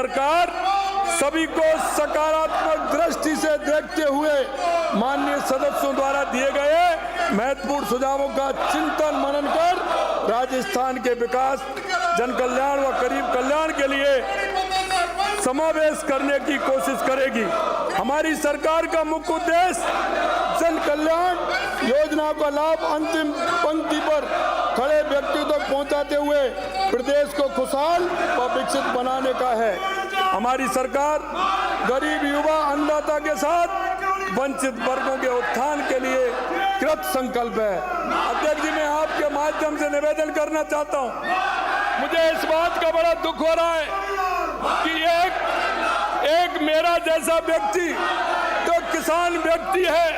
सरकार सभी को सकारात्मक दृष्टि से देखते हुए माननीय सदस्यों द्वारा दिए गए महत्वपूर्ण सुझावों का चिंतन मनन कर राजस्थान के विकास, जन कल्याण व गरीब कल्याण के लिए समावेश करने की कोशिश करेगी। हमारी सरकार का मुख्य उद्देश्य जन कल्याण योजना का लाभ अंतिम पंक्ति पर खड़े व्यक्ति तक पहुंचाते हुए प्रदेश को खुशहाल व विकसित बनाने का है। हमारी सरकार गरीब, युवा, अन्नदाता के साथ वंचित वर्गों के उत्थान के लिए कृत संकल्प है। अध्यक्ष जी, मैं आपके माध्यम से निवेदन करना चाहता हूं, मुझे इस बात का बड़ा दुख हो रहा है कि एक मेरा जैसा व्यक्ति जो किसान व्यक्ति है,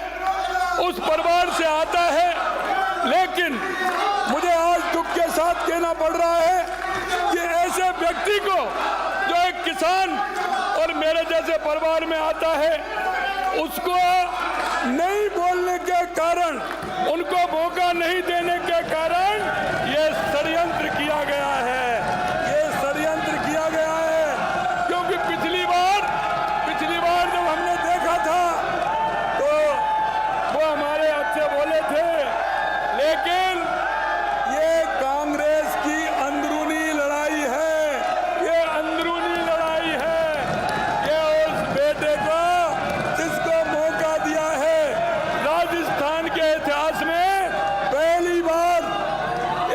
उस परिवार से आता है, लेकिन मुझे आज दुख के साथ कहना पड़ रहा है कि ऐसे व्यक्ति को जो एक किसान और मेरे जैसे परिवार में आता है, उसको नहीं बोलने के कारण, उनको मौका नहीं देने के कारण ये षड्यंत्र किया गया है। ये षड्यंत्र किया गया है क्योंकि पिछली बार जब हमने देखा था तो वो हमारे अच्छे बोले थे, लेकिन ये कांग्रेस की अंदरूनी लड़ाई है। ये अंदरूनी लड़ाई है। ये उस बेटे को जिसको मौका दिया है, राजस्थान के इतिहास में पहली बार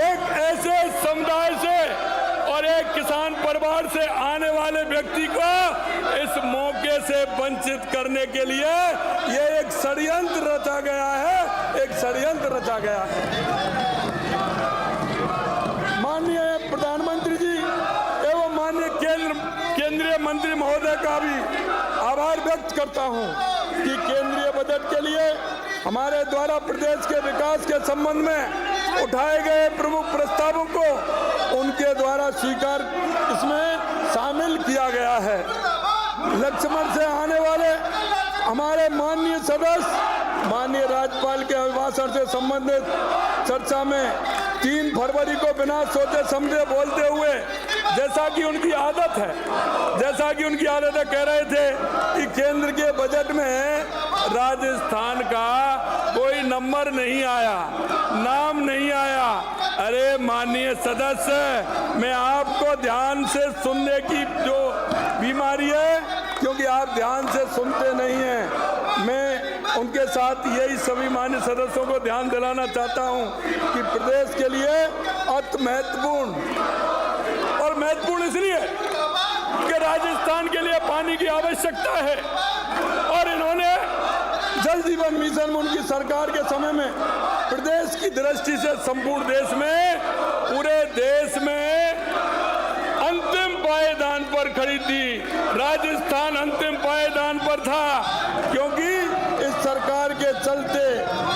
एक ऐसे समुदाय से और एक किसान परिवार से आने वाले व्यक्ति को इस मौके से वंचित करने के लिए ये एक षड्यंत्र रचा गया है। एक षड्यंत्र रचा गया है। माननीय प्रधानमंत्री जी एवं माननीय केंद्रीय मंत्री महोदय का भी आभार व्यक्त करता हूं कि केंद्रीय बजट के लिए हमारे द्वारा प्रदेश के विकास के संबंध में उठाए गए प्रमुख प्रस्तावों को उनके द्वारा स्वीकार इसमें शामिल किया गया है। लक्ष्मण से आने वाले हमारे माननीय सदस्य माननीय राज्यपाल के अभिभाषण से संबंधित चर्चा में 3 फरवरी को बिना सोचे समझे बोलते हुए जैसा कि उनकी आदत है कह रहे थे कि केंद्र के बजट में राजस्थान का कोई नंबर नहीं आया, नाम नहीं आया। अरे माननीय सदस्य, मैं आपको ध्यान से सुनने की जो बीमारी है, क्योंकि आप ध्यान से सुनते नहीं हैं, मैं उनके साथ यही सभी माननीय सदस्यों को ध्यान दिलाना चाहता हूं कि प्रदेश के लिए अति महत्वपूर्ण इसलिए कि राजस्थान के लिए पानी की आवश्यकता है और इन्होंने जल जीवन मिशन में उनकी सरकार के समय में प्रदेश की दृष्टि से संपूर्ण देश में, पूरे देश में अंतिम पायदान पर खड़ी थी। राजस्थान अंतिम पायदान पर था क्योंकि इस सरकार के चलते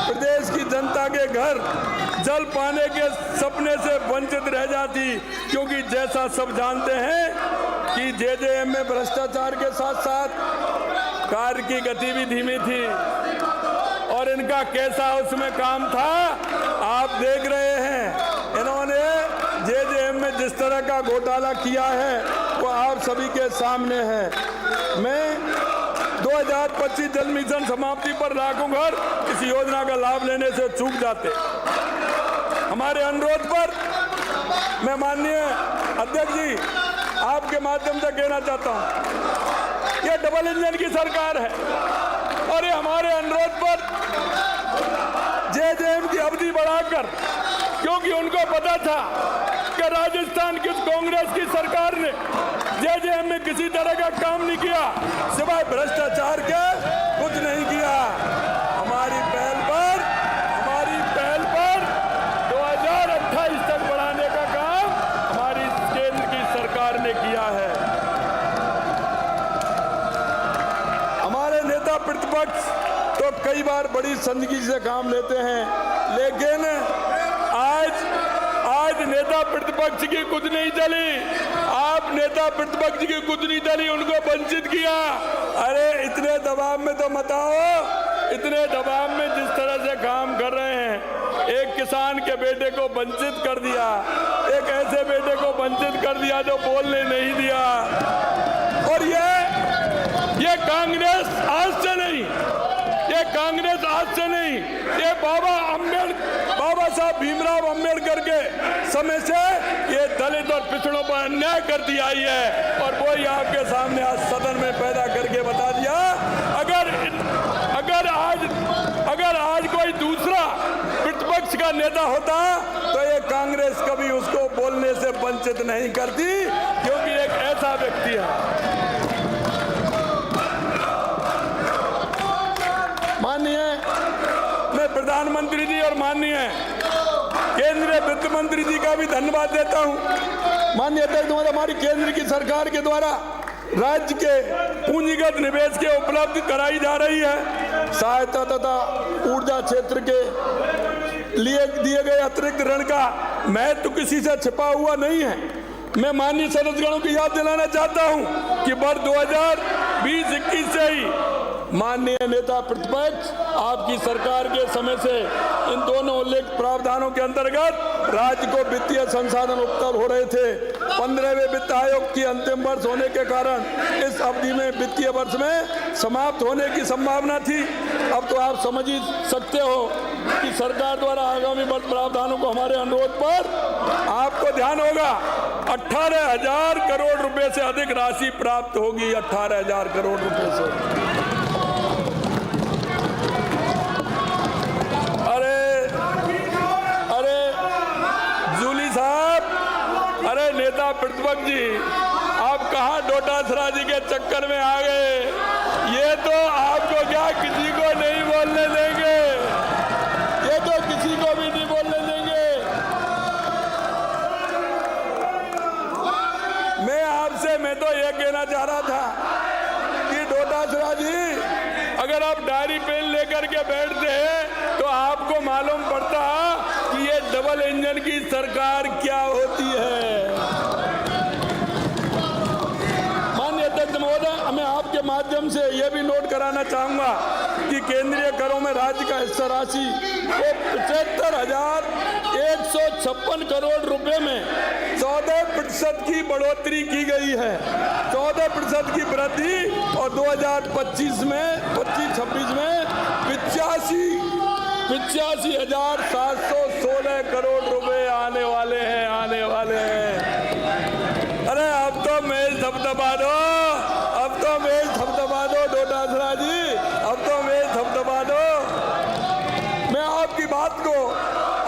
प्रदेश की जनता के घर जल पाने के सपने से वंचित रह जाती, क्योंकि जैसा सब जानते हैं कि जेजेएम में भ्रष्टाचार के साथ साथ कार्य की गति भी धीमी थी और इनका कैसा उसमें काम था आप देख रहे हैं। इन्होंने जेजेएम में जिस तरह का घोटाला किया है वो आप सभी के सामने है। मैं 2025 जल मिशन समाप्ति पर लाखों घर इस योजना का लाभ लेने से चूक जाते। हमारे अनुरोध पर मैं माननीय अध्यक्ष जी आपके माध्यम से कहना चाहता हूं, ये डबल इंजन की सरकार है और ये हमारे अनुरोध पर जेजेएम की अवधि बढ़ाकर, क्योंकि उनको पता था कि राजस्थान की कांग्रेस की सरकार ने जेजेएम में किसी तरह का काम नहीं किया, सिवाय भ्रष्टाचार के कुछ नहीं किया। हमारी पहल पर 2028 तक बढ़ाने का काम हमारी केंद्र की सरकार ने किया है। हमारे नेता प्रतिपक्ष तो कई बार बड़ी संजीदगी से काम लेते हैं, लेकिन आज नेता प्रतिपक्ष की कुछ नहीं चली। आप नेता प्रतिपक्ष की कुछ नहीं चली, उनको वंचित किया। अरे इतने दबाव में तो मत आओ, इतने दबाव में जिस तरह से काम कर रहे हैं, एक किसान के बेटे को वंचित कर दिया, एक ऐसे बेटे को वंचित कर दिया जो बोलने नहीं दिया। कांग्रेस आज से नहीं, ये कांग्रेस आज से नहीं, ये बाबा साहब भीमराव अंबेडकर के समय से ये दलित और पिछड़ों पर अन्याय करती आई है और वो ही आपके सामने आज सदन में पैदा करके बता दिया। अगर आज कोई दूसरा प्रतिपक्ष का नेता होता तो ये कांग्रेस कभी उसको बोलने से वंचित नहीं करती, क्योंकि एक ऐसा व्यक्ति है। माननीय मैं प्रधानमंत्री जी और माननीय केंद्रीय वित्त मंत्री जी का भी धन्यवाद देता हूं। माननीय अध्यक्ष महोदय, हमारी केंद्र की सरकार के द्वारा राज्य के पूंजीगत निवेश के उपलब्ध कराई जा रही है सहायता तथा ऊर्जा क्षेत्र के लिए दिए गए अतिरिक्त ऋण का महत्व किसी से छिपा हुआ नहीं है। मैं माननीय सदस्यगणों को याद दिलाना चाहता हूं कि वर्ष 2020-21 से ही माननीय नेता प्रतिपक्ष आपकी सरकार के समय से इन दोनों उल्लेख प्रावधानों के अंतर्गत राज्य को वित्तीय संसाधन उपलब्ध हो रहे थे। 15वें वित्त आयोग की अंतिम वर्ष होने के कारण इस अवधि में वित्तीय वर्ष में समाप्त होने की संभावना थी। अब तो आप समझ ही सकते हो कि सरकार द्वारा आगामी वर्ष प्रावधानों को हमारे अनुरोध पर आपको ध्यान होगा 18,000 करोड़ रुपए से अधिक राशि प्राप्त होगी। 18,000 करोड़ रुपए से। नेता प्रतिपक्ष जी, आप कहां डोटासरा जी के चक्कर में आ गए? ये तो आपको क्या किसी को नहीं बोलने देंगे, ये तो किसी को भी नहीं बोलने देंगे। मैं तो ये कहना चाह रहा था कि डोटासरा जी, अगर आप डायरी पेन लेकर के बैठते हैं तो आपको मालूम पड़ता कि ये डबल इंजन की सरकार क्या होती है। मैं आपके माध्यम से यह भी नोट कराना चाहूंगा कि केंद्रीय करों में राज्य का हिस्सा राशि वो 75,156 करोड़ रुपए में 14% की बढ़ोतरी की गई है। 14% की वृद्धि और 2025-26 में 85,716 करोड़ रुपए आने वाले हैं। अरे अब तो मेज धबधबा दो, डोटासरा जी, अब तो मेज धबधबा दो। मैं आपकी बात को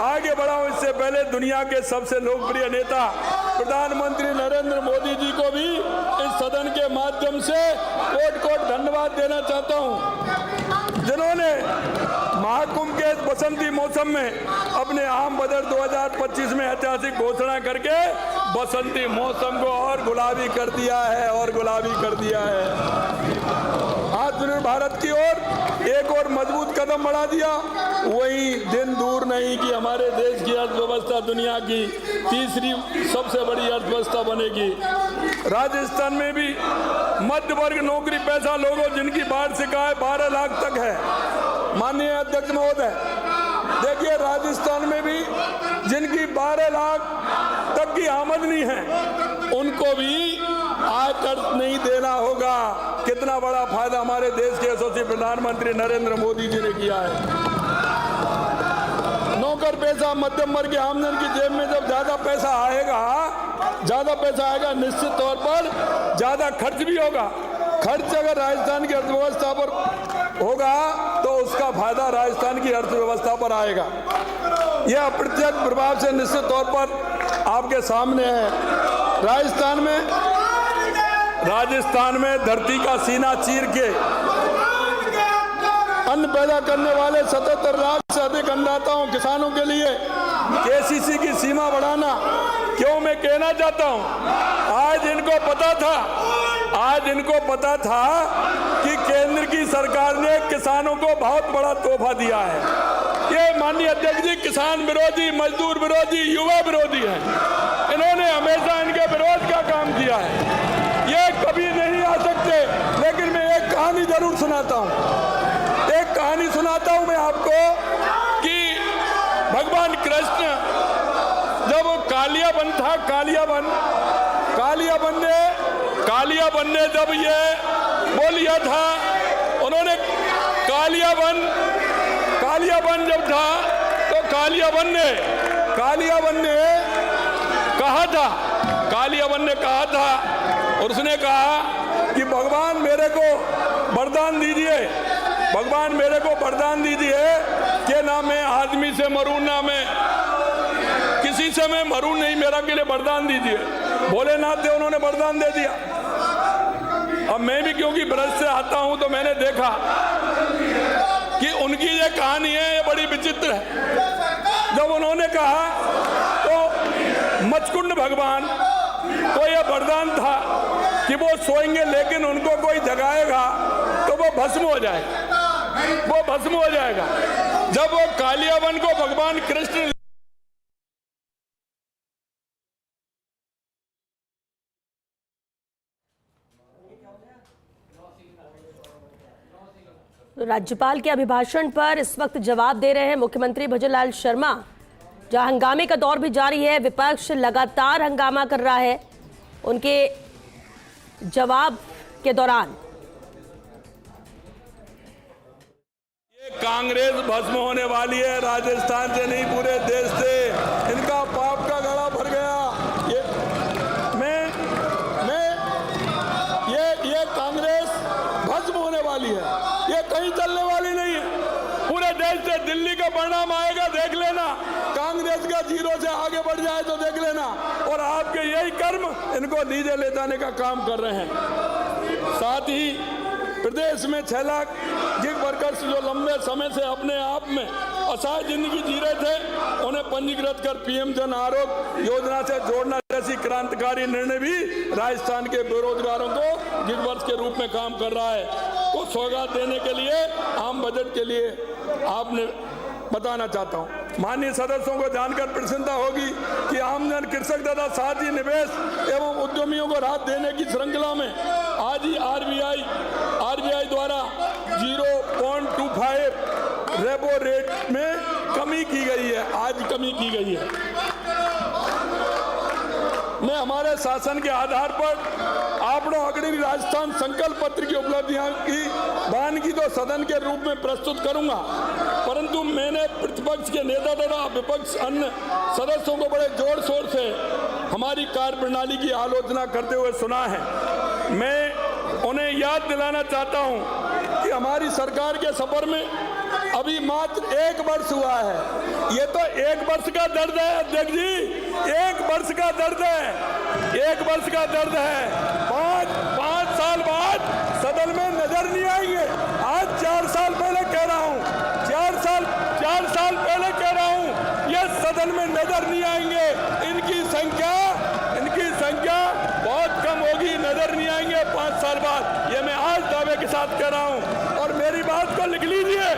आगे बढ़ाऊं इससे पहले दुनिया के सबसे लोकप्रिय नेता प्रधानमंत्री नरेंद्र मोदी जी को भी इस सदन के माध्यम से कोट धन्यवाद देना चाहता हूं, जिन्होंने महाकुंभ के बसंती मौसम में अपने आम बजट 2025 में ऐतिहासिक घोषणा करके बसंती मौसम को और गुलाबी कर दिया है। आत्मनिर्भर भारत की ओर एक और मजबूत कदम बढ़ा दिया। वही दिन दूर नहीं कि हमारे देश की अर्थव्यवस्था दुनिया की तीसरी सबसे बड़ी अर्थव्यवस्था बनेगी। राजस्थान में भी मध्य वर्ग नौकरी पेशा लोगों जिनकी वार्षिक आय 12 लाख तक है। माननीय अध्यक्ष महोदय, देखिए राजस्थान में भी जिनकी 12 लाख तक की आमदनी है उनको भी आयकर नहीं देना होगा। कितना बड़ा फायदा हमारे देश के यशस्वी प्रधानमंत्री नरेंद्र मोदी जी ने किया है। नौकर पेशा मध्यम वर्ग की आमदनी की जेब में जब ज्यादा पैसा आएगा निश्चित तौर पर ज्यादा खर्च भी होगा। खर्च अगर राजस्थान की अर्थव्यवस्था पर होगा तो उसका फायदा राजस्थान की अर्थव्यवस्था पर आएगा। यह अप्रत्यक्ष प्रभाव से निश्चित तौर पर आपके सामने है। राजस्थान में धरती का सीना चीर के अन्न पैदा करने वाले 77 लाख से अधिक अन्नदाताओं किसानों के लिए केसीसी की सीमा बढ़ाना क्यों मैं कहना चाहता हूं। आज इनको पता था कि केंद्र की सरकार ने किसानों को बहुत बड़ा तोहफा दिया है। ये माननीय अध्यक्ष जी किसान विरोधी, मजदूर विरोधी, युवा विरोधी है। इन्होंने हमेशा इनके विरोध का काम किया है। ये कभी नहीं आ सकते। लेकिन मैं एक कहानी जरूर सुनाता हूं मैं आपको कि भगवान कृष्ण जब कालियाबन ने जब ये वो लिया था उन्होंने। कालियाबन जब था तो कालियाबन ने कहा था और उसने कहा कि भगवान मेरे को वरदान दीजिए कि ना मैं आदमी से मरूं, ना मैं किसी से मैं मरूं नहीं, मेरा के लिए वरदान दीजिए। भोलेनाथ ने उन्होंने वरदान दे दिया। अब मैं भी क्योंकि ब्रज से आता हूं तो मैंने देखा कि उनकी ये कहानी है, ये बड़ी विचित्र है। जब उन्होंने कहा तो मचकुंड भगवान को ये वरदान था कि वो सोएंगे लेकिन उनको कोई जगाएगा तो वो भस्म हो जाएगा। जब वो कालियाबन को भगवान कृष्ण राज्यपाल के अभिभाषण पर इस वक्त जवाब दे रहे हैं मुख्यमंत्री भजनलाल शर्मा, जहां हंगामे का दौर भी जारी है। विपक्ष लगातार हंगामा कर रहा है उनके जवाब के दौरान। ये कांग्रेस भस्म होने वाली है, राजस्थान से नहीं पूरे देश से। इनका पाप का गला भर गया। ये कांग्रेस भस्म होने वाली है, ये कहीं चलने वाली नहीं है। पूरे देश से दिल्ली का परिणाम आएगा, देख लेना। कांग्रेस का जीरो से आगे बढ़ जाए तो देख लेना। और आपके यही कर्म इनको नीचे ले जाने का काम कर रहे हैं। साथ ही प्रदेश में 6 लाख गिग वर्कर्स जो लंबे समय से अपने आप में असहाय जिंदगी जी रहे थे, उन्हें पंजीकृत कर पीएम जन आरोग्य योजना से जोड़ना जैसी क्रांतिकारी निर्णय भी राजस्थान के बेरोजगारों को गिग वर्कर्स के रूप में काम कर रहा है। को सौगात देने के लिए आम बजट के लिए आपने बताना चाहता हूं। माननीय सदस्यों को जानकर प्रसन्नता होगी कि आमजन, कृषक तथा साथ ही निवेश एवं उद्यमियों को राहत देने की श्रृंखला में आज ही आरबीआई द्वारा 0.25 रेपो रेट में कमी की गई है। मैं हमारे शासन के आधार पर आपको अग्रणी राजस्थान संकल्प पत्र की उपलब्धियां की वानगी तो सदन के रूप में प्रस्तुत करूंगा, परंतु मैंने प्रतिपक्ष के नेता तथा विपक्ष अन्य सदस्यों को बड़े जोर शोर से हमारी कार्यप्रणाली की आलोचना करते हुए सुना है। मैं उन्हें याद दिलाना चाहता हूं कि हमारी सरकार के सफर में अभी मात्र 1 वर्ष हुआ है। ये तो 1 वर्ष का दर्द है अध्यक्ष जी, 1 वर्ष का दर्द है। 5 साल बाद सदन में नजर नहीं आएंगे। आज 4 साल पहले कह रहा हूँ, 4 साल पहले कह रहा हूँ, ये सदन में नजर नहीं आएंगे। इनकी संख्या बहुत कम होगी, नजर नहीं आएंगे 5 साल बाद। ये मैं आज दावे के साथ कह रहा हूँ। और मेरी बात को लिख लीजिए,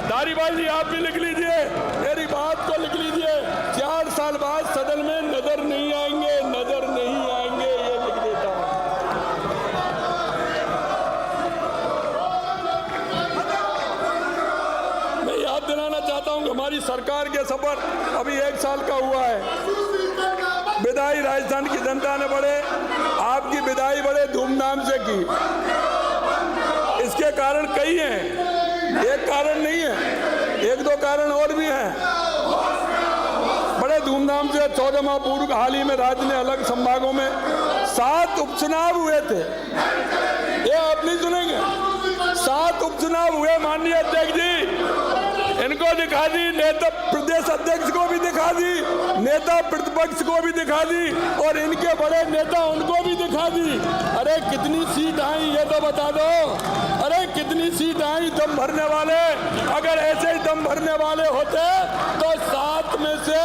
धारीवाल जी आप भी लिख लीजिए, मेरी बात को लिख लीजिए। 4 साल बाद सदन में नजर नहीं आएंगे, ये लिख देता हूं। मैं याद दिलाना चाहता हूं कि हमारी सरकार के सफर अभी 1 साल का हुआ है। विदाई राजस्थान की जनता ने आपकी विदाई बड़े धूमधाम से की। इसके कारण कई हैं, एक कारण नहीं है, 1-2 कारण और भी हैं। बड़े धूमधाम से 14 माह पूर्व हाल ही में राज्य में अलग संभागों में 7 उपचुनाव हुए थे। ये आप नहीं सुनेंगे, 7 उपचुनाव हुए माननीय अध्यक्ष जी। इनको दिखा दी, नेता प्रदेश अध्यक्ष को भी दिखा दी, नेता प्रतिपक्ष को भी दिखा दी और इनके बड़े नेता उनको भी दिखा दी। अरे कितनी सीट आई ये तो बता दो। अरे कितनी सीट आई दम भरने वाले? अगर ऐसे ही दम भरने वाले होते तो 7 में से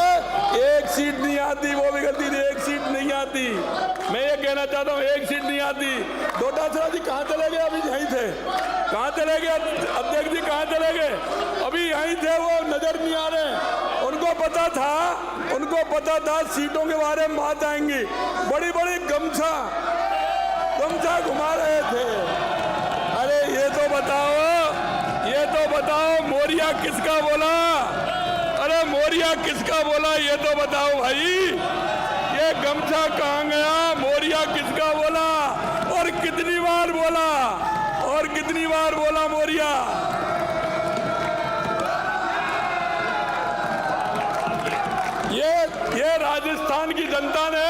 1 सीट नहीं आती। वो भी गलती थी, 1 सीट नहीं आती। मैं ये कहना चाहता हूँ 1 सीट नहीं आती। डोटासरा जी कहाँ चले गए? अभी यहीं थे। कहाँ चले गए अध्यक्ष जी? कहाँ चले गए? अभी यहीं थे, वो नजर नहीं आ रहे। उनको पता था सीटों के बारे में बात आएंगी। बड़ी गमछा घुमा रहे थे। अरे ये तो बताओ मोरिया किसका बोला? अरे मोरिया किसका बोला ये तो बताओ भाई। ये गमछा कहाँ गया? मोरिया किसका बोला? और कितनी बार बोला मौर्या? ये राजस्थान की जनता ने,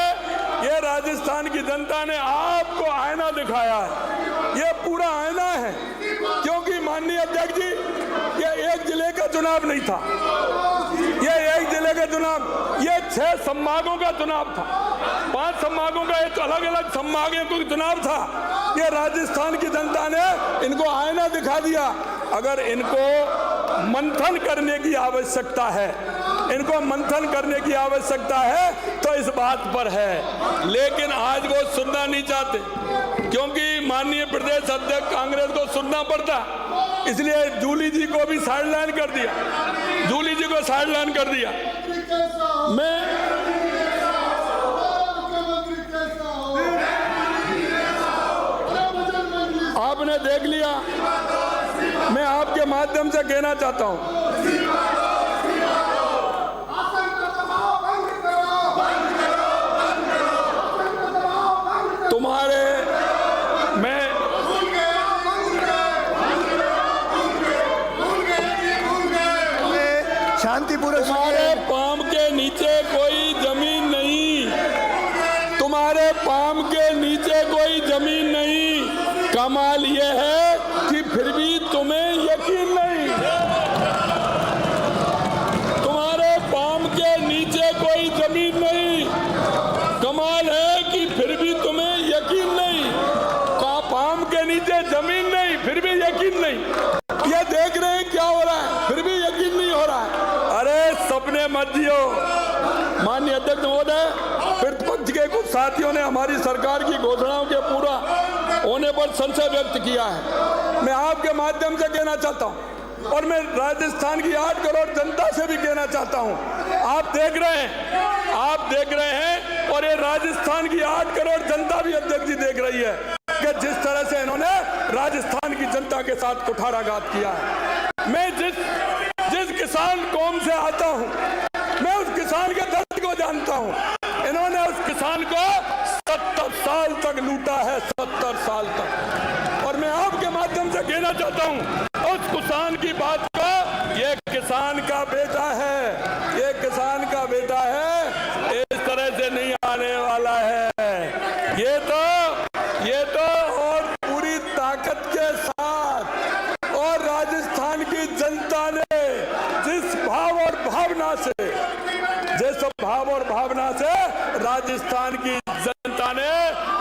ये राजस्थान की जनता ने आपको आईना दिखाया है। ये पूरा आईना है, क्योंकि माननीय अध्यक्ष जी, ये एक जिले का चुनाव नहीं था, ये एक जिले का चुनाव, ये 6 संभागों का चुनाव था, 5 संभागों का एक अलग अलग संभागों का चुनाव था। ये राजस्थान की जनता ने इनको आईना दिखा दिया। अगर इनको मंथन करने की आवश्यकता है, इनको मंथन करने की आवश्यकता है तो इस बात पर है, लेकिन आज वो सुनना नहीं चाहते, क्योंकि माननीय प्रदेश अध्यक्ष कांग्रेस को सुनना पड़ता, इसलिए जूली जी को भी साइडलाइन कर दिया, जूली जी को साइडलाइन कर दिया। मैं आपने देख लिया, मैं आपके माध्यम से कहना चाहता हूं, तुम्हारे मैं शांतिपूर्वक तुम्हारे पांव के नीचे कोई जमीन नहीं, तुम्हारे पांव के नीचे कोई जमीन नहीं। कमाल ये है कि फिर भी तुम्हें यकीन नहीं, तुम्हारे पांव के नीचे कोई जमीन नहीं। कमाल है कि फिर भी तुम्हें यकीन नहीं, पांव के नीचे जमीन नहीं, फिर भी यकीन नहीं। ये देख रहे हैं क्या हो रहा है, फिर भी यकीन नहीं हो रहा है। अरे सपने मत जियो। माननीय अध्यक्ष महोदय, प्रतिपक्ष के कुछ साथियों ने हमारी सरकार की घोषणाओं के पूरा होने पर संशय व्यक्त किया है। मैं आपके माध्यम से कहना चाहता हूं, और मैं राजस्थान की 8 करोड़ जनता से भी कहना चाहता हूं, आप देख रहे हैं, आप देख रहे हैं, और ये राजस्थान की 8 करोड़ जनता भी अध्यक्ष जी देख रही है कि जिस तरह से इन्होंने राजस्थान की जनता के साथ कुठाराघात किया है। मैं जिस किसान कौम से आता हूं, मैं उस किसान के दर्द को जानता हूं। इन्होंने उस किसान को 70 साल तक लूटा है, 70 साल तक। और मैं आपके माध्यम से कहना चाहता हूं, उस किसान की बात को, ये किसान का बेटा है, ये किसान का बेटा है, इस तरह से नहीं आने वाला है। ये तो और पूरी ताकत के साथ, और राजस्थान की जनता ने जिस भाव और भावना से राजस्थान की जनता ने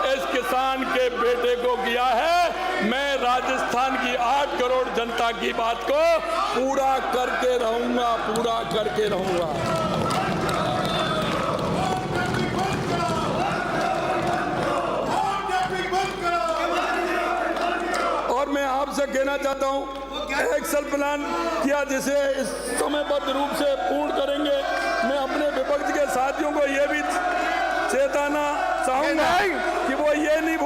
इस किसान के बेटे को किया है, मैं राजस्थान की 8 करोड़ जनता की बात को पूरा करके रहूंगा, पूरा करके रहूंगा। और मैं आपसे कहना चाहता हूं, एक्शन प्लान किया जिसे इस समयबद्ध रूप से पूर्ण करेंगे। मैं अपने विपक्ष के साथियों को यह भी चेताना चाहूंगा कि वो ये नहीं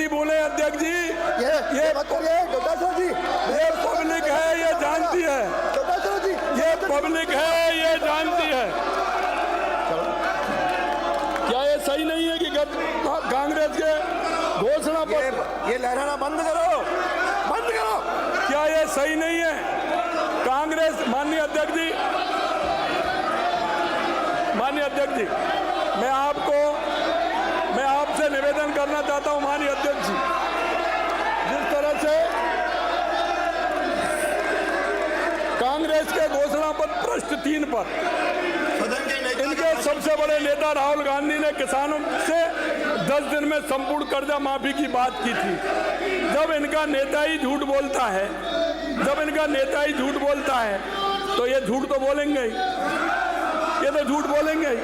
भूलें, अध्यक्ष जी, ये पब्लिक है, ये जानती है, ये पब्लिक है, ये जानती है। क्या ये सही नहीं है कि कांग्रेस के घोषणा पर ये लहराना बंद करो, बंद करो। क्या ये सही नहीं है? कांग्रेस, माननीय अध्यक्ष जी, मैं आपसे निवेदन करना चाहता हूं, माननीय अध्यक्ष जी, जिस तरह से कांग्रेस के घोषणा पत्र पृष्ठ 3 पर इनके सबसे बड़े नेता राहुल गांधी ने किसानों से 10 दिन में संपूर्ण कर्जा माफी की बात की थी। जब इनका नेता ही झूठ बोलता है, तो ये झूठ तो बोलेंगे ही, ये तो झूठ बोलेंगे ही।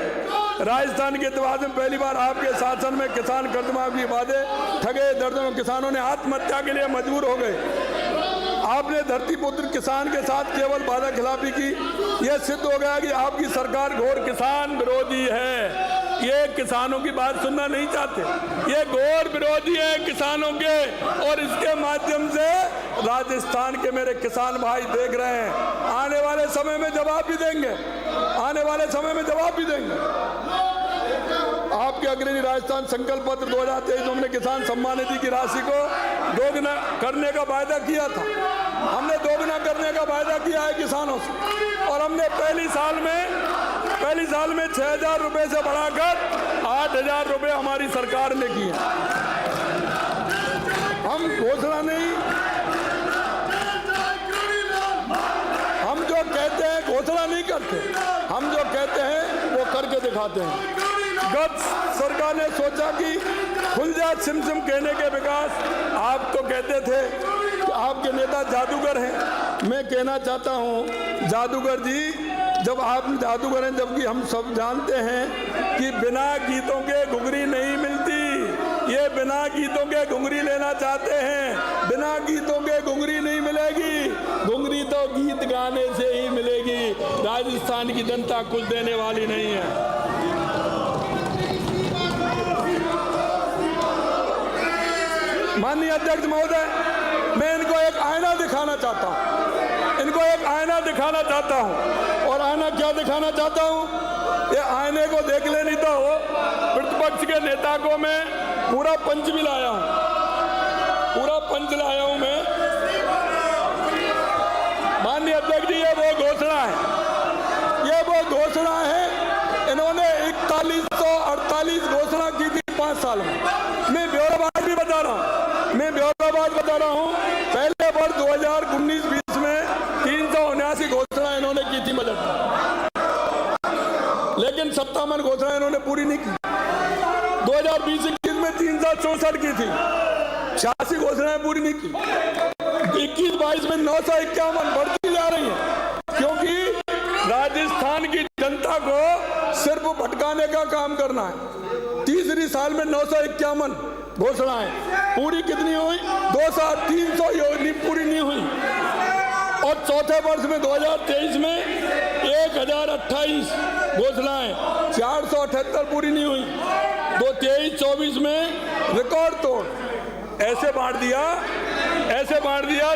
राजस्थान के इतिहास में पहली बार आपके शासन में किसान कर्ज माफी वादे ठगे, दर्जनों किसानों ने आत्महत्या के लिए मजबूर हो गए। आपने धरती पुत्र किसान के साथ केवल वादा खिलाफी की। यह सिद्ध हो गया कि आपकी सरकार घोर किसान विरोधी है। ये किसानों की बात सुनना नहीं चाहते, ये घोर विरोधी है किसानों के, और इसके माध्यम से राजस्थान के मेरे किसान भाई देख रहे हैं, आने वाले समय में जवाब भी देंगे, आने वाले समय में जवाब भी देंगे। आपके अग्रणी राजस्थान संकल्प पत्र 2023 हमने किसान सम्मान निधि की राशि को दोगुना करने का वायदा किया था। हमने दोगुना करने का वायदा किया है किसानों से, और हमने पहली साल में 6,000 रुपए से बढ़ाकर 8,000 रुपए हमारी सरकार ने किए। हम घोषणा नहीं, हम जो कहते हैं घोषणा नहीं करते, हम जो कहते हैं वो करके दिखाते हैं। गत सरकार ने सोचा कि खुल जा सिम सिम कहने के विकास, आप तो कहते थे कि आपके नेता जादूगर हैं। मैं कहना चाहता हूं जादूगर जी, जब आप जादूगर हैं, जबकि हम सब जानते हैं कि बिना गीतों के घुंघरी नहीं मिलती। ये बिना गीतों के घुंघरी लेना चाहते हैं, बिना गीतों के घुंघरी नहीं मिलेगी। घुंघरी तो गीत गाने से ही मिलेगी। राजस्थान की जनता कुछ देने वाली नहीं है। माननीय अध्यक्ष महोदय, मैं इनको एक आईना दिखाना चाहता हूं, इनको एक आईना दिखाना चाहता हूं। और आईना क्या दिखाना चाहता हूं, ये आईने को देख ले, नहीं तो प्रतिपक्ष के नेता को मैं पूरा पंच भी लाया हूं, पूरा पंच लाया हूं मैं। माननीय अध्यक्ष जी, ये वो घोषणा है, ये वो घोषणा है। इन्होंने 4148 घोषणा की थी 5 साल में। मैं ब्यौराबाद भी बता रहा हूं, मैं ब्यौराबाद बता रहा हूं। पहले वर्ष 2019-20 में 379 घोषणा इन्होंने की थी बजट में, लेकिन 57 घोषणा इन्होंने पूरी नहीं की। 2020-21 में 364 की थी, 86 घोषणाएं पूरी नहीं की। 21-22 में 951 बढ़ती जा रही है, क्योंकि राजस्थान की जनता को सिर्फ भटकाने का काम करना है। तीसरी साल में 951 घोषणाएं पूरी कितनी हुई? 300 योजना पूरी नहीं हुई। और चौथे वर्ष में 2023 में 1028 घोषणाएं, 478 पूरी नहीं हुई। 23-24 में रिकॉर्ड तोड़ ऐसे बांट दिया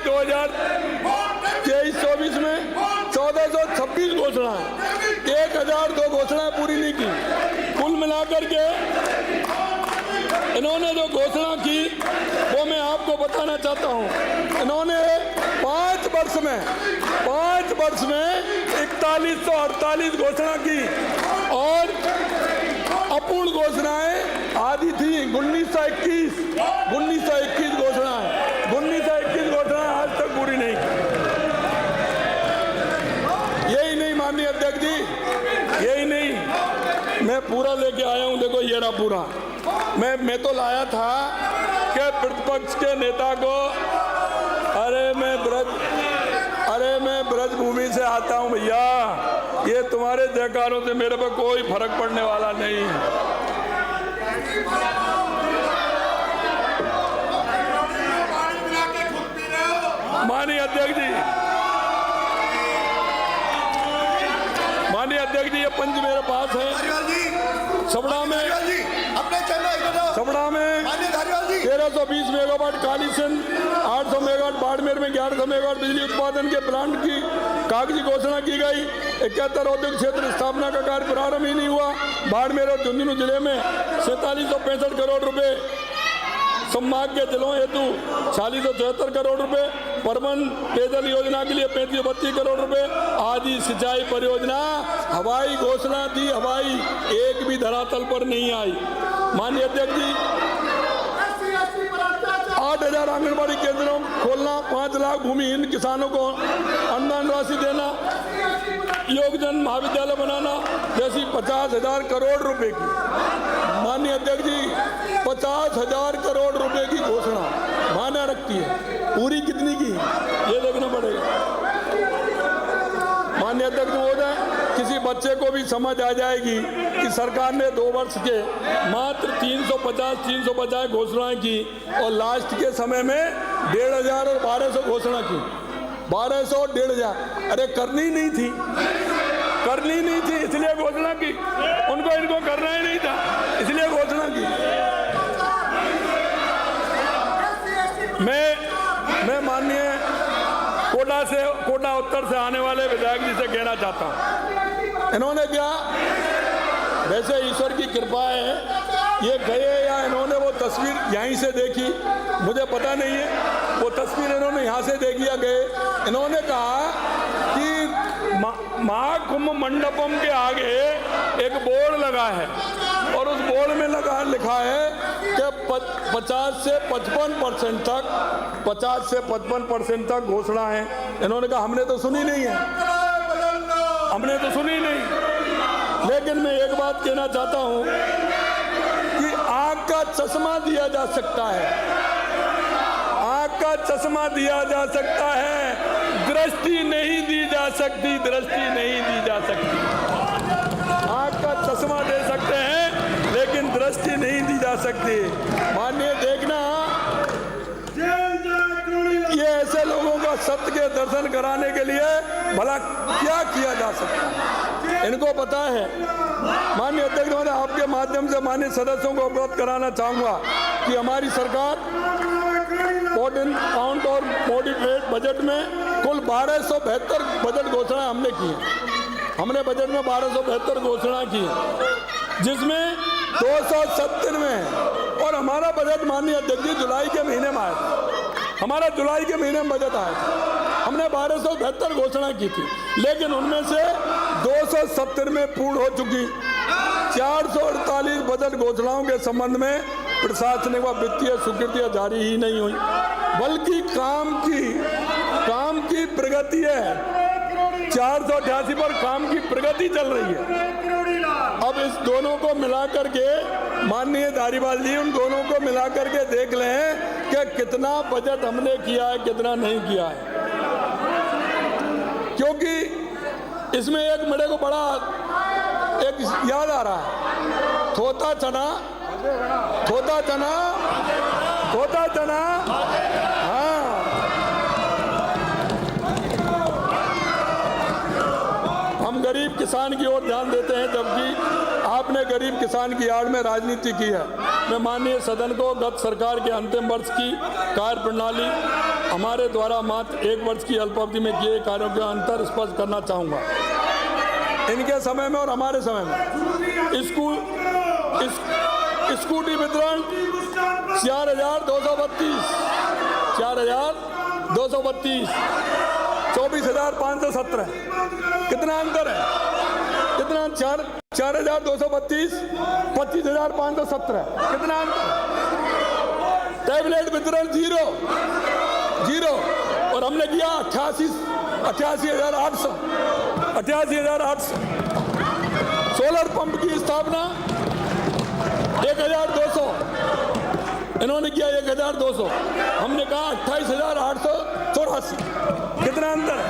2023-24 में 1426 घोषणाएं, 1002 घोषणाएं पूरी नहीं की। कुल मिलाकर के इन्होंने जो घोषणा की वो मैं आपको बताना चाहता हूं। इन्होंने 5 वर्ष में 4148 घोषणा की, और अपूर्ण घोषणाएं आधी थी। 1921 घोषणाएं, 1921 घोषणाएं आज तक पूरी नहीं की। यही नहीं माननीय अध्यक्ष जी, यही नहीं, मैं पूरा लेके आया हूं। देखो ये रहा पूरा। मैं तो लाया था कि प्रतिपक्ष के नेता को, अरे मैं ब्रज भूमि से आता हूं भैया, ये तुम्हारे जयकारों से मेरे पर कोई फर्क पड़ने वाला नहीं है। माननीय अध्यक्ष जी, ये पंच मेरे पास है। सबड़ा में 1320 मेगावाट कालीसिंध, 800 मेगावाट बाड़मेर में 1100 मेगावाट बिजली उत्पादन के प्लांट की कागजी घोषणा की गई। 71 औद्योगिक क्षेत्र स्थापना का कार्य प्रारंभ ही नहीं हुआ। बाड़मेर और झुंझुनू जिले में 4765 करोड़ रुपए, संभाग के जिलों हेतु 4674 करोड़ रुपए, परमन पेयजल योजना के लिए 3532 करोड़ रुपए, आदि सिंचाई परियोजना। हवाई घोषणा दी, हवाई एक भी धरातल पर नहीं आई। माननीय अध्यक्ष जी, 8,000 आंगनबाड़ी केंद्रों खोलना, 5 लाख भूमिहीन किसानों को अनुदान राशि देना, योगजन महाविद्यालय बनाना जैसी 50,000 करोड़ रुपए की, माननीय अध्यक्ष जी 50,000 करोड़ रुपए की घोषणा मान्य रखती है। पूरी कितनी की ये देखना पड़ेगा। माननीय अध्यक्ष महोदय, किसी बच्चे को भी समझ आ जाएगी कि सरकार ने 2 वर्ष के मात्र 350 घोषणाएं की, और लास्ट के समय में 1,500 और 1,200 घोषणा की। 1,200 और 1,500, अरे करनी नहीं थी, इसलिए घोषणा की। इनको करना ही नहीं था, इसलिए घोषणा की। मैं माननीय कोटा उत्तर से आने वाले विधायक जी से कहना चाहता हूं, इन्होंने क्या वैसे ईश्वर की कृपा है, ये गए या इन्होंने वो तस्वीर यहीं से देखी, मुझे पता नहीं है। वो तस्वीर इन्होंने यहाँ से देखी या गए। इन्होंने कहा कि महाकुंभ मंडपम के आगे एक बोर्ड लगा है और उस बोर्ड में लिखा है कि 50 से 55% तक 50 से 55% तक घोषणा है। इन्होंने कहा हमने तो सुनी नहीं है, हमने तो सुनी नहीं। लेकिन मैं एक बात कहना चाहता हूं कि आंख का चश्मा दिया जा सकता है, आंख का चश्मा दिया जा सकता है, दृष्टि नहीं दी जा सकती, दृष्टि नहीं दी जा सकती। आंख का चश्मा दे सकते हैं लेकिन दृष्टि नहीं दी जा सकती। मानिए देखना, ये ऐसे लोगों का सत्य के दर्शन कराने के लिए भला क्या किया जा सकता है, इनको पता है। माननीय अध्यक्ष महोदय, आपके माध्यम से माननीय सदस्यों को अवगत कराना चाहूंगा कि हमारी सरकार काउंट और मॉडिफाइड बजट में कुल 1272 बजट घोषणा हमने की है। हमने बजट में 1272 घोषणा की है, जिसमें 270 में, और हमारा बजट माननीय अध्यक्ष जी जुलाई के महीने में आया था, हमारा जुलाई के महीने में बजट आया था। हमने 1272 घोषणा की थी, लेकिन उनमें से 270 में पूर्ण हो चुकी। 448 बजट घोषणाओं के संबंध में प्रशासनिक व वित्तीय स्वीकृतियां जारी ही नहीं हुई, बल्कि काम की प्रगति है। 488 पर काम की प्रगति चल रही है। अब इस दोनों को मिलाकर के माननीय धारीवाल जी, उन दोनों को मिलाकर के देख लें कि कितना बजट हमने किया है, कितना नहीं किया है। क्योंकि इसमें एक मेरे को बड़ा एक याद आ रहा है, थोता चना, थोता चना, थोता चना। हाँ, हम गरीब किसान की ओर ध्यान देते हैं, जबकि आपने गरीब किसान की आड़ में राजनीति की है। मैं माननीय सदन को गत सरकार के अंतिम वर्ष की कार्य प्रणाली, हमारे द्वारा मात्र 1 वर्ष की अल्पावधि में किए कार्यों के अंतर स्पष्ट करना चाहूँगा। इनके समय में और हमारे समय में स्कूटी वितरण 4232, 4232, 24,517। कितना अंतर है, कितना? 4,232, 25,517, कितना अंतर? टैबलेट वितरण 0, और हमने किया 88,800। सोलर पंप की स्थापना 1,200, इन्होंने किया 1,200, हमने कहा 28,884। कितना अंतर है?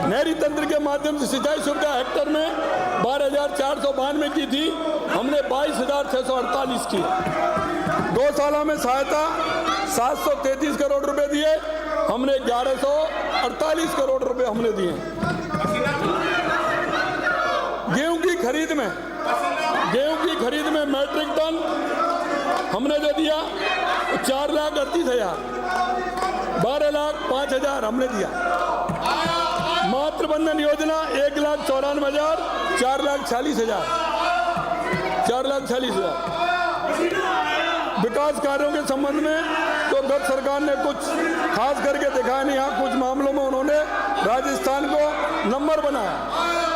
नहरी तंत्र के माध्यम से सिंचाई सुविधा हेक्टर में 12,492 की थी, हमने 22,648 की। 2 सालों में सहायता 733 करोड़ रुपए दिए, हमने 1148 करोड़ रुपए हमने दिए। गेहूं की खरीद में मैट्रिक टन हमने जो दिया 4,38,000, 12,05,000 हमने दिया। मातृबंधन योजना 1,94,000, 4,46,000, 4,46,000। विकास कार्यों के संबंध में तो गत सरकार ने कुछ खास करके दिखाया नहीं। हाँ, कुछ मामलों में उन्होंने राजस्थान को नंबर बनाया,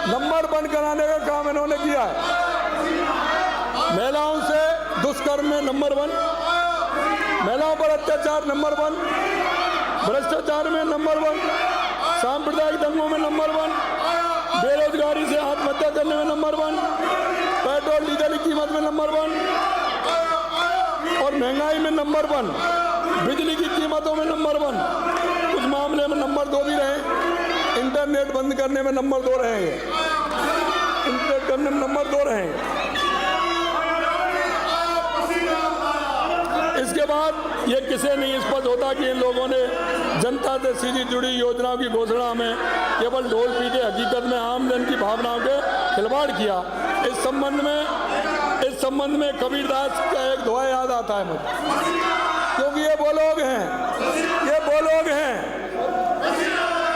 नंबर बंद कराने का काम इन्होंने किया है। महिलाओं से दुष्कर्म में नंबर 1, महिलाओं पर अत्याचार नंबर 1, भ्रष्टाचार में नंबर 1, सांप्रदायिक दंगों में नंबर 1, बेरोजगारी से आत्महत्या करने में नंबर 1, पेट्रोल डीजल की कीमत में नंबर 1 और महंगाई में नंबर 1, बिजली की कीमतों में नंबर 1, कुछ मामले में नंबर 2 भी रहे। इंटरनेट बंद करने में नंबर 2 रहेंगे, इंटरनेट करने में नंबर 2 रहेंगे। इसके बाद ये किसे नहीं स्पष्ट होता कि इन लोगों ने जनता से सीधी जुड़ी योजनाओं की घोषणा में केवल ढोल पीटे, हकीकत में आम जन की भावनाओं के खिलवाड़ किया। इस संबंध में कबीरदास का एक दोहा याद आता है मुझे, क्योंकि ये वो लोग हैं,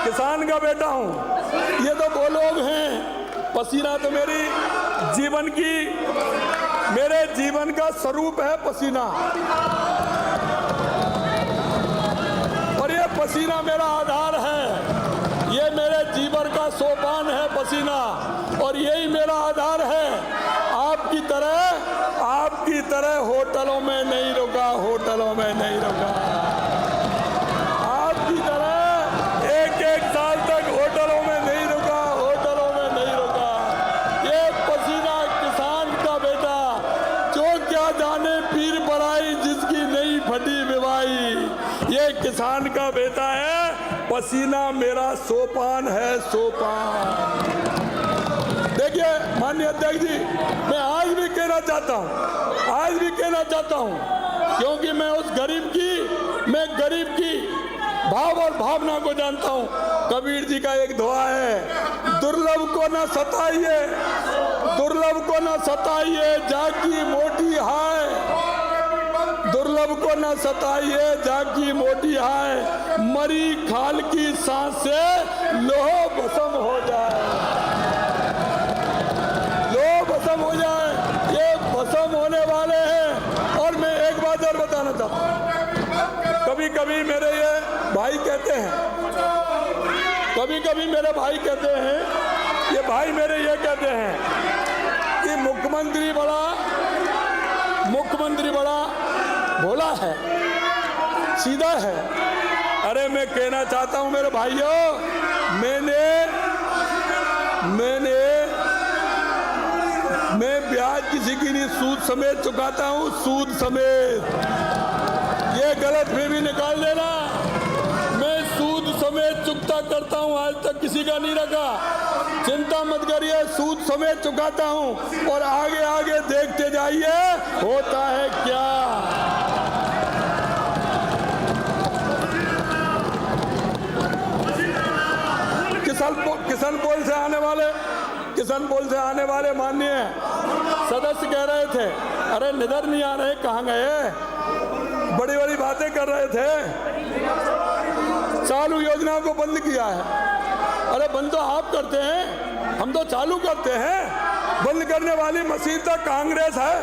किसान का बेटा हूँ, ये तो वो लोग हैं, पसीना तो मेरी जीवन की, मेरे जीवन का स्वरूप है पसीना, और ये पसीना मेरा आधार है, ये मेरे जीवन का सोपान है पसीना, और यही मेरा आधार है। आपकी तरह होटलों में नहीं रुका, होटलों में नहीं रुका, आपकी तरह एक साल तक होटलों में नहीं रुका, होटलों में नहीं रुका। ये पसीना किसान का बेटा, जो क्या जाने पीर पराई जिसकी नहीं फटी विवाही, ये किसान का बेटा है। पसीना मेरा सोपान है, सोपान। देखिए माननीय अध्यक्ष जी, मैं आज भी कहना चाहता हूं, क्योंकि मैं उस गरीब की भाव और भावना को जानता हूं। कबीर जी का एक दुआ है, दुर्लभ को न सताइए, दुर्लभ को न सताइए जाकी मोटी हाय, दुर्लभ को न सताइए जाकी मोटी हाय, मरी खाल की सांस से लोह भस्म हो जाए, लोह भस्म हो जाए। ये भस्म होने वाले हैं। और मैं एक बात और बताना चाहता हूं, कभी कभी मेरे ये भाई कहते हैं, कभी मेरे भाई कहते हैं, ये भाई मेरे ये कहते हैं कि मुख्यमंत्री बड़ा भोला है, सीधा है। अरे मैं कहना चाहता हूं मेरे भाइयों, मैं ब्याज किसी की नहीं, सूद समेत चुकाता हूं, सूद समेत। ये गलतफहमी निकाल देना, मैं सूद समेत चुकता करता हूं, आज तक किसी का नहीं रखा, चिंता मत करिए, सूद समेत चुकाता हूं। और आगे आगे देखते जाइए होता है क्या। किसान पोल से आने वाले माननीय सदस्य कह रहे थे, अरे निधर नहीं आ रहे, कहाँ गए, बड़ी बड़ी बातें कर रहे थे, चालू योजनाओं को बंद किया है। अरे बंद तो आप करते हैं, हम तो चालू करते हैं, बंद करने वाली मशीन तो कांग्रेस है।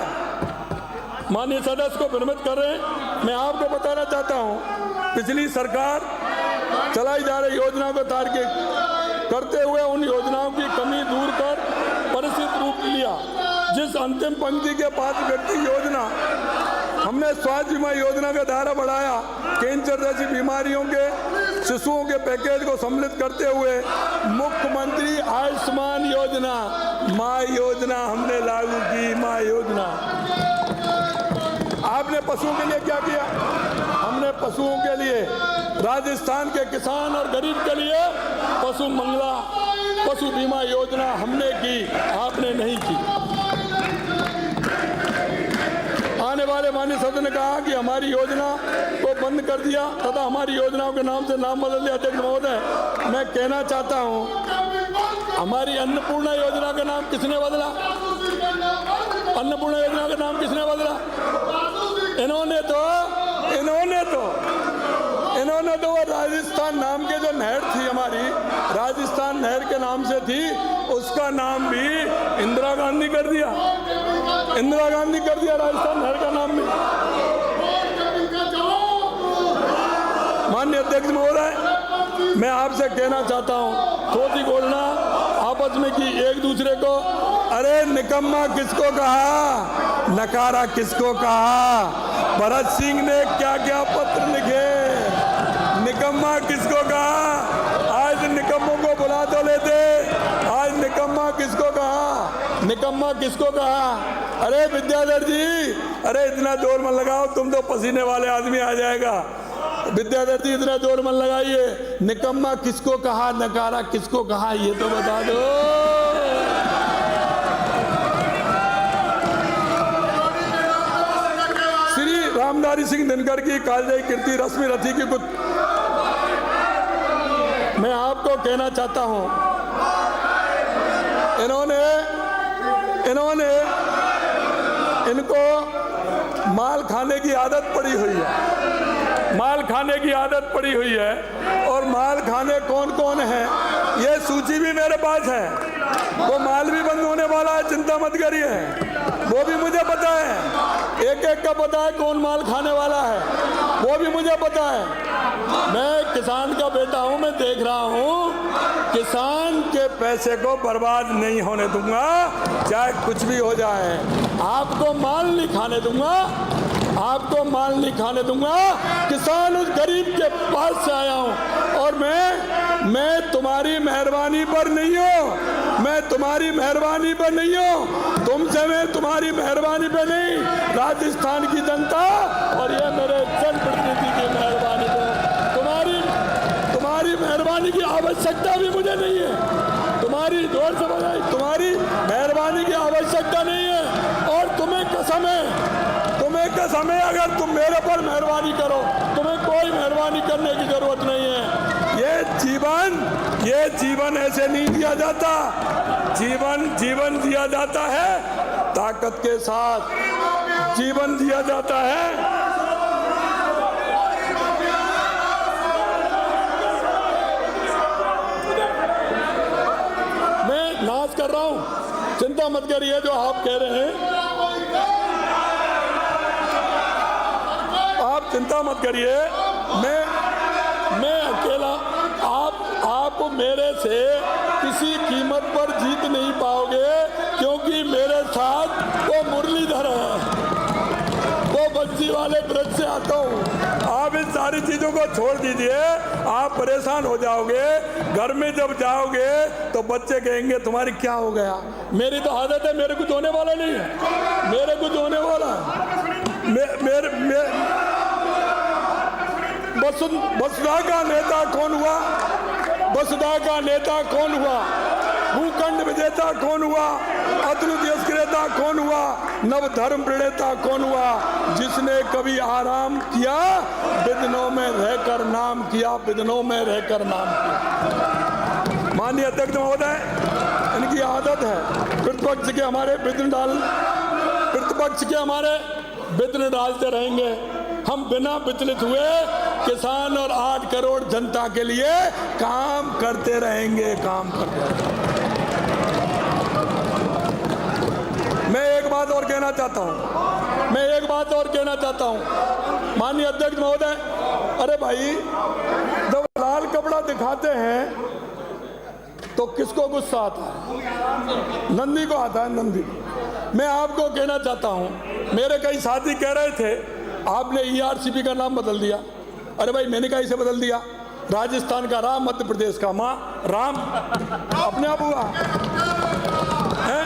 माननीय सदस्य को भ्रमित कर रहे हैं। मैं आपको बताना चाहता हूं, पिछली सरकार चलाई जा रही योजना को तार्किक करते हुए उन योजनाओं की कमी दूर कर परिष्कृत रूप लिया। जिस अंतिम पंक्ति के पात्र व्यक्ति योजना, हमने स्वास्थ्य बीमा योजना का दायरा बढ़ाया, कैंसर जैसी बीमारियों के शिशुओं के पैकेज को सम्मिलित करते हुए मुख्यमंत्री आयुष्मान योजना, माँ योजना हमने लागू की। माँ योजना आपने पशुओं के लिए क्या किया? हमने पशुओं के लिए, राजस्थान के किसान और गरीब के लिए पशु मंगला, पशु बीमा योजना हमने की, आपने नहीं की। आने वाले माननीय सदस्य ने कहा कि हमारी योजना को बंद कर दिया तथा हमारी योजनाओं के नाम से नाम बदल दिया। अध्यक्ष महोदय, मैं कहना चाहता हूं, हमारी अन्नपूर्णा योजना का नाम किसने बदला? अन्नपूर्णा योजना का नाम किसने बदला? इन्होंने तो वो राजस्थान नाम के जो नहर थी हमारी, राजस्थान नहर के नाम से थी, उसका नाम भी इंदिरा गांधी कर दिया। इंदिरा गांधी कर दिया राजस्थान नहर का नाम भी। माननीय अध्यक्ष महोदय, मैं आपसे कहना चाहता हूं, थोड़ी बोलना आपस में की एक दूसरे को, अरे निकम्मा किसको कहा, नकारा किसको कहा? भरत सिंह ने क्या क्या पत्र लिखे, निकम्मा किसको कहा? आज निकम्मों को बुला तो लेते, आज निकम्मा किसको कहा? निकम्मा किसको कहा? अरे विद्याधर जी, अरे इतना जोर मत लगाओ, तुम तो पसीने वाले आदमी आ जाएगा। विद्याधर जी इतना जोर मत लगाइए, निकम्मा किसको कहा, नकारा किसको कहा, ये तो बता दो। श्री रामधारी सिंह दिनकर की कालजयी कीर्ति रश्मि रथी की कुछ मैं आपको कहना चाहता हूं, इनको माल खाने की आदत पड़ी हुई है, माल खाने की आदत पड़ी हुई है। और माल खाने कौन कौन है, ये सूची भी मेरे पास है। वो माल भी बंद होने वाला है, चिंता मत करिए। वो भी मुझे पता है, एक एक का पता है कौन माल खाने वाला है, वो भी मुझे पता है। मैं किसान का बेटा हूं, मैं देख रहा हूं किसान के पैसे को बर्बाद नहीं होने दूंगा, चाहे कुछ भी हो जाए। आपको माल नहीं खाने दूंगा, आपको माल नहीं खाने दूंगा। किसान उस गरीब के पास से आया हूं और मैं तुम्हारी मेहरबानी पर नहीं हूं, मैं तुम्हारी मेहरबानी पर नहीं हूं, तुमसे मैं तुम्हारी मेहरबानी पर नहीं, राजस्थान की जनता और ये मेरे जनप्रतिनिधि की मेहरबानी पर। तुम्हारी मेहरबानी की आवश्यकता भी मुझे नहीं है, तुम्हारी जोर से बताई, तुम्हारी मेहरबानी की आवश्यकता नहीं है। और तुम्हें कसम है अगर तुम मेरे पर मेहरबानी करो, तुम्हें कोई मेहरबानी करने की जरूरत नहीं है। ये जीवन ऐसे नहीं दिया जाता, जीवन दिया जाता है ताकत के साथ, जीवन दिया जाता है। मैं नाज कर रहा हूं, चिंता मत करिए। जो आप कह रहे हैं आप चिंता मत करिए, मैं अकेला, आप मेरे से किसी कीमत पर जीत नहीं पाओगे, क्योंकि मेरे साथ वो मुरलीधर है, वो बंसी वाले ब्रज से आता हूँ। आप इन सारी चीजों को छोड़ दीजिए, आप परेशान हो जाओगे। घर में जब जाओगे तो बच्चे कहेंगे तुम्हारी क्या हो गया। मेरी तो आदत है, मेरे कुछ होने वाला नहीं है, मेरे कुछ होने वाला वसुधा का नेता कौन हुआ, वसुधा का नेता कौन हुआ, भूखंड विजेता कौन हुआ, अद्वितीय क्रेता कौन हुआ, नव धर्म प्रणेता कौन हुआ, जिसने कभी आराम किया, विघ्नों में रहकर नाम किया, विघ्नों में रहकर नाम किया। माननीय अध्यक्ष महोदय, इनकी आदत है प्रतिपक्ष के हमारे विघ्न डालते रहेंगे। हम बिना विचलित हुए किसान और 8 करोड़ जनता के लिए काम करते रहेंगे, काम करते रहेंगे। मैं एक बात और कहना चाहता हूं, माननीय अध्यक्ष महोदय, अरे भाई जब लाल कपड़ा दिखाते हैं तो किसको गुस्सा आता है? नंदी को आता है, नंदी। मैं आपको कहना चाहता हूं, मेरे कई साथी कह रहे थे आपने ERCP का नाम बदल दिया। अरे भाई मैंने कहा इसे बदल दिया, राजस्थान का राम, मध्य प्रदेश का मां, राम अपने आप हुआ है,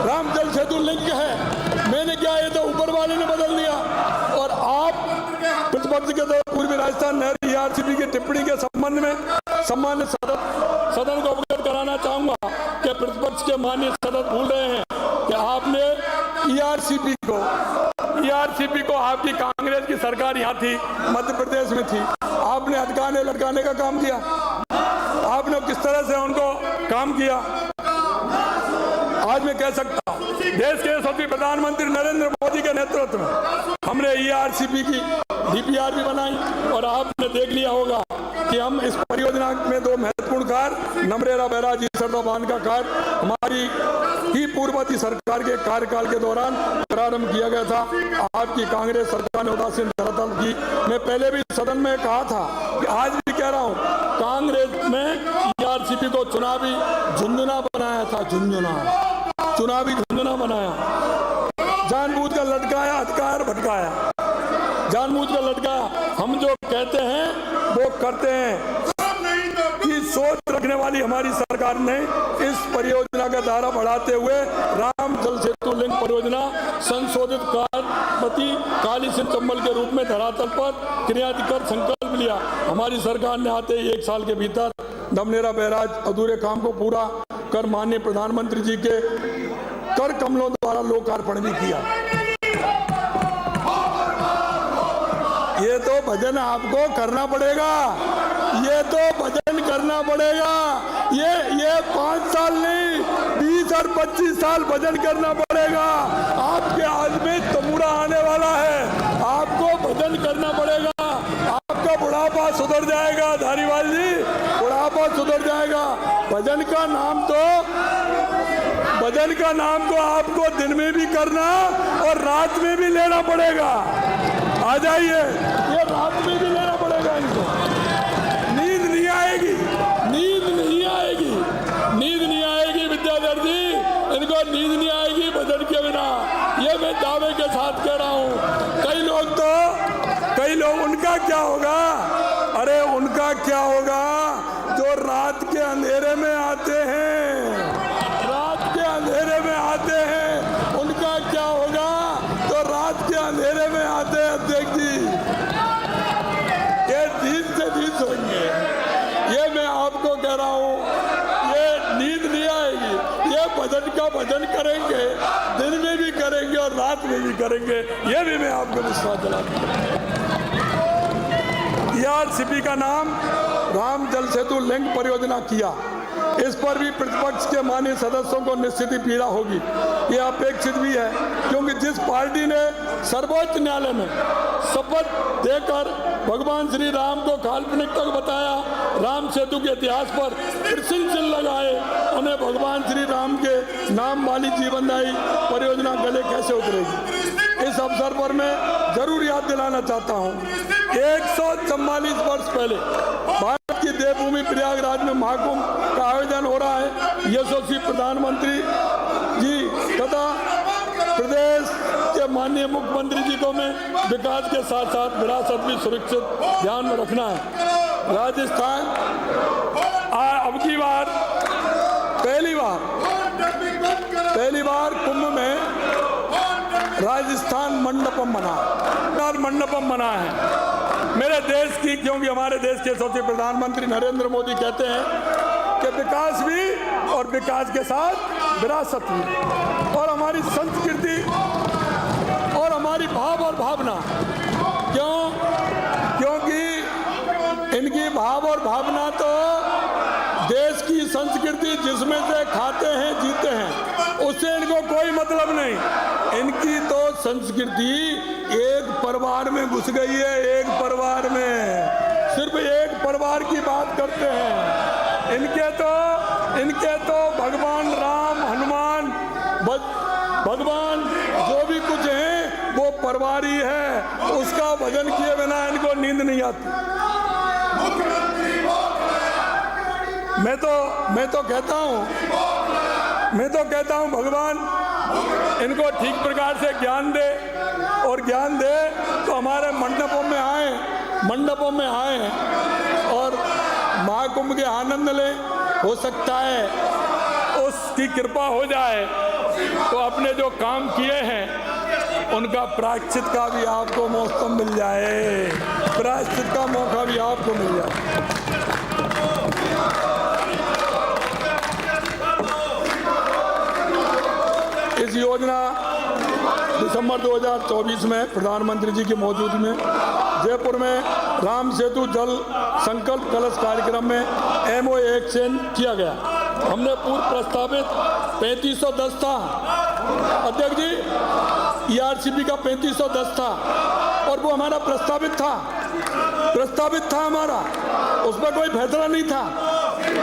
राम जल सेतु लिंक है। मैंने क्या, ये तो ऊपर वाले ने बदल दिया। और आप प्रतिपक्ष के तो पूर्वी राजस्थान नहर ERCP की टिप्पणी के संबंध में सम्मान्य सदन को अवगत कराना चाहूंगा कि प्रतिपक्ष के माननीय सदस्य भूल रहे हैं कि आपने ERCP को आपकी कांग्रेस की सरकार यहाँ थी, मध्य प्रदेश में थी, आपने हटकाने लटकाने का काम किया। आपने किस तरह से उनको काम किया, आज मैं कह सकता हूँ देश के यशस्वी प्रधानमंत्री नरेंद्र मोदी के नेतृत्व में हमने ERCP की DPR भी बनाई। और आपने देख लिया होगा कि हम इस परियोजना में 2 महत्वपूर्ण कार्य, नमरेरा बैराज सरदा बांध का कार्य हमारी ही पूर्ववर्ती सरकार के कार्यकाल के दौरान प्रारंभ किया गया था। आपकी कांग्रेस सरकार ने उदासीन धरातल की। मैं पहले भी सदन में कहा था कि आज भी कह रहा हूं, कांग्रेस में ERCP को चुनावी झुंझुना बनाया था, चुनावी झुंझुना बनाया, जानबूझ कर लटकाया, अधिकार भटकाया, जानबूझ कर लटकाया। हम जो कहते हैं वो करते हैं की सोच रखने वाली हमारी सरकार ने इस परियोजना का दायरा बढ़ाते हुए राम जल सेतु लिंक परियोजना संशोधित कार्यपति काली सिंह चंबल के रूप में धरातल पर क्रियान्वित कर संकल्प लिया। हमारी सरकार ने आते ही 1 साल के भीतर नमरेरा बैराज अधूरे काम को पूरा कर माननीय प्रधानमंत्री जी के कर कमलों द्वारा लोकार्पण भी किया। ये तो भजन आपको करना पड़ेगा, ये तो भजन करना पड़ेगा। ये 5 साल नहीं, 20 और 25 साल भजन करना पड़ेगा। आपके हाथ में तमुड़ा आने वाला है, आपको भजन करना पड़ेगा। आपका बुढ़ापा सुधर जाएगा, धारीवाल जी, बुढ़ापा सुधर जाएगा। भजन का नाम तो भजन का नाम तो आपको दिन में भी करना और रात में भी लेना पड़ेगा। आ जाइए, ये रात में भी लेना पड़ेगा इनको। नींद नहीं आएगी, नींद नहीं आएगी, नींद नहीं आएगी विद्याधर जी, इनको नींद नहीं आएगी भजन के बिना। ये मैं दावे के साथ कह रहा हूँ। कई लोग उनका क्या होगा? अरे उनका क्या होगा जो रात के अंधेरे में आते हैं, रात के अंधेरे में आते हैं, उनका क्या होगा जो रात के अंधेरे में आते हैं? अध्यक्ष जी, ये नींद से नहीं सोएंगे, ये मैं आपको कह रहा हूँ। ये नींद नहीं आएगी, ये भजन का भजन करेंगे, दिन में भी करेंगे और रात में भी करेंगे, ये भी मैं आपको विश्वास दिलाता हूँ। टीआरसीपी का नाम राम जल सेतु लिंक परियोजना किया, इस पर भी प्रतिपक्ष के माननीय सदस्यों को निश्चित ही पीड़ा होगी। ये अपेक्षित भी है, क्योंकि जिस पार्टी ने सर्वोच्च न्यायालय में शपथ देकर भगवान श्री राम को काल्पनिक तक बताया, राम सेतु के इतिहास पर प्रश्न चिन्ह लगाए, उन्हें भगवान श्री राम के नाम वाली जीवनदायी परियोजना गले कैसे उतरेगी? इस अवसर पर मैं जरूर याद दिलाना चाहता हूँ, 144 वर्ष पहले भारत की देवभूमि प्रयागराज में महाकुंभ का आयोजन हो रहा है। यशस्वी प्रधानमंत्री जी तथा प्रदेश के माननीय मुख्यमंत्री जी को मैं विकास के साथ साथ विरासत भी सुरक्षित ध्यान में रखना है। राजस्थान अब की बार पहली बार कुंभ में राजस्थान मंडपम बना है मेरे देश की, क्योंकि हमारे देश के यशस्वी प्रधानमंत्री नरेंद्र मोदी कहते हैं कि विकास भी और विकास के साथ विरासत भी, और हमारी संस्कृति और हमारी भाव और भावना। क्योंकि इनकी भाव और भावना तो देश की संस्कृति जिसमें से खाते हैं जीते हैं, उससे इनको कोई मतलब नहीं। इनकी तो संस्कृति एक परिवार में घुस गई है, एक परिवार में, सिर्फ एक परिवार की बात करते हैं। इनके तो भगवान राम, हनुमान, भगवान जो भी कुछ है वो परिवार ही है, उसका भजन किए बिना इनको नींद नहीं आती। मैं तो कहता हूँ भगवान इनको ठीक प्रकार से ज्ञान दे, और ज्ञान दे तो हमारे मंडपों में आए और महाकुंभ के आनंद लें। हो सकता है उसकी कृपा हो जाए तो अपने जो काम किए हैं उनका प्रायश्चित का भी आपको मौका मिल जाए, प्रायश्चित का मौका भी आपको मिल जाए। इस योजना दिसंबर 2024 में प्रधानमंत्री जी की मौजूदगी में जयपुर में राम सेतु जल संकल्प कलश कार्यक्रम में MOA एक्सचेंज किया गया। हमने पूर्व प्रस्तावित 3510 था, अध्यक्ष जी, ERCP का 3510 था, और वो हमारा प्रस्तावित था हमारा, उसमें कोई फैसला नहीं था।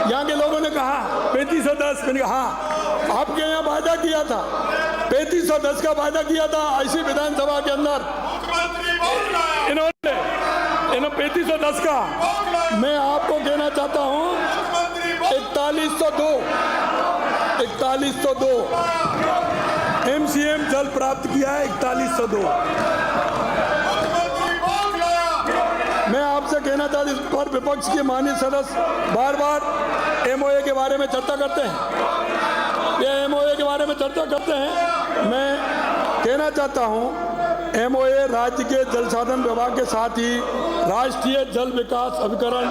यहाँ के लोगों ने कहा 3510, मैंने कहा हाँ, आपके यहाँ वायदा किया था, 3510 का वायदा किया था ऐसी विधानसभा के अंदर, इन्होंने 3510 का। मैं आपको कहना चाहता हूँ 4102 MCM जल प्राप्त किया है, 4102। मैं आपसे कहना चाहता हूँ, इस पर विपक्ष के माननीय सदस्य बार बार MOA के बारे में चर्चा करते हैं, ये MOA के बारे में चर्चा करते हैं। मैं कहना चाहता हूँ MOA राज्य के जल साधन विभाग के साथ ही राष्ट्रीय जल विकास अभिकरण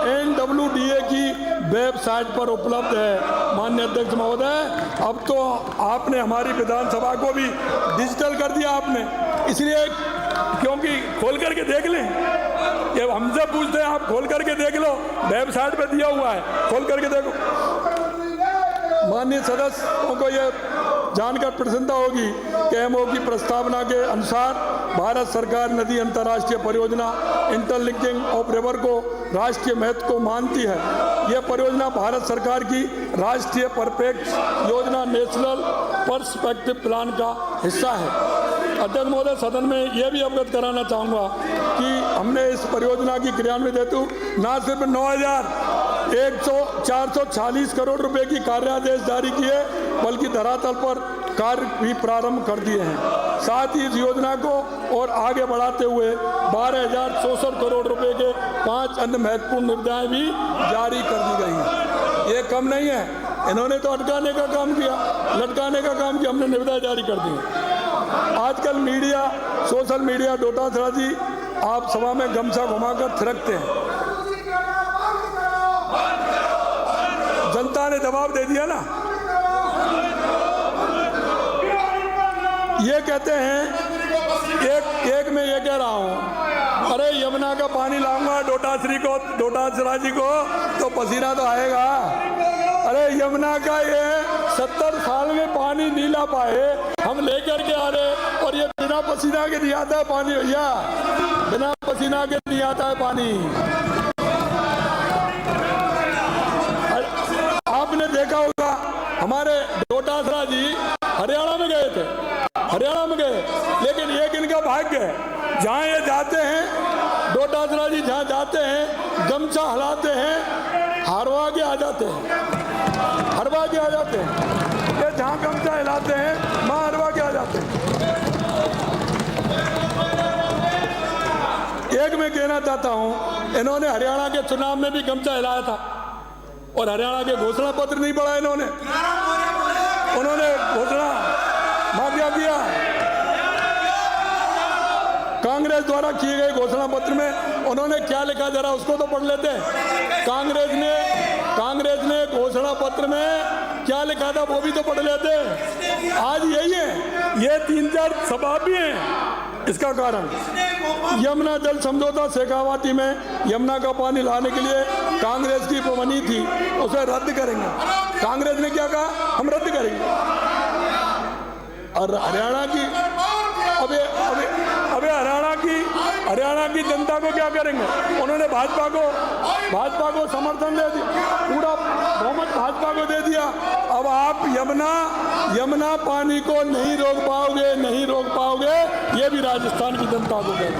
NWDA की वेबसाइट पर उपलब्ध है। माननीय अध्यक्ष महोदय, अब तो आपने हमारी विधानसभा को भी डिजिटल कर दिया आपने, इसलिए क्योंकि खोल करके देख लें, ये हमसे पूछते हैं, आप खोल करके देख लो, वेबसाइट पे दिया हुआ है, खोल करके देखो। माननीय सदस्यों को ये जानकर प्रसन्नता होगी कि MOA की प्रस्तावना के अनुसार भारत सरकार नदी अंतर्राष्ट्रीय परियोजना इंटरलिंकिंग ऑफ रिवर को राष्ट्रीय महत्व को मानती है। ये परियोजना भारत सरकार की राष्ट्रीय परिप्रेक्ष्य योजना नेशनल पर्सपेक्टिव प्लान का हिस्सा है। अध्यक्ष महोदय, सदन में यह भी अवगत कराना चाहूँगा कि हमने इस परियोजना की क्रियान्वित हेतु न सिर्फ 9,446 करोड़ रुपए की कार्यादेश जारी किए, बल्कि धरातल पर कार्य भी प्रारंभ कर दिए हैं। साथ ही इस योजना को और आगे बढ़ाते हुए 12,064 करोड़ रुपए के 5 अन्य महत्वपूर्ण निर्णय भी जारी कर दी गई हैं। ये कम नहीं है, इन्होंने तो अटकाने का काम किया, लटकाने का काम किया, हमने निविदा जारी कर दी। आजकल मीडिया, सोशल मीडिया, डोटासरा जी, आप सभा में गमछा घुमाकर थिरकते हैं। जनता ने जवाब दे दिया ना। ये कहते हैं, एक मैं ये कह रहा हूं, अरे यमुना का पानी लाऊंगा डोटासरा जी को तो पसीना तो आएगा। अरे यमुना का ये 70 साल में पानी नहीं ला पाए, हम लेकर के आ रहे, और ये बिना पसीना के नहीं आता है पानी। भैया, बिना पसीना के नहीं आता है पानी। आपने देखा होगा, हमारे डोटासरा जी हरियाणा में गए थे, लेकिन एक इनका भाग्य है, जहाँ ये जाते हैं, डोटासरा जी जहाँ जाते हैं, गमछा हिलाते हैं, हरवा के आ जाते हैं। ये जहाँ गमछा हिलाते हैं, वहाँ हरवा के आ जाते हैं। एक मैं कहना चाहता हूँ, इन्होंने हरियाणा के चुनाव में भी गमछा हिलाया था, और हरियाणा के घोषणा पत्र नहीं पढ़ा उन्होंने घोषणा क्या किया। कांग्रेस द्वारा किए गए घोषणा पत्र में उन्होंने क्या लिखा, जरा उसको तो पढ़ लेते हैं। कांग्रेस ने घोषणा पत्र में क्या लिखा था वो भी तो पढ़ लेते। आज यही है, ये 3-4 सभा भी हैं। इसका कारण यमुना जल समझौता शेखावाटी में यमुना का पानी लाने के लिए कांग्रेस की बनी थी, उसे रद्द करेंगे। कांग्रेस ने क्या कहा, हम रद्द करेंगे। और हरियाणा की अबे हरियाणा की जनता को क्या करेंगे। उन्होंने भाजपा को समर्थन दे दिया, पूरा बहुमत भाजपा को दे दिया। अब आप यमुना पानी को नहीं रोक पाओगे, ये भी राजस्थान की जनता को कहें।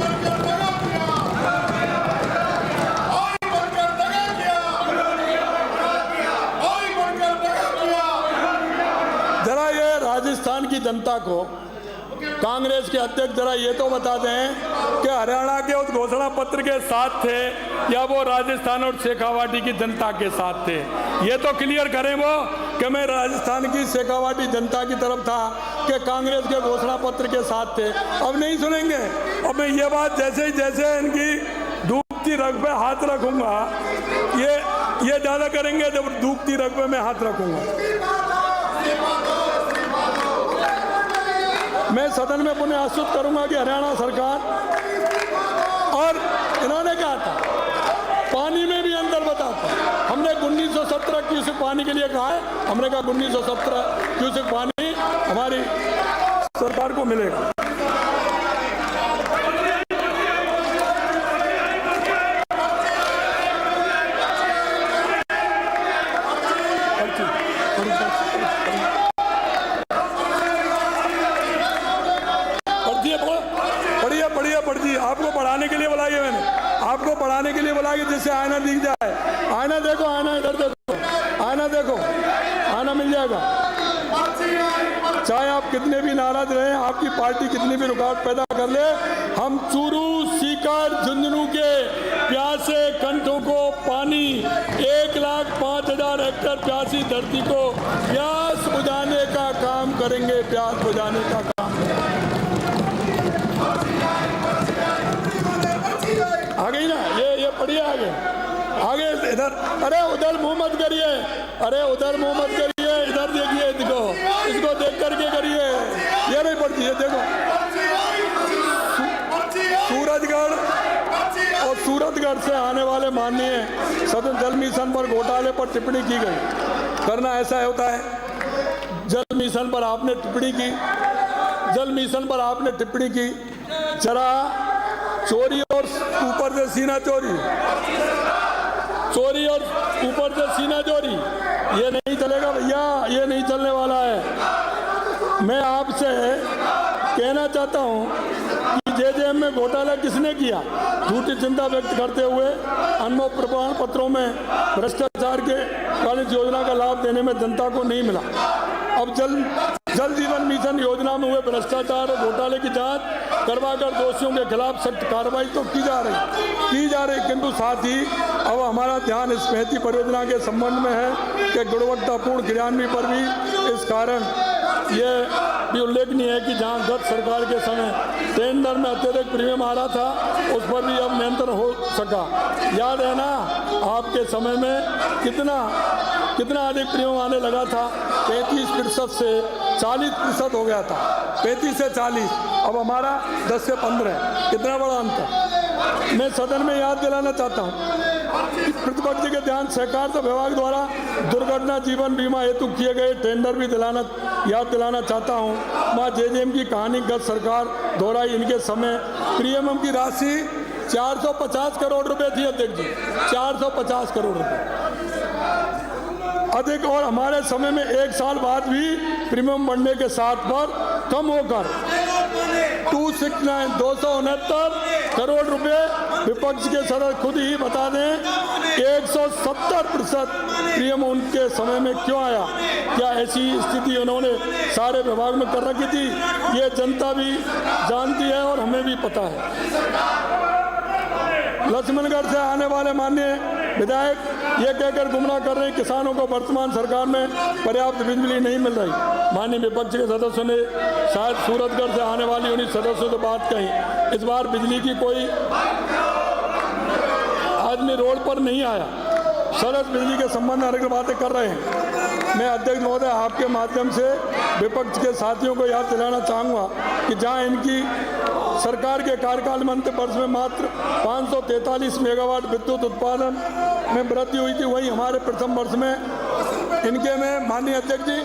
जरा ये राजस्थान की जनता को कांग्रेस के अध्यक्ष जरा ये तो बता दें कि हरियाणा के उस घोषणा पत्र के साथ थे या वो राजस्थान और शेखावाटी की जनता के साथ थे। ये तो क्लियर करें वो कि मैं राजस्थान की शेखावाटी जनता की तरफ था कि कांग्रेस के घोषणा पत्र के साथ थे। अब नहीं सुनेंगे। अब मैं ये बात जैसे इनकी डूबती रग पे हाथ रखूंगा, ये ज्यादा करेंगे जब डूबती रग पे मैं हाथ रखूंगा। मैं सदन में पुनः आश्वस्त करूंगा कि हरियाणा सरकार, और इन्होंने कहा था पानी में भी अंतर बताता। हमने 1917 क्यूसेक पानी के लिए कहा है, हमने कहा 1917 क्यूसेक पानी हमारी सरकार को मिलेगा। आपको पढ़ाने के लिए बुलाइए, मैंने आपको पढ़ाने के लिए बुलाइए जिससे आईना दिख जाए। आईना देखो, आईना इधर देखो, आईना देखो, आईना मिल जाएगा। चाहे आप कितने भी नाराज रहे, आपकी पार्टी कितनी भी रुकावट पैदा कर ले, हम चूरू, सीकर, झुंझुनू के प्यासे कंठों को पानी, 1,05,000 हेक्टेयर प्यासी धरती को प्यास बुझाने का काम करेंगे, प्यास बुझाने का काम। आ गई ना, ये पढ़िए आगे इधर। अरे उधर मुंह मत करिए, इधर देखिए, इसको देख करके करिए। ये नहीं पढ़ती है, देखो सूरतगढ़ से आने वाले माननीय सदन जल मिशन पर घोटाले पर टिप्पणी की गई। करना ऐसा होता है, जल मिशन पर आपने टिप्पणी की, जरा चोरी और ऊपर से सीना चोरी, चोरी और ऊपर से सीना चोरी, ये नहीं चलेगा भैया, ये नहीं चलने वाला है। मैं आपसे कहना चाहता हूँ कि जेजेएम में घोटाला किसने किया, झूठी चिंता व्यक्त करते हुए अनुभव प्रमाण पत्रों में भ्रष्टाचार के कारण इस योजना का लाभ देने में जनता को नहीं मिला। अब जल जीवन मिशन योजना में हुए भ्रष्टाचार और घोटाले की जांच करवाकर दोषियों के खिलाफ सख्त कार्रवाई तो की जा रही, किंतु साथ ही अब हमारा ध्यान इस महती परियोजना के संबंध में है कि गुणवत्तापूर्ण क्रियान्वयन पर भी इस कारण ये भी उल्लेखनीय है कि जहां गत सरकार के समय टेंडर में अत्यधिक प्रीमियम आ रहा था, उस पर भी अब नियंत्रण हो सका। याद है ना आपके समय में कितना अधिक प्रीमियम आने लगा था, 35% से 40% हो गया था, 35 से 40, अब हमारा 10 से 15 है। कितना बड़ा अंतर। मैं सदन में याद दिलाना चाहता हूँ प्रतिपक्ष के ध्यान सहकारिता विभाग द्वारा दुर्घटना जीवन बीमा हेतु किए गए टेंडर भी याद दिलाना चाहता हूँ। वहाँ जेजेएम की कहानी गत सरकार दोहराई, इनके समय प्रीमियम की राशि 450 करोड़ रुपए थी अध्यक्ष जी, 450 करोड़ रुपए अधिक, और हमारे समय में एक साल बाद भी प्रीमियम बढ़ने के साथ पर कम होकर 269 करोड़ रुपए। विपक्ष के सदस्य खुद ही बता दें 170% प्रीमियम उनके समय में क्यों आया, क्या ऐसी स्थिति उन्होंने सारे विभाग में कर रखी थी, ये जनता भी जानती है और हमें भी पता है। लक्ष्मणगढ़ से आने वाले माननीय विधायक ये कहकर गुमराह कर रहे हैं किसानों को वर्तमान सरकार में पर्याप्त बिजली नहीं मिल रही। माननीय विपक्ष के सदस्यों ने शायद सूरतगढ़ से आने वाली उन्हीं सदस्यों से बात कही। इस बार बिजली की कोई आदमी रोड पर नहीं आया, सरस बिजली के संबंध में अलग बातें कर रहे हैं। मैं अध्यक्ष महोदय आपके माध्यम से विपक्ष के साथियों को याद दिलाना चाहूँगा कि जहाँ इनकी सरकार के कार्यकाल में अंतिम वर्ष में मात्र 543 मेगावाट विद्युत उत्पादन में वृद्धि हुई थी, वहीं हमारे प्रथम वर्ष में इनके में माननीय अध्यक्ष जी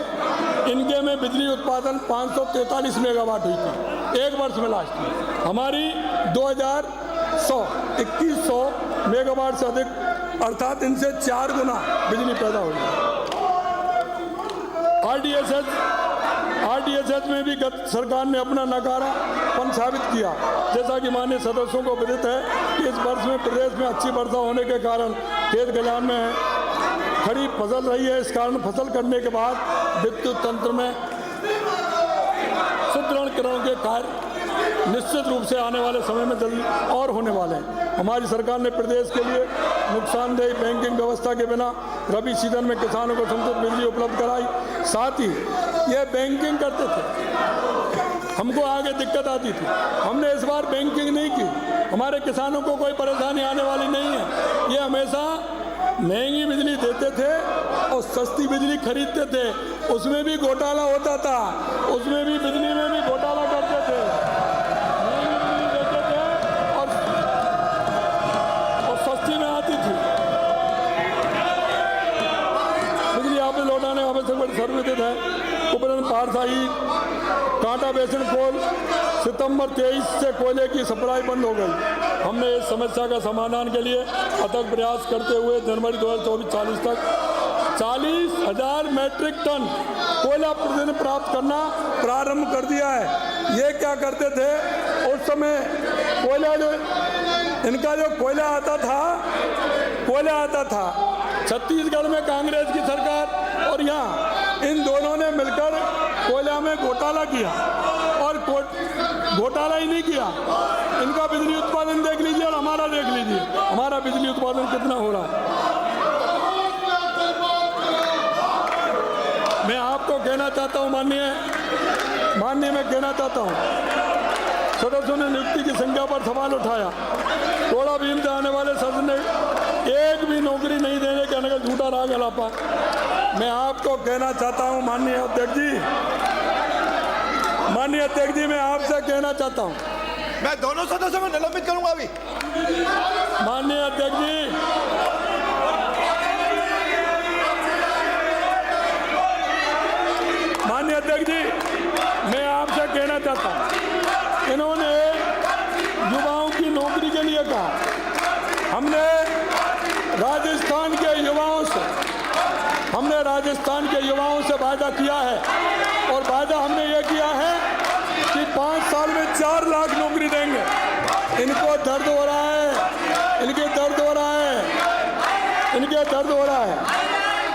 इनके में बिजली उत्पादन 543 मेगावाट हुई थी एक वर्ष में। लास्ट में हमारी 2100 मेगावाट से अधिक, अर्थात इनसे 4 गुना बिजली पैदा हुई। आरडीएसएच में भी गत सरकार ने अपना नकारापन साबित किया। जैसा कि माननीय सदस्यों को विदित है कि इस वर्ष में प्रदेश में अच्छी वर्षा होने के कारण खेत खलिहान में खरीफ फसल रही है। इस कारण फसल कटने के बाद विद्युत तंत्र में सुदृढ़ीकरण के कार्य निश्चित रूप से आने वाले समय में जल्दी और होने वाले हैं। हमारी सरकार ने प्रदेश के लिए नुकसानदेह बैंकिंग व्यवस्था के बिना रबी सीजन में किसानों को समुचित बिजली उपलब्ध कराई। साथ ही ये बैंकिंग करते थे, हमको आगे दिक्कत आती थी, हमने इस बार बैंकिंग नहीं की। हमारे किसानों को कोई परेशानी आने वाली नहीं है। ये हमेशा महंगी बिजली देते थे और सस्ती बिजली खरीदते थे, उसमें भी घोटाला होता था, उसमें भी बिजली में भी घोटाला करते थे, महंगी बिजली देते थे और सस्ती में आती थी। बिजली आपने लौटाने आवश्यक बड़ी सर्विस है। उपरन पारसाही कांटा बेसिन कोल सितंबर 23 से कोयले की सप्लाई बंद हो गई। हमने इस समस्या का समाधान के लिए अथक प्रयास करते हुए जनवरी 2024-40 तक 40,000 मैट्रिक टन कोयला प्रतिदिन प्राप्त करना प्रारंभ कर दिया है। ये क्या करते थे उस समय, कोयला जो इनका जो कोयला आता था छत्तीसगढ़ में कांग्रेस की सरकार और यहाँ इन दोनों ने मिलकर कोयला में घोटाला किया, और घोटाला ही नहीं किया, इनका बिजली उत्पादन देख लीजिए और हमारा देख लीजिए, हमारा बिजली उत्पादन कितना हो रहा है। मैं आपको कहना चाहता हूँ माननीय मैं कहना चाहता हूँ, सदस्यों ने नियुक्ति की संख्या पर सवाल उठाया। थोड़ा भीम से आने वाले सदस्य ने एक भी नौकरी नहीं देने के अनगर झूठा राग अलापा। मैं आपको कहना चाहता हूँ माननीय अध्यक्ष जी, मैं आपसे कहना चाहता हूँ, मैं दोनों सदस्यों को निलंबित करूंगा अभी। माननीय अध्यक्ष जी, मैं आपसे कहना चाहता हूँ, इन्होंने युवाओं की नौकरी के लिए कहा। हमने राजस्थान राजस्थान के युवाओं से वादा किया है, और वादा हमने ये किया है कि 5 साल में 4 लाख नौकरी देंगे। इनको दर्द हो रहा है, इनके दर्द हो रहा है।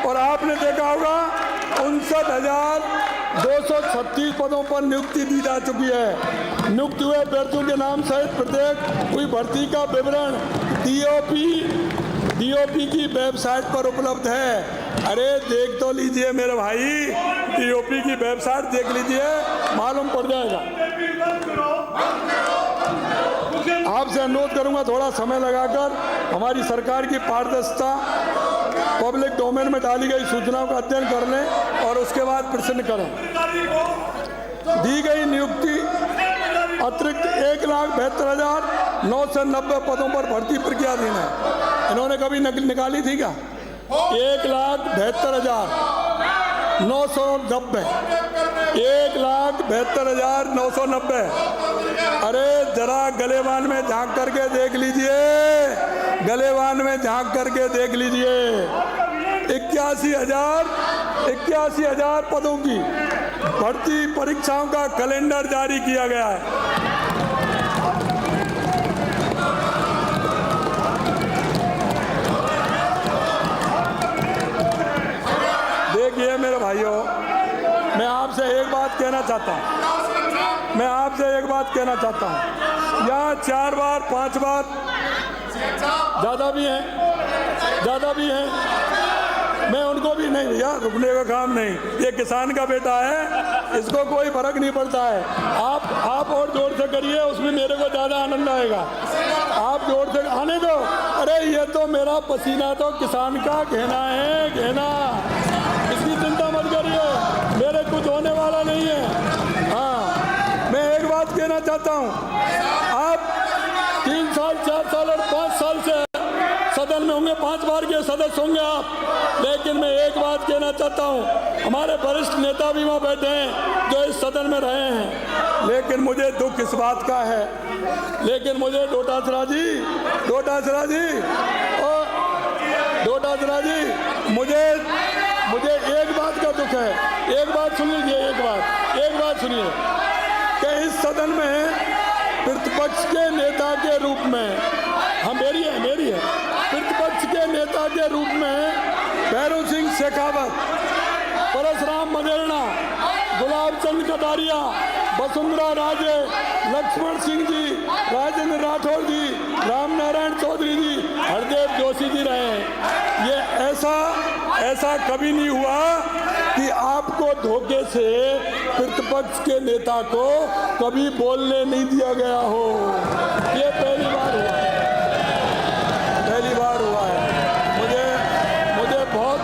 और आपने देखा होगा 59,236 पदों पर नियुक्ति दी जा चुकी है। नियुक्त हुए अभ्यर्थियों के नाम सहित प्रत्येक हुई भर्ती का विवरण डीओपी की वेबसाइट पर उपलब्ध है। अरे देख तो लीजिए मेरे भाई, डीओपी की वेबसाइट देख लीजिए, मालूम पड़ जाएगा। आपसे अनुरोध करूंगा थोड़ा समय लगाकर हमारी सरकार की पारदर्शिता, पब्लिक डोमेन में डाली गई सूचनाओं का अध्ययन कर लें और उसके बाद प्रश्न करें। दी गई नियुक्ति अतिरिक्त 1,72,990 पदों पर भर्ती प्रक्रियाधीन है। इन्होंने कभी निकाली थी क्या? 1,72,990, 1,72,990। अरे जरा गलेवान में झांक करके देख लीजिए, गलेवान में झांक करके देख लीजिए। 81,000 पदों की भर्ती परीक्षाओं का कैलेंडर जारी किया गया है। देखिए मेरे भाइयों, मैं आपसे एक बात कहना चाहता हूँ, यहाँ 4 बार 5 बार ज़्यादा भी हैं, मैं उनको भी नहीं, भैया रुकने का काम नहीं, ये किसान का बेटा है, इसको कोई फर्क नहीं पड़ता है। आप और जोर से करिए, उसमें मेरे को ज़्यादा आनंद आएगा। आप जोर से आने दो। अरे ये तो मेरा पसीना तो किसान का गहना है, गहना, इसकी चिंता मत करिए, मेरे कुछ होने वाला नहीं है। हाँ, मैं एक बात कहना चाहता हूँ, आप 3 साल 4 साल और 5 साल से सदन में होंगे, 5 बार के सदस्य होंगे आप, लेकिन मैं एक बात कहना चाहता हूँ, हमारे वरिष्ठ नेता भी वहाँ बैठे हैं जो इस सदन में रहे हैं, लेकिन मुझे दुख इस बात का है, लेकिन मुझे डोटासरा जी, मुझे एक बात का दुख है। एक बात सुन लीजिए, एक बात सुनिए कि इस सदन में प्रतिपक्ष के नेता के रूप में मेरी है प्रतिपक्ष के नेता के रूप में भैरव सिंह शेखावत, परशुराम मदेरणा, गुलाब चंद कटारिया, वसुंधरा राजे, लक्ष्मण सिंह जी, राजेंद्र राठौर जी, राम नारायण चौधरी जी, हरदेव जोशी जी रहे हैं। ये ऐसा कभी नहीं हुआ कि आपको धोखे से प्रतिपक्ष के नेता को कभी बोलने नहीं दिया गया हो। ये पहली बार हुआ है। मुझे बहुत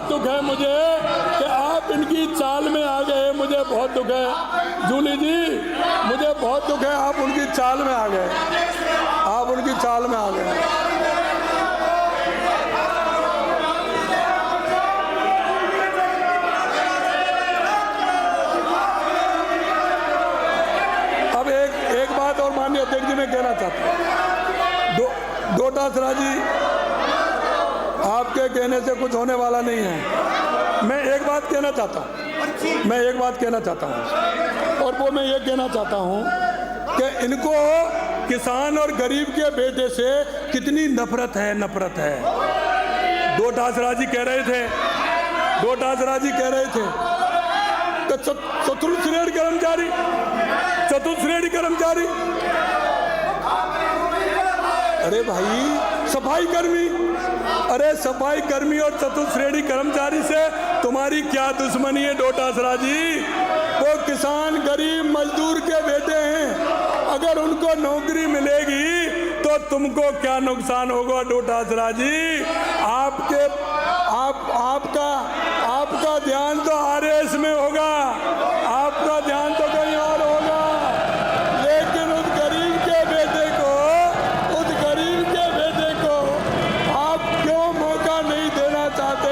दुख है मुझे कि आप इनकी चाल में आ गए। मुझे बहुत दुख है जूली जी, मुझे बहुत दुख है, आप उनकी चाल में आ गए। अब एक बात और माननीय अध्यक्ष जी मैं कहना चाहता हूँ, डोटासरा जी, आपके कहने से कुछ होने वाला नहीं है। मैं एक बात कहना चाहता हूँ और वो मैं ये कहना चाहता हूँ कि इनको किसान और गरीब के बेटे से कितनी नफरत है। डोटासरा जी कह रहे थे कि चतुर्थ कर्मचारी, अरे भाई सफाई कर्मी और चतुर्थ श्रेणी कर्मचारी से तुम्हारी क्या दुश्मनी है डोटासरा जी? वो किसान गरीब मजदूर के बेटे हैं, अगर उनको नौकरी मिलेगी तो तुमको क्या नुकसान होगा डोटासरा जी? आपका ध्यान तो आरएस में होगा, आपका ध्यान तो कहीं और होगा, लेकिन उस गरीब के बेटे को आप क्यों मौका नहीं देना चाहते?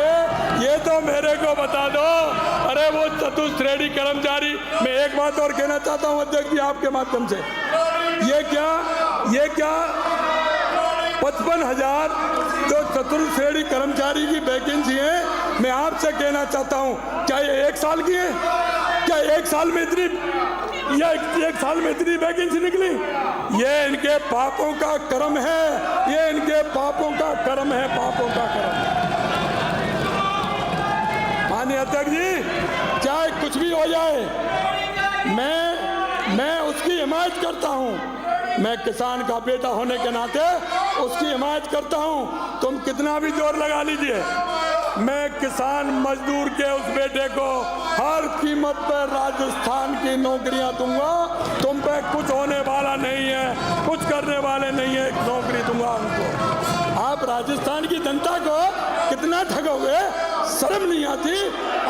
ये तो मेरे को बता दो। अरे वो चतुर्थ श्रेणी कर्मचारी, मैं एक बात और कहना चाहता हूं अध्यक्ष जी आपके माध्यम से, ये क्या 55,000 जो चतुर्थ श्रेणी कर्मचारी की वैकेंसी है, मैं आपसे कहना चाहता हूं, क्या ये 1 साल की है? क्या 1 साल में इतनी वैकेंसी निकली? ये इनके पापों का कर्म है, ये इनके पापों का कर्म है, पापों का कर्म। माननीय अध्यक्ष जी, चाहे कुछ भी हो जाए, मैं उसकी हिमायत करता हूं। मैं किसान का बेटा होने के नाते उसकी हिमायत करता हूं। तुम कितना भी जोर लगा लीजिए, मैं किसान मजदूर के उस बेटे को हर कीमत पर राजस्थान की नौकरियां दूंगा। तुम पे कुछ होने वाला नहीं है, कुछ करने वाले नहीं है, एक नौकरी दूंगा उनको। आप राजस्थान की जनता को कितना ठगोगे? शर्म नहीं आती?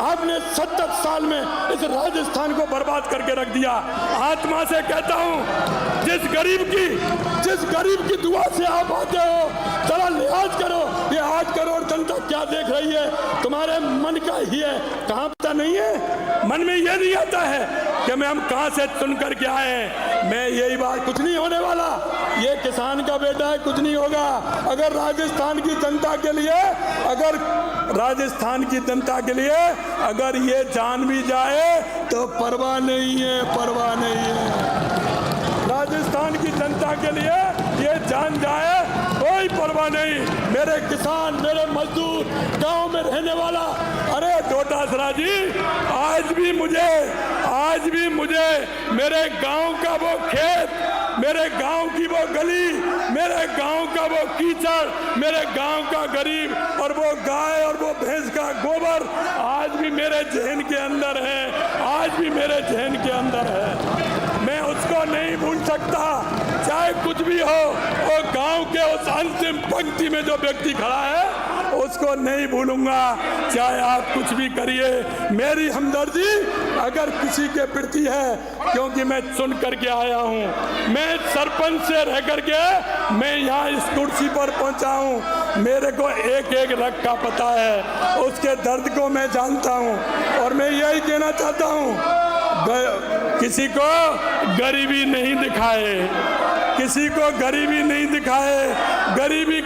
आपने 70 साल में इस राजस्थान को बर्बाद करके रख दिया। आत्मा से कहता हूं, जिस गरीब की दुआ से आप आते हो, जरा लिहाज करो। ये 8 करोड़ जनता क्या देख रही है? तुम्हारे मन का ही है, कहाँ पता नहीं है? मन में ये नहीं आता है कि हम कहाँ से चुन करके आए हैं। मैं यही बात, कुछ नहीं होने वाला। ये किसान का बेटा है, कुछ नहीं होगा। अगर राजस्थान की जनता के लिए, अगर ये जान भी जाए तो परवाह नहीं है, परवाह नहीं है। राजस्थान की जनता के लिए ये जान जाए, कोई परवाह नहीं। मेरे किसान, मेरे मजदूर, गांव में रहने वाला, अरे डोटासरा जी, आज भी मुझे मेरे गांव का वो खेत, मेरे गांव की वो गली, मेरे गांव का वो कीचड़, मेरे गांव का गरीब और वो गाय और वो भैंस का गोबर आज भी मेरे जहन के अंदर है, आज भी मेरे जहन के अंदर है। मैं उसको नहीं भूल सकता, चाहे कुछ भी हो। और गांव के उस अंतिम पंक्ति में जो व्यक्ति खड़ा है, उसको नहीं भूलूंगा, चाहे आप कुछ भी करिए। मेरी हमदर्दी अगर किसी के प्रति है, क्योंकि मैं चुन करके आया हूं, मैं सरपंच से रह करके मैं यहाँ इस कुर्सी पर पहुंचा हूं। मेरे को एक एक रग का पता है, उसके दर्द को मैं जानता हूं। और मैं यही कहना चाहता हूं, किसी को गरीबी नहीं दिखाए, किसी को गरीबी नहीं दिखाए। गरीबी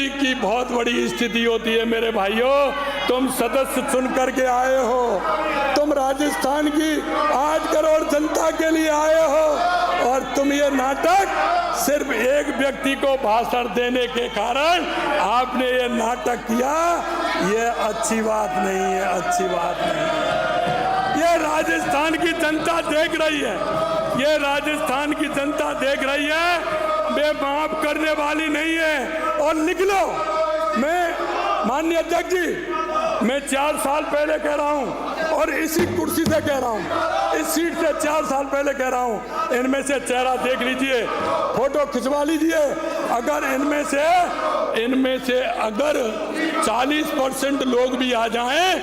की बहुत बड़ी स्थिति होती है मेरे भाइयों। तुम सदस्य चुन करके आए हो, तुम राजस्थान की 8 करोड़ जनता के लिए आए हो, और तुम ये नाटक सिर्फ एक व्यक्ति को भाषण देने के कारण आपने ये नाटक किया। ये अच्छी बात नहीं है, अच्छी बात नहीं है। ये राजस्थान की जनता देख रही है, ये राजस्थान की जनता देख रही है। वे माफ करने वाली नहीं है। और लिख लो, मैं माननीय अध्यक्ष जी, मैं 4 साल पहले कह रहा हूं, और इसी कुर्सी से कह रहा हूं, इस सीट से 4 साल पहले कह रहा हूं, इनमें से चेहरा देख लीजिए, फोटो खिंचवा लीजिए। अगर इनमें से अगर 40% लोग भी आ जाएं,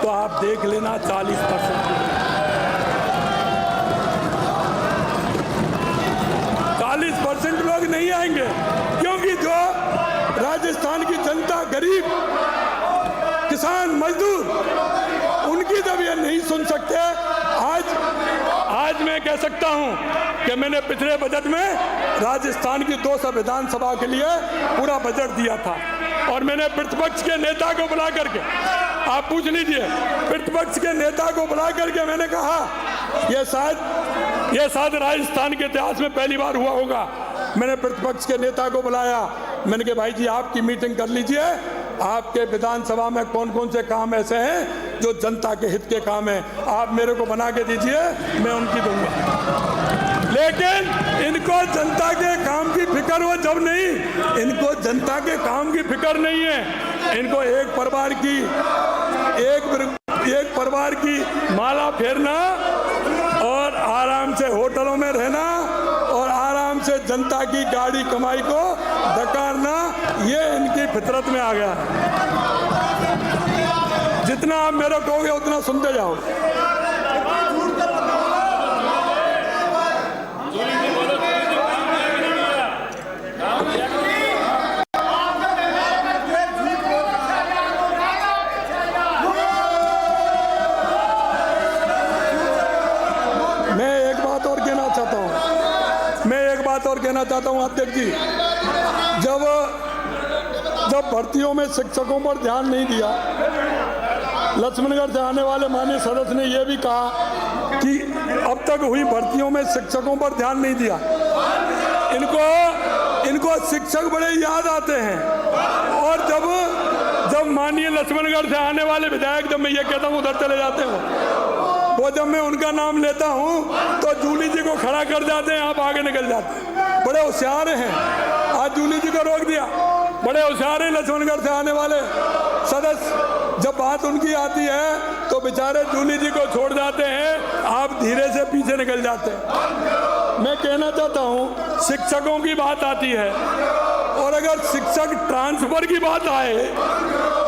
तो आप देख लेना 40% 40% लोग नहीं आएंगे, क्योंकि जो राजस्थान की जनता, गरीब किसान, मजदूर, उनकी जब ये नहीं सुन सकते। आज मैं कह सकता हूं कि मैंने पिछले बजट में राजस्थान की 200 विधानसभा के लिए पूरा बजट दिया था, और मैंने प्रतिपक्ष के नेता को बुला करके, आप पूछ लीजिए, प्रतिपक्ष के नेता को बुला करके मैंने कहा, ये शायद राजस्थान के इतिहास में पहली बार हुआ होगा। मैंने प्रतिपक्ष के नेता को बुलाया, मैंने कहा भाई जी आपकी मीटिंग कर लीजिए, आपके विधानसभा में कौन कौन से काम ऐसे हैं जो जनता के हित के काम हैं, आप मेरे को बना के दीजिए, मैं उनकी दूंगा। लेकिन इनको जनता के काम की फिक्र हो जब नहीं, इनको जनता के काम की फिक्र नहीं है। इनको एक परिवार की माला फेरना और आराम से होटलों में रहना और आराम से जनता की गाड़ी कमाई को डकारना, ये इनकी फितरत में आ गया है। जितना आप मेरे कहोगे उतना सुनते जाओ। बात और कहना चाहता हूं अध्यक्ष जी, जब भर्तियों में शिक्षकों पर ध्यान नहीं दिया, लक्ष्मणगढ़ से आने वाले माननीय सदस्य ने यह भी कहा कि अब तक हुई भर्तियों में शिक्षकों पर ध्यान नहीं दिया। इनको शिक्षक बड़े याद आते हैं, और जब माननीय लक्ष्मणगढ़ से आने वाले विधायक, जब मैं ये कहता हूँ उधर चले जाते हैं, वो जब मैं उनका नाम लेता हूँ तो जूली जी को खड़ा कर जाते हैं, आप आगे निकल जाते हैं। बड़े होशियार हैं, आज जूली जी को रोक दिया। बड़े होशियार हैं लक्ष्मणगढ़ से आने वाले सदस्य, जब बात उनकी आती है तो बेचारे जूली जी को छोड़ जाते हैं, आप धीरे से पीछे निकल जाते हैं। मैं कहना चाहता हूँ शिक्षकों की बात आती है, और अगर शिक्षक ट्रांसफर की बात आए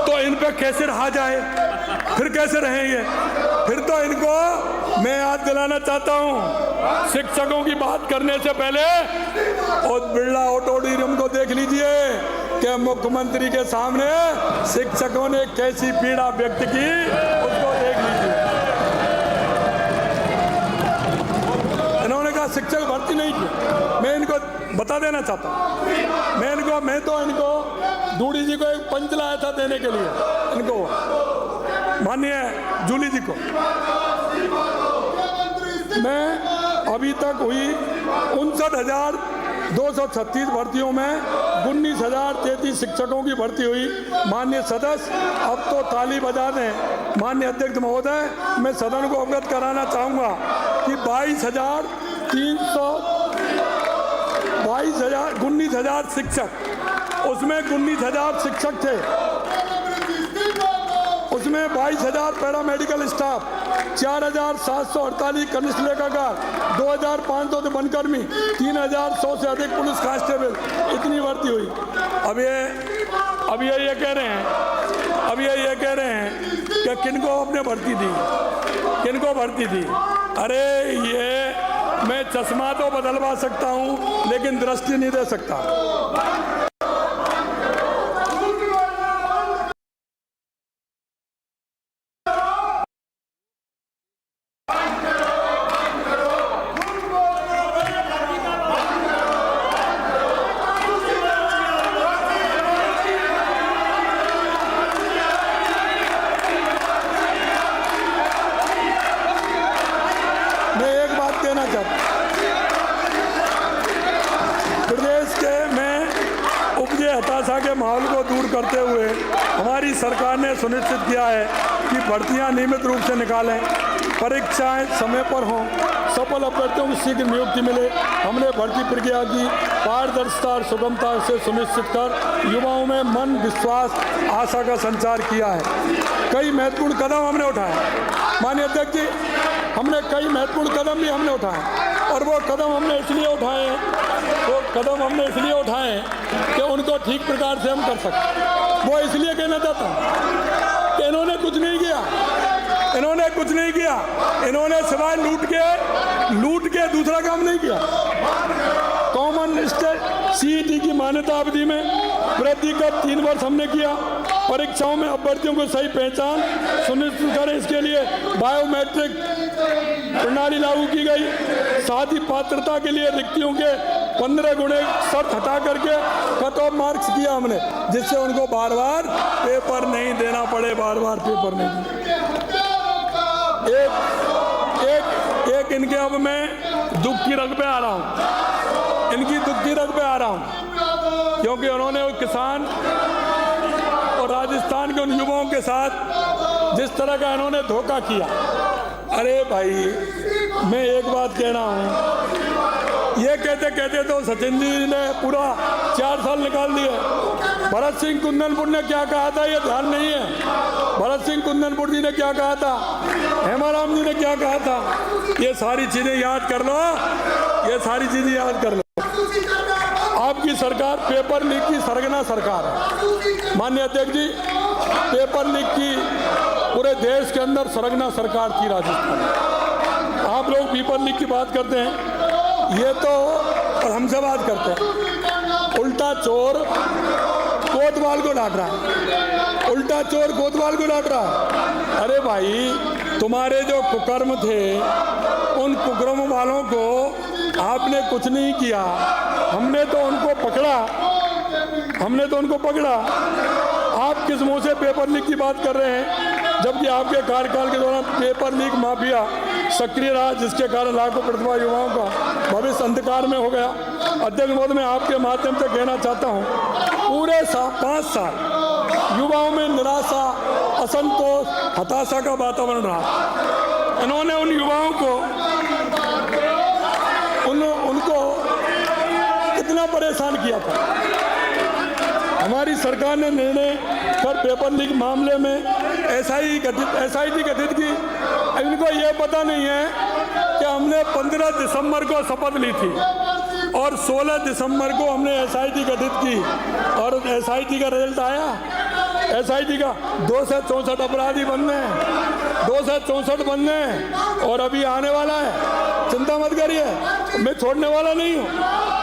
तो इन पे कैसे रहा जाए, फिर कैसे रहेंगे? फिर तो इनको मैं याद दिलाना चाहता हूं, शिक्षकों की बात करने से पहले और बिरला ऑडिटोरियम को देख लीजिए कि मुख्यमंत्री के सामने शिक्षकों ने कैसी पीड़ा व्यक्त की, उसको देख लीजिए। इन्होंने कहा शिक्षक भर्ती नहीं की। मैं इनको बता देना चाहता हूं, मैं तो इनको दूड़ी जी को एक पंच लाया था देने के लिए, इनको माननीय जूली जी को। मैं अभी तक हुई 59,236 भर्तियों में 19,033 शिक्षकों की भर्ती हुई। माननीय सदस्य अब तो ताली बजा दें। माननीय अध्यक्ष महोदय, मैं सदन को अवगत कराना चाहूँगा कि 19,000 शिक्षक, उसमें 19,000 शिक्षक थे, उसमें 22,000 पैरामेडिकल स्टाफ, 4,748 कनिष्ठ लेखाकार, 2,500 वनकर्मी, 3,100 से अधिक पुलिस कांस्टेबल, इतनी भर्ती हुई। अब ये कह रहे हैं कि किनको आपने भर्ती दी, किनको भर्ती दी? अरे ये मैं चश्मा तो बदलवा सकता हूँ लेकिन दृष्टि नहीं दे सकता। प्रदेश के में उपजे हताशा के माहौल को दूर करते हुए हमारी सरकार ने सुनिश्चित किया है कि भर्तियां नियमित रूप से निकालें, परीक्षाएं समय पर हों, सफल अभ्यर्थियों को शीघ्र नियुक्ति मिले। हमने भर्ती प्रक्रिया की पारदर्शिता और सुगमता से सुनिश्चित कर युवाओं में मन, विश्वास, आशा का संचार किया है। कई महत्वपूर्ण कदम हमने उठाए। माननीय अध्यक्ष जी, हमने कई महत्वपूर्ण कदम भी हमने उठाए, और वो कदम हमने इसलिए उठाए कि उनको ठीक प्रकार से हम कर सकें। वो इसलिए कहना चाहता हूँ कि इन्होंने कुछ नहीं किया, इन्होंने सिवाय लूट के दूसरा काम नहीं किया। कॉमन स्टेट सीईटी की मान्यता अवधि में वृद्धि कर 3 वर्ष हमने किया। परीक्षाओं में अभ्यर्थियों को सही पहचान सुनिश्चित करें, इसके लिए बायोमेट्रिक प्रणाली लागू की गई। साथ ही पात्रता के लिए रिक्तियों के 15 गुणे शर्त हटा करके कट ऑफ मार्क्स किया हमने, जिससे उनको बार बार पेपर नहीं देना पड़े, पेपर नहीं। एक इनके अब मैं दुख की रग पे आ रहा हूँ, क्योंकि उन्होंने किसान और राजस्थान के उन युवाओं के साथ जिस तरह का इन्होंने धोखा किया। अरे भाई, मैं एक बात कह रहा हूँ, ये कहते तो सचिन जी ने पूरा 4 साल निकाल दिए। भरत सिंह कुंदनपुर ने क्या कहा था ये ध्यान नहीं है। भरत सिंह कुंदनपुर जी ने क्या कहा था, हेमाराम जी ने क्या कहा था, ये सारी चीजें याद कर लो, आपकी सरकार पेपर लीक की सरगना सरकार है। माननीय अध्यक्ष जी, पेपर लीक की पूरे देश के अंदर सरगना सरकार थी राजस्थान। आप लोग पेपर लीक की बात करते हैं, ये तो और हमसे बात करते हैं। उल्टा चोर कोतवाल को डांट रहा है, अरे भाई, तुम्हारे जो कुकर्म थे, उन कुकर्म वालों को आपने कुछ नहीं किया। हमने तो उनको पकड़ा। आप किस मुंह से पेपर लीक की बात कर रहे हैं, जबकि आपके कार्यकाल के दौरान पेपर लीक माफिया सक्रिय रहा, जिसके कारण लाखों प्रतिभा युवाओं का भविष्य अंधकार में हो गया। अध्यक्ष महोदय, मैं आपके माध्यम से कहना चाहता हूं, पूरे 5 साल युवाओं में निराशा, असंतोष, हताशा का वातावरण रहा। इन्होंने उन युवाओं को उनको कितना परेशान किया था। हमारी सरकार ने निर्णय कर पेपर लीक मामले में SIT गठित की। इनको ये पता नहीं है कि हमने 15 दिसंबर को शपथ ली थी और 16 दिसंबर को हमने SIT गठित की, और SIT का रिजल्ट आया। SIT का 264 अपराधी बनने हैं, 264 बनने हैं, और अभी आने वाला है। चिंता मत करिए, मैं छोड़ने वाला नहीं हूँ,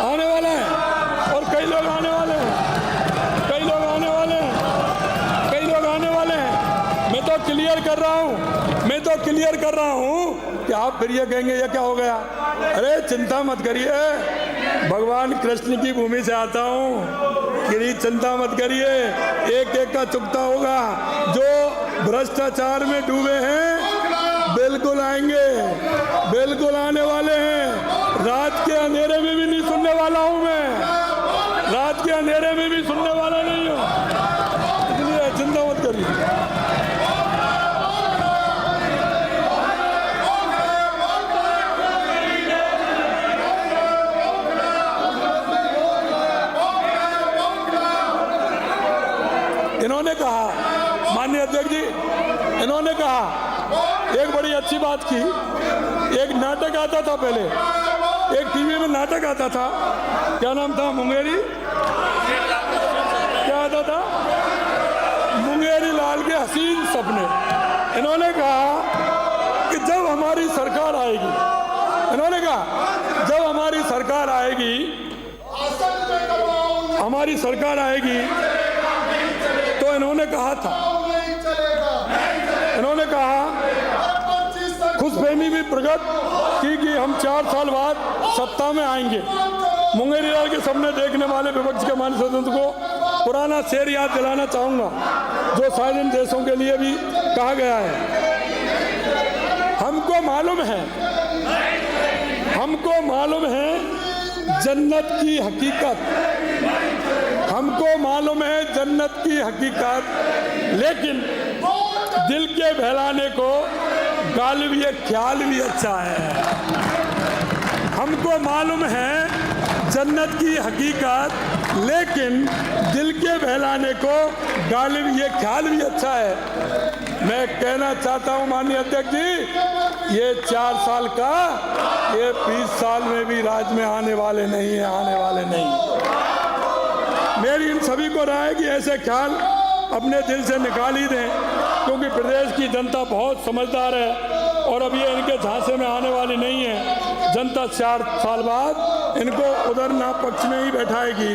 आने वाला है। और कई लोग आने वाले हैं, कई लोग आने वाले हैं, कई लोग आने वाले हैं। मैं तो क्लियर कर रहा हूँ कि आप फिर ये कहेंगे ये क्या हो गया। अरे चिंता मत करिए, भगवान कृष्ण की भूमि से आता हूँ, गिरी चिंता मत करिए, एक एक का चुकता होगा। जो भ्रष्टाचार में डूबे हैं बिल्कुल आएंगे, बिल्कुल आने वाले हैं। रात के अंधेरे में भी नहीं सुनने वाला हूँ मैं, रात के अंधेरे में भी सुनने वाला नहीं हूँ, इसलिए चिंता मत करिए। इन्होंने कहा, माननीय अध्यक्ष जी, इन्होंने कहा एक बड़ी अच्छी बात की। एक नाटक आता था पहले, एक टीवी में नाटक आता था, क्या नाम था, मुंगेरी, क्या आता था, मुंगेरी लाल के हसीन सपने। इन्होंने कहा कि जब हमारी सरकार आएगी, इन्होंने कहा जब हमारी सरकार आएगी, हमारी सरकार आएगी, तो इन्होंने कहा था, इन्होंने कहा खुशफहमी भी प्रकट की कि हम 4 साल बाद सत्ता में आएंगे। मुंगेरी लाल के सपने देखने वाले विपक्ष के माननीय सदस्य को पुराना शेर याद दिलाना चाहूंगा, जो स्वाधीन देशों के लिए भी कहा गया है। हमको मालूम है जन्नत की हकीकत, हमको मालूम है जन्नत की हकीकत, लेकिन दिल के बहलाने को गालिब ये ख्याल भी अच्छा है। हमको मालूम है जन्नत की हकीकत, लेकिन दिल के बहलाने को गालिब ये ख्याल भी अच्छा है। मैं कहना चाहता हूं माननीय अध्यक्ष जी, ये 4 साल का, ये 20 साल में भी राज में आने वाले नहीं है, आने वाले नहीं। मेरी इन सभी को राय है कि ऐसे ख्याल अपने दिल से निकाल ही दें, क्योंकि प्रदेश की जनता बहुत समझदार है और अब ये इनके झांसे में आने वाली नहीं है। जनता 4 साल बाद इनको उधर ना पक्ष में ही बैठाएगी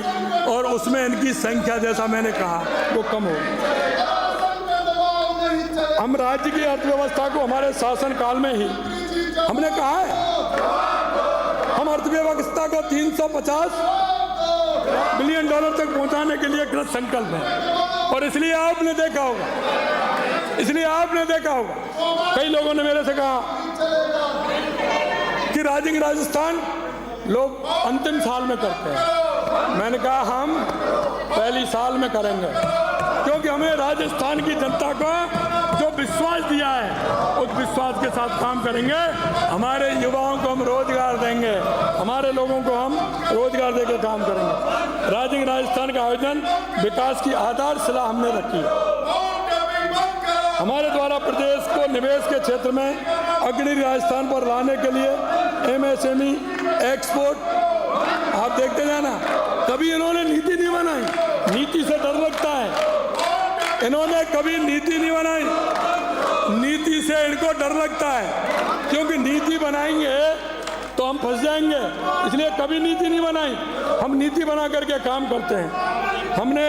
और उसमें इनकी संख्या, जैसा मैंने कहा, वो कम होगी। हम राज्य की अर्थव्यवस्था को हमारे शासन काल में ही हमने कहा है, हम अर्थव्यवस्था को 350 बिलियन डॉलर तक पहुंचाने के लिए कृत संकल्प है। और इसलिए आपने देखा होगा, कई लोगों ने मेरे से कहा कि राजस्थान लोग अंतिम साल में करते हैं। मैंने कहा हम पहली साल में करेंगे, क्योंकि हमें राजस्थान की जनता को जो विश्वास दिया है उस विश्वास के साथ काम करेंगे। हमारे युवाओं को हम रोजगार देंगे, हमारे लोगों को हम रोजगार देकर काम करेंगे। राजस्थान का आयोजन विकास की आधारशिला हमने रखी है। हमारे द्वारा प्रदेश को निवेश के क्षेत्र में अग्रणी राजस्थान पर लाने के लिए MSME एक्सपोर्ट, आप देखते जाना, कभी इन्होंने नीति नहीं बनाई, नीति से डर लगता है। इन्होंने कभी नीति नहीं बनाई, नीति से इनको डर लगता है, क्योंकि नीति बनाएंगे तो हम फंस जाएंगे, इसलिए कभी नीति नहीं बनाई। हम नीति बना करके काम करते हैं। हमने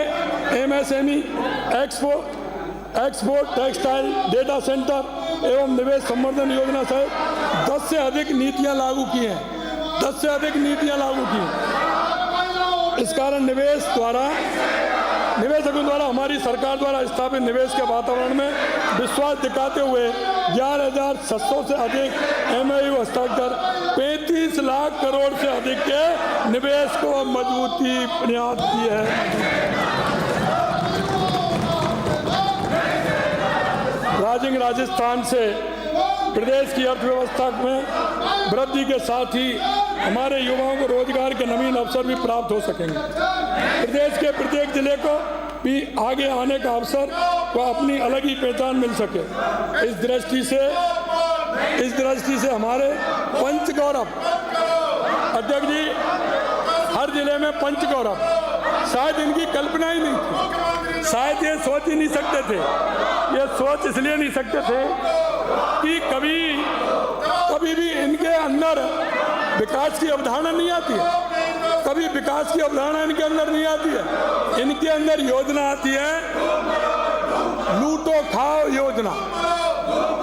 MSME export, textile, data centre एवं निवेश संवर्धन योजना से 10 से अधिक नीतियां लागू की हैं। 10 से अधिक नीतियां लागू की। इस कारण निवेशकों द्वारा हमारी सरकार द्वारा स्थापित निवेश के वातावरण में विश्वास दिखाते हुए 11,700 से अधिक MOU हस्ताक्षर 35 लाख करोड़ से अधिक के निवेश को मजबूती प्रयास की है। राजस्थान से प्रदेश की अर्थव्यवस्था में वृद्धि के साथ ही हमारे युवाओं को रोजगार के नवीन अवसर भी प्राप्त हो सकेंगे। प्रदेश के प्रत्येक जिले को भी आगे आने का अवसर व अपनी अलग ही पहचान मिल सके। इस दृष्टि से हमारे पंच गौरव अध्यक्ष जी, हर जिले में पंच गौरव, शायद इनकी कल्पना ही नहीं थी, शायद ये सोच ही नहीं सकते थे। ये सोच इसलिए नहीं सकते थे कि कभी भी इनके अंदर विकास की अवधारणा नहीं आती है, कभी विकास की अवधारणा इनके अंदर नहीं आती है। इनके अंदर योजना आती है लूटो खाओ योजना,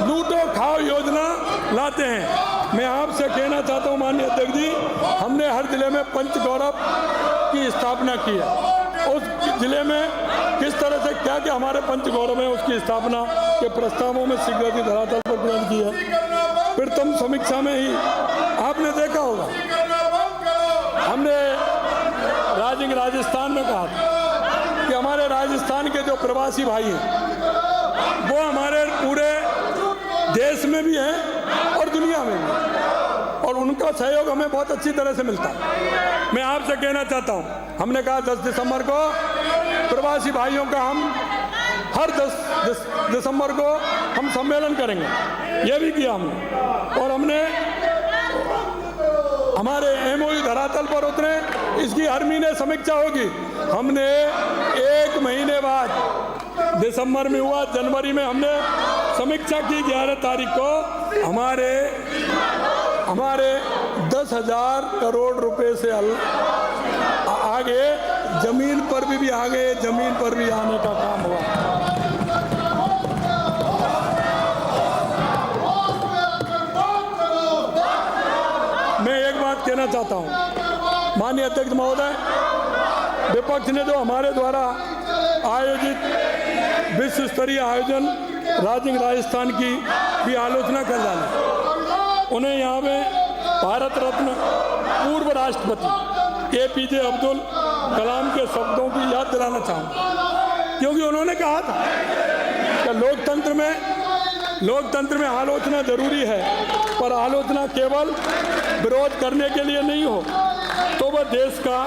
लूटो खाओ योजना लाते हैं। मैं आपसे कहना चाहता हूं माननीय अध्यक्ष जी, हमने हर जिले में पंच गौरव की स्थापना की है। उस जिले में किस तरह से क्या क्या हमारे पंच गौरव में उसकी स्थापना के प्रस्तावों में शीघ्र ही धरातल पर ग्रहण की है। प्रथम समीक्षा में ही आपने देखा होगा, हमने राजस्थान में कहा कि हमारे राजस्थान के जो प्रवासी भाई हैं वो हमारे पूरे देश में भी हैं और दुनिया में भी, और उनका सहयोग हमें बहुत अच्छी तरह से मिलता है। मैं आपसे कहना चाहता हूं, हमने कहा 10 दिसंबर को प्रवासी भाइयों का हम हर 10 दिसंबर को हम सम्मेलन करेंगे, ये भी किया हमने। और हमने हमारे MOU धरातल पर उतरे, इसकी हर महीने समीक्षा होगी। हमने 1 महीने बाद दिसंबर में हुआ, जनवरी में हमने समीक्षा की 11 तारीख को हमारे 10,000 करोड़ रुपए से आगे जमीन पर भी आगे जमीन पर भी आने का काम हुआ। मैं एक बात कहना चाहता हूं माननीय अध्यक्ष महोदय, विपक्ष ने जो हमारे द्वारा आयोजित विश्व स्तरीय आयोजन राजस्थान की भी आलोचना कर डाली, उन्हें यहाँ पे भारत रत्न पूर्व राष्ट्रपति APJ अब्दुल कलाम के शब्दों की याद दिलाना चाहूँगा, क्योंकि उन्होंने कहा था कि लोकतंत्र में आलोचना जरूरी है, पर आलोचना केवल विरोध करने के लिए नहीं हो तो वह देश का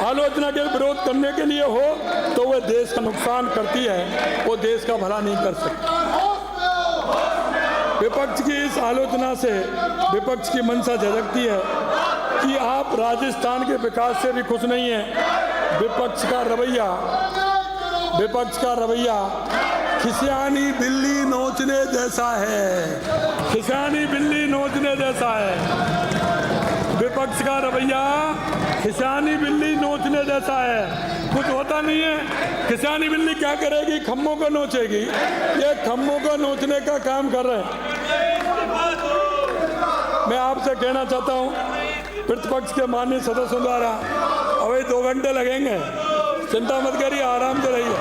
आलोचना के विरोध करने के लिए हो तो वह देश का नुकसान करती है, वो देश का भला नहीं कर सकती। विपक्ष की इस आलोचना से विपक्ष की मंशा झलकती है कि आप राजस्थान के विकास से भी खुश नहीं हैं। विपक्ष का रवैया खिसियानी बिल्ली नोचने जैसा है, खिसियानी बिल्ली नोचने जैसा है। विपक्ष का रवैया खिसियानी बिल्ली नोचने जैसा है, कुछ होता नहीं है। खिसियानी बिल्ली क्या करेगी? खम्भों को नोचेगी। ये खम्भों को नोचने का काम कर रहे हैं। मैं आपसे कहना चाहता हूँ, प्रतिपक्ष के माननीय सदस्यों द्वारा अभी 2 घंटे लगेंगे, चिंता मत करिए, आराम से रहिए।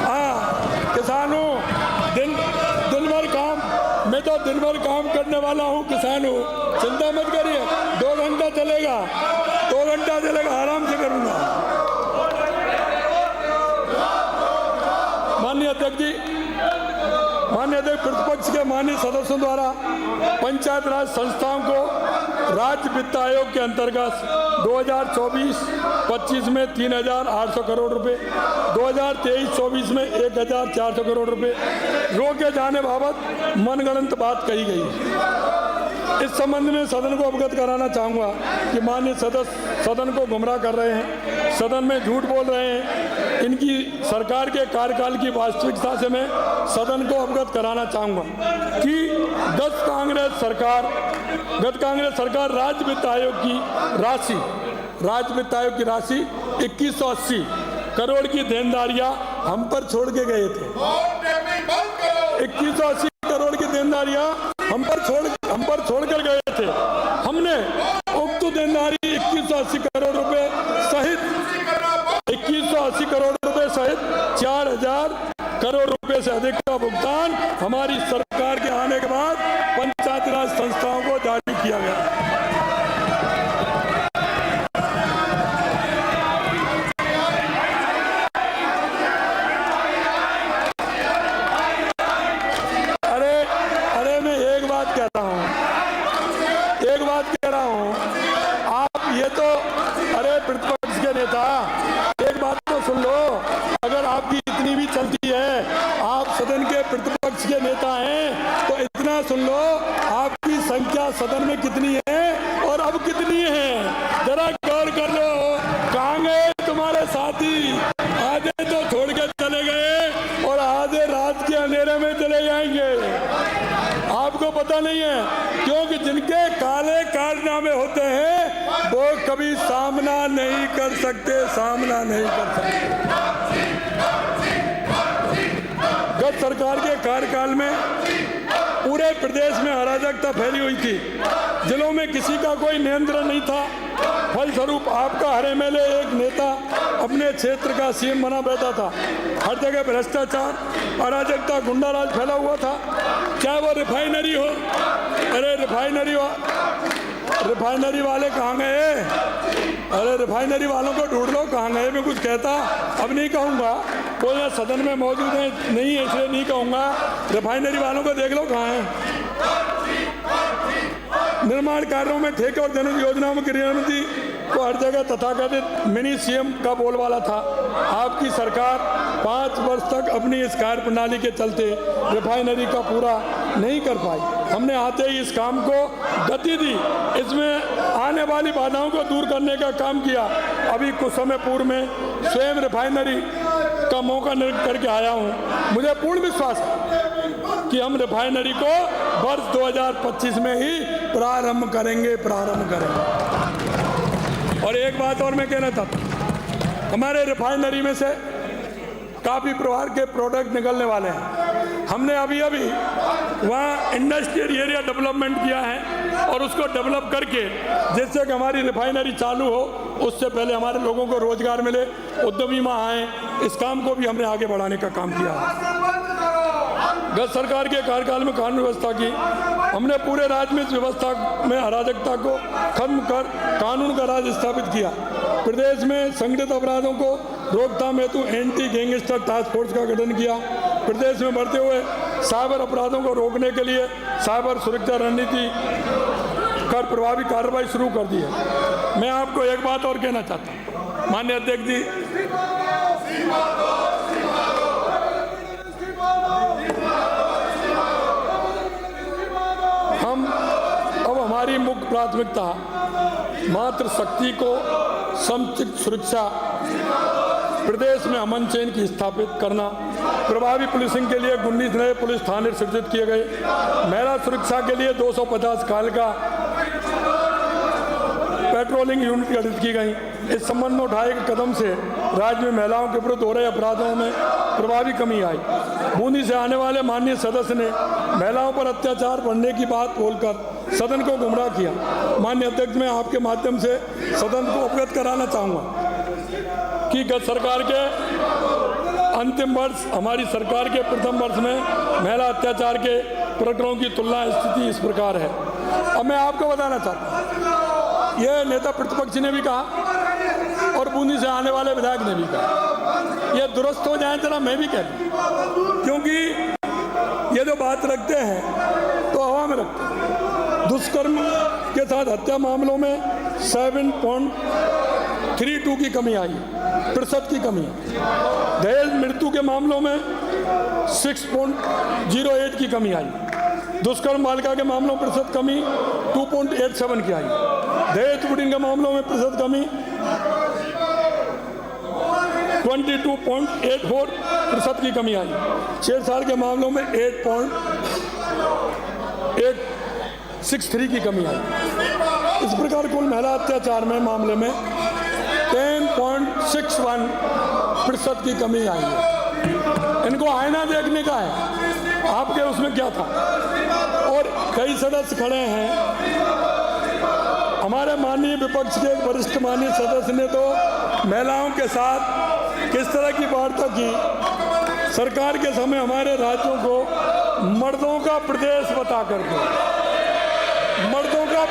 हाँ, किसानों दिन भर काम, मैं तो दिन भर काम करने वाला हूँ, किसान हूँ, चिंता मत करिए। 2 घंटा चलेगा, 2 घंटा चलेगा, आराम से करूँगा। माननीय अध्यक्ष जी, माननीय अध्यक्ष, प्रतिपक्ष के माननीय सदस्यों द्वारा पंचायत राज संस्थाओं को राज्य वित्त आयोग के अंतर्गत 2024-25 में 3,800 करोड़ रुपए, 2023-24 में 1,400 करोड़ रुपए रोके जाने बाबत मनगढ़ंत बात कही गई है। इस संबंध में सदन को अवगत कराना चाहूँगा कि माननीय सदस्य सदन को गुमराह कर रहे हैं, सदन में झूठ बोल रहे हैं। इनकी सरकार के कार्यकाल की वास्तविकता से मैं सदन को अवगत कराना चाहूँगा कि गत कांग्रेस सरकार राज्य वित्त आयोग की राशि 2180 करोड़ की देनदारियां हम पर छोड़ के गए थे। 2180 करोड़ की देनदारियां हम पर छोड़ कर गए थे। को जारी किया गया। अरे मैं एक बात कह रहा हूँ, आप ये तो, अरे प्रतिपक्ष के नेता, एक बात तो सुन लो। अगर आपकी इतनी भी चलती है, आप सदन के प्रतिपक्ष के नेता हैं, तो इतना सुन लो, आपकी संख्या सदन में कितनी है और अब कितनी है, जरा गौर कर लो। कहाँ गए तुम्हारे साथी? आधे तो छोड़ के चले गए और आधे रात के अंधेरे में चले जाएंगे। आपको पता नहीं है, क्योंकि जिनके काले कारनामे होते हैं वो कभी सामना नहीं कर सकते। गत सरकार के कार्यकाल में पूरे प्रदेश में अराजकता फैली हुई थी, जिलों में किसी का कोई नियंत्रण नहीं था। फलस्वरूप आपका हर एमएलए एक नेता अपने क्षेत्र का सीएम बना बैठा था। हर जगह भ्रष्टाचार, अराजकता, गुंडाराज फैला हुआ था। चाहे वो रिफाइनरी हो, अरे रिफाइनरी वाले कहाँ गए? अरे रिफाइनरी वालों को ढूंढ लो, कहाँ गए? मैं कुछ कहता अब नहीं कहूँगा, वो यहाँ सदन में मौजूद है नहीं है, इसलिए नहीं कहूँगा। रिफाइनरी वालों को देख लो कहाँ है। निर्माण कार्यों में ठेके और जन योजनाओं में क्रियान्वित को हर जगह तथाकथित मिनी सीएम का बोलबाला था। आपकी सरकार 5 वर्ष तक अपनी इस कार्य प्रणाली के चलते रिफाइनरी का पूरा नहीं कर पाई। हमने आते ही इस काम को गति दी, इसमें आने वाली बाधाओं को दूर करने का काम किया। अभी कुछ समय पूर्व में स्वयं रिफाइनरी का मौका करके आया हूँ। मुझे पूर्ण विश्वास है कि हम रिफाइनरी को वर्ष 2025 में ही प्रारंभ करेंगे। और एक बात और मैं कहना चाहता हूँ, हमारे रिफाइनरी में से काफ़ी प्रकार के प्रोडक्ट निकलने वाले हैं। हमने अभी वहाँ इंडस्ट्रियल एरिया डेवलपमेंट किया है और उसको डेवलप करके जिससे कि हमारी रिफाइनरी चालू हो, उससे पहले हमारे लोगों को रोजगार मिले, उद्यमी वहाँ आए, इस काम को भी हमने आगे बढ़ाने का काम किया है। गत सरकार के कार्यकाल में कानून व्यवस्था की, हमने पूरे राज्य में इस व्यवस्था में अराजकता को खत्म कर कानून का राज स्थापित किया। प्रदेश में संगठित अपराधों को रोकथाम हेतु एंटी गैंगस्टर टास्क फोर्स का गठन किया। प्रदेश में बढ़ते हुए साइबर अपराधों को रोकने के लिए साइबर सुरक्षा रणनीति कर प्रभावी कार्रवाई शुरू कर दी है। मैं आपको एक बात और कहना चाहता हूँ, माननीय अध्यक्ष जी, हमारी मुख्य प्राथमिकता मात्र शक्ति को समुचित सुरक्षा, प्रदेश में अमन चैन की स्थापित करना, प्रभावी पुलिसिंग के लिए 19 नए पुलिस थाने सृजित किए गए, महिला सुरक्षा के लिए 250 काल का पेट्रोलिंग यूनिट गठित की गई। इस संबंध में उठाए गए कदम से राज्य में महिलाओं के विरुद्ध हो रहे अपराधों में प्रभावी कमी आई। बूंदी से आने वाले माननीय सदस्य ने महिलाओं पर अत्याचार बढ़ने की बात बोलकर सदन को गुमराह किया। माननीय अध्यक्ष, मैं आपके माध्यम से सदन को अवगत कराना चाहूँगा कि गत सरकार के अंतिम वर्ष, हमारी सरकार के प्रथम वर्ष में महिला अत्याचार के प्रकरणों की तुलना स्थिति इस प्रकार है। अब मैं आपको बताना चाहता हूँ, यह नेता प्रतिपक्ष ने भी कहा और बूंदी से आने वाले विधायक ने भी कहा, यह दुरुस्त हो जाए जरा मैं भी कह दूँ, क्योंकि ये जो बात रखते हैं तो हवा में रखते हैं। दुष्कर्म के साथ हत्या मामलों में 7.32 की कमी आई, प्रतिशत की कमी। दहेज मृत्यु के मामलों में 6.08 की कमी आई। दुष्कर्म बालिका के मामलों में प्रतिशत कमी 2.87 की आई। दहेज त्रुटि के मामलों में प्रतिशत कमी 22.84% की कमी आई। छेड़छाड़ के मामलों में 8.863 की कमी आई। इस प्रकार कुल महिला अत्याचार में मामले में 10.61% की कमी आई है। इनको आईना देखने का है, आपके उसमें क्या था। और कई सदस्य खड़े हैं, हमारे माननीय विपक्ष के वरिष्ठ माननीय सदस्य ने तो महिलाओं के साथ किस तरह की वार्ता की। सरकार के समय हमारे राज्यों को मर्दों का प्रदेश बता करके मर्दों का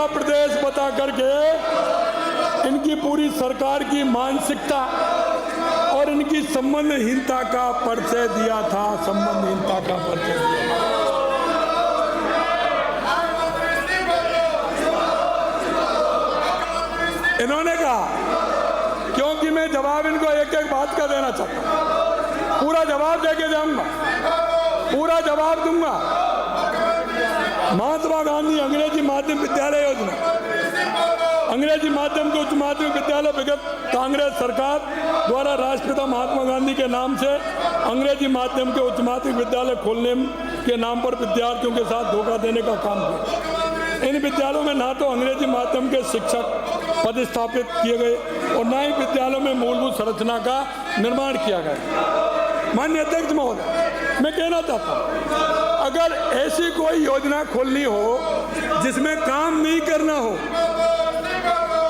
प्रदेश बता करके इनकी पूरी सरकार की मानसिकता और इनकी संबंधहीनता का परिचय दिया था। इन्होंने कहा, क्योंकि मैं जवाब इनको एक एक बात का देना चाहता हूं, पूरा जवाब देके जाऊंगा, पूरा जवाब दूंगा। महात्मा गांधी अंग्रेजी माध्यम विद्यालय योजना, अंग्रेजी माध्यम के उच्च माध्यमिक विद्यालय विगत कांग्रेस सरकार द्वारा राष्ट्रपिता महात्मा गांधी के नाम से अंग्रेजी माध्यम के उच्च माध्यमिक विद्यालय खोलने के नाम पर विद्यार्थियों के साथ धोखा देने का काम किया। इन विद्यालयों में ना तो अंग्रेजी माध्यम के शिक्षक पदस्थापित किए गए और न ही विद्यालयों में मूलभूत संरचना का निर्माण किया गया। माननीय अध्यक्ष महोदय, मैं कहना चाहता हूँ, अगर ऐसी कोई योजना खोलनी हो जिसमें काम नहीं करना हो,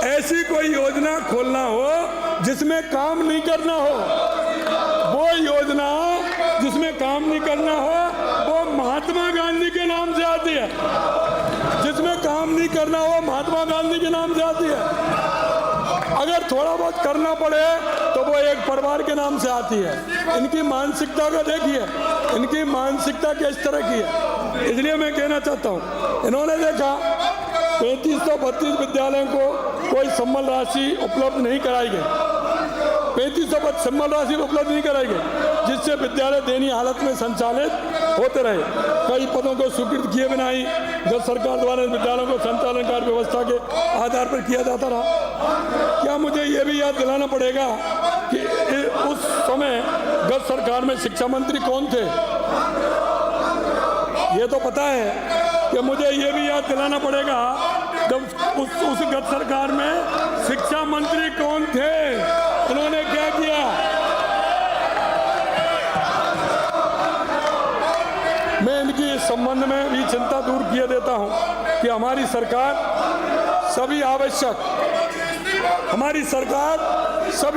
ऐसी कोई योजना खोलना हो जिसमें काम नहीं करना हो, वो योजना जिसमें काम नहीं करना हो वो महात्मा गांधी के नाम से आती है। जिसमें काम नहीं करना हो महात्मा गांधी के नाम से आती है। अगर थोड़ा बहुत करना पड़े तो वो एक परिवार के नाम से आती है। इनकी मानसिकता का देखिए, इनकी मानसिकता किस तरह की है। इसलिए मैं कहना चाहता हूँ, इन्होंने देखा 3532 विद्यालयों को कोई सम्बल राशि उपलब्ध नहीं कराई गई, 3500 सम्बल राशि उपलब्ध नहीं कराई गई, जिससे विद्यालय दयनीय हालत में संचालित होते रहे। कई पदों को स्वीकृत किए बिना ही गत सरकार द्वारा विद्यालयों को संचालन कार्य व्यवस्था के आधार पर किया जाता रहा। क्या मुझे ये भी याद दिलाना पड़ेगा कि उस समय गत सरकार में शिक्षा मंत्री कौन थे? ये तो पता है कि मुझे ये भी याद दिलाना पड़ेगा जब उस गत सरकार में शिक्षा मंत्री कौन थे, उन्होंने क्या किया। मैं इनकी इस संबंध में भी चिंता दूर किए देता हूं कि हमारी सरकार सभी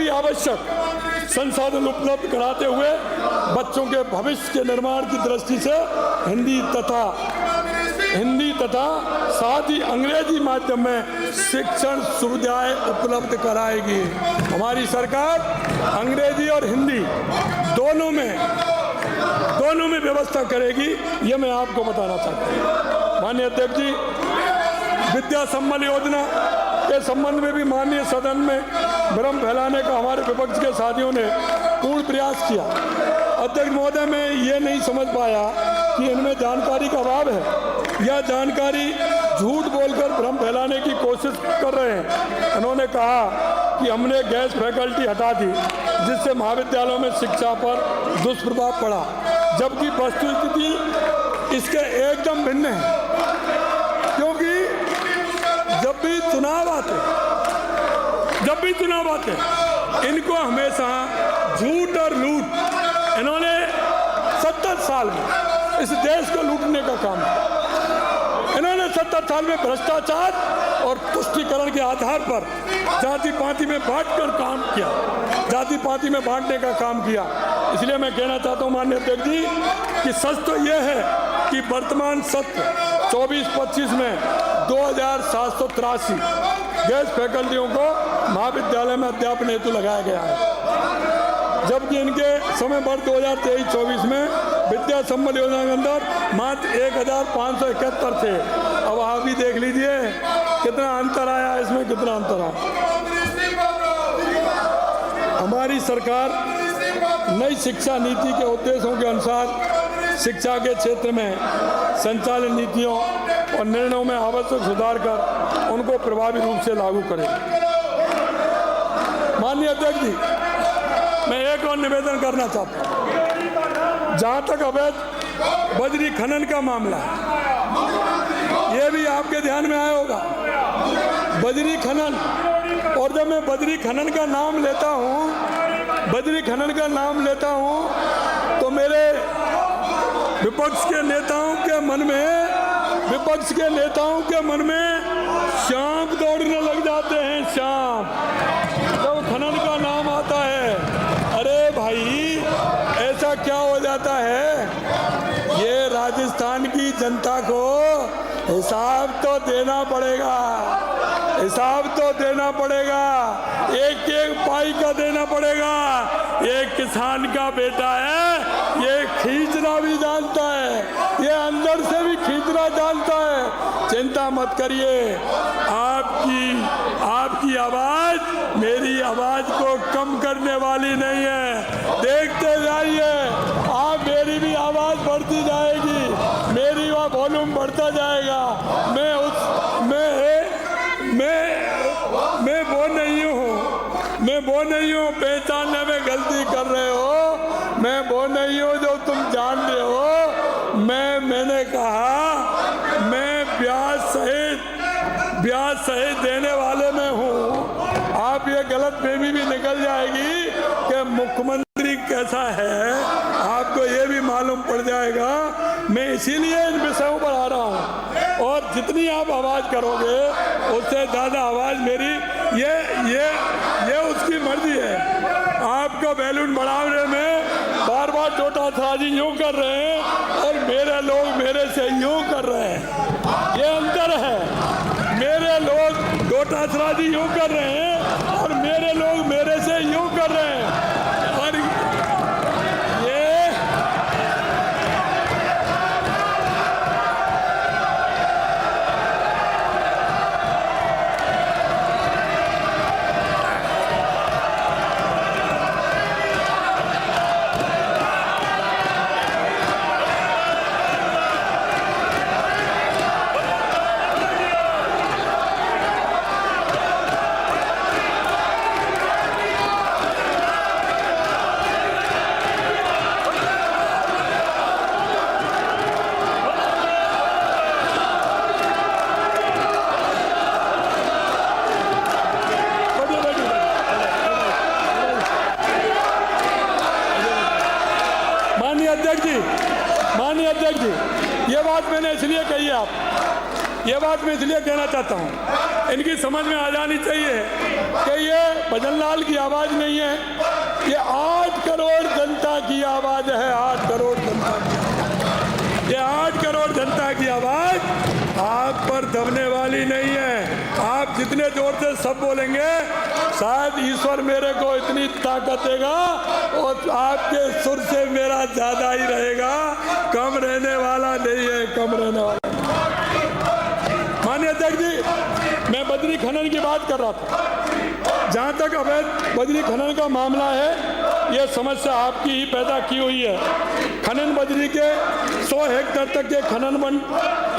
आवश्यक संसाधन उपलब्ध कराते हुए बच्चों के भविष्य के निर्माण की दृष्टि से हिंदी तथा साथ ही अंग्रेजी माध्यम में शिक्षण सुविधाएं उपलब्ध कराएगी। हमारी सरकार अंग्रेजी और हिंदी दोनों में व्यवस्था करेगी, ये मैं आपको बताना चाहता हूँ। माननीय अध्यक्ष जी, विद्या संबल योजना के संबंध में भी माननीय सदन में भ्रम फैलाने का हमारे विपक्ष के साथियों ने पूर्ण प्रयास किया। अध्यक्ष महोदय, मैं ये नहीं समझ पाया कि इनमें जानकारी का अभाव है या जानकारी झूठ बोलकर भ्रम फैलाने की कोशिश कर रहे हैं। उन्होंने कहा कि हमने गेस्ट फैकल्टी हटा दी जिससे महाविद्यालयों में शिक्षा पर दुष्प्रभाव पड़ा, जबकि वस्तुस्थिति इसके एकदम भिन्न है। क्योंकि जब भी चुनाव आते इनको हमेशा झूठ और लूट, इन्होंने 70 साल में इस देश को लूटने का काम किया। इन्होंने 70 साल में भ्रष्टाचार और तुष्टीकरण के आधार पर जाति पाति में बांटकर काम किया, जाति पाति में बांटने का काम किया। इसलिए मैं कहना चाहता हूं माननीय अध्यक्ष जी कि सच तो यह है कि वर्तमान सत्र 24-25 में 2783 गेस्ट फैकल्टियों को महाविद्यालय में अध्यापन हेतु लगाया गया है, जबकि इनके समय वर्ष 2023-24 में विद्या संबल योजना के अंदर मात्र 1571 थे। अब आप भी देख लीजिए कितना अंतर आया, इसमें कितना अंतर आया। हमारी सरकार नई शिक्षा नीति के उद्देश्यों के अनुसार शिक्षा के क्षेत्र में संचालन नीतियों और निर्णयों में आवश्यक सुधार कर उनको प्रभावी रूप से लागू करें। माननीय अध्यक्ष जी, मैं एक और निवेदन करना चाहता हूँ। जहाँ तक अवैध बजरी खनन का मामला है, ये भी आपके ध्यान में आया होगा। बजरी खनन, और जब मैं बजरी खनन का नाम लेता हूँ तो मेरे विपक्ष के नेताओं के मन में सांप दौड़ने लग जाते हैं। सांप जब खनन का नाम आता है, अरे भाई ऐसा क्या हो जाता है, ये राजस्थान की जनता को हिसाब तो देना पड़ेगा, हिसाब तो देना पड़ेगा, एक एक पाई का देना पड़ेगा। ये किसान का बेटा है, ये खींचना भी जानता है, ये अंदर से भी खींचना जानता है। चिंता मत करिए, आपकी आवाज मेरी आवाज को कम करने वाली नहीं है। देखते जाइए, आप मेरी भी आवाज बढ़ती जाएगी, मेरी वॉल्यूम बढ़ता जाएगा। मैं वो नहीं हूँ पहचानने में गलती कर रहे हो, मैं वो नहीं हूँ जो तुम जान रहे हो। मैंने कहा मैं ब्याज सहित देने वाले में हूँ। आप ये गलतफहमी भी निकल जाएगी कि मुख्यमंत्री कैसा है, आपको ये भी मालूम पड़ जाएगा। मैं इसीलिए इन विषयों पर आ रहा हूँ, और जितनी आप आवाज़ करोगे उससे ज़्यादा आवाज़ मेरी, ये उसकी मर्जी है। आपका बैलून बढ़ाने में बार बार टोटासाजी यूँ कर रहे हैं और मेरे लोग मेरे से यूँ कर रहे हैं, ये अंतर है। मेरे लोग टोटासाजी यूँ कर रहे हैं और मेरे लोग मेरे से यूँ कर रहे हैं। और माननीय अध्यक्ष जी, ये बात मैंने इसलिए कही है, ये बात मैं इसलिए कहना चाहता हूँ, इनकी समझ में आ जानी चाहिए कि ये भजनलाल की आवाज़ नहीं है, ये 8 करोड़ जनता की आवाज़ है। 8 करोड़ जनता की, ये 8 करोड़ जनता की आवाज़ आप पर दबने वाली नहीं है। आप जितने जोर से सब बोलेंगे, शायद ईश्वर मेरे को इतनी ताकत देगा और आपके सुर से मेरा ज़्यादा ही रहेगा, कम रहने वाला नहीं है, कम रहने वाला। माननीय अध्यक्ष जी, मैं बजरी खनन की बात कर रहा था। जहाँ तक अवैध बजरी खनन का मामला है, यह समस्या आपकी ही पैदा की हुई है। खनन बजरी के 100 हेक्टेयर तक के खनन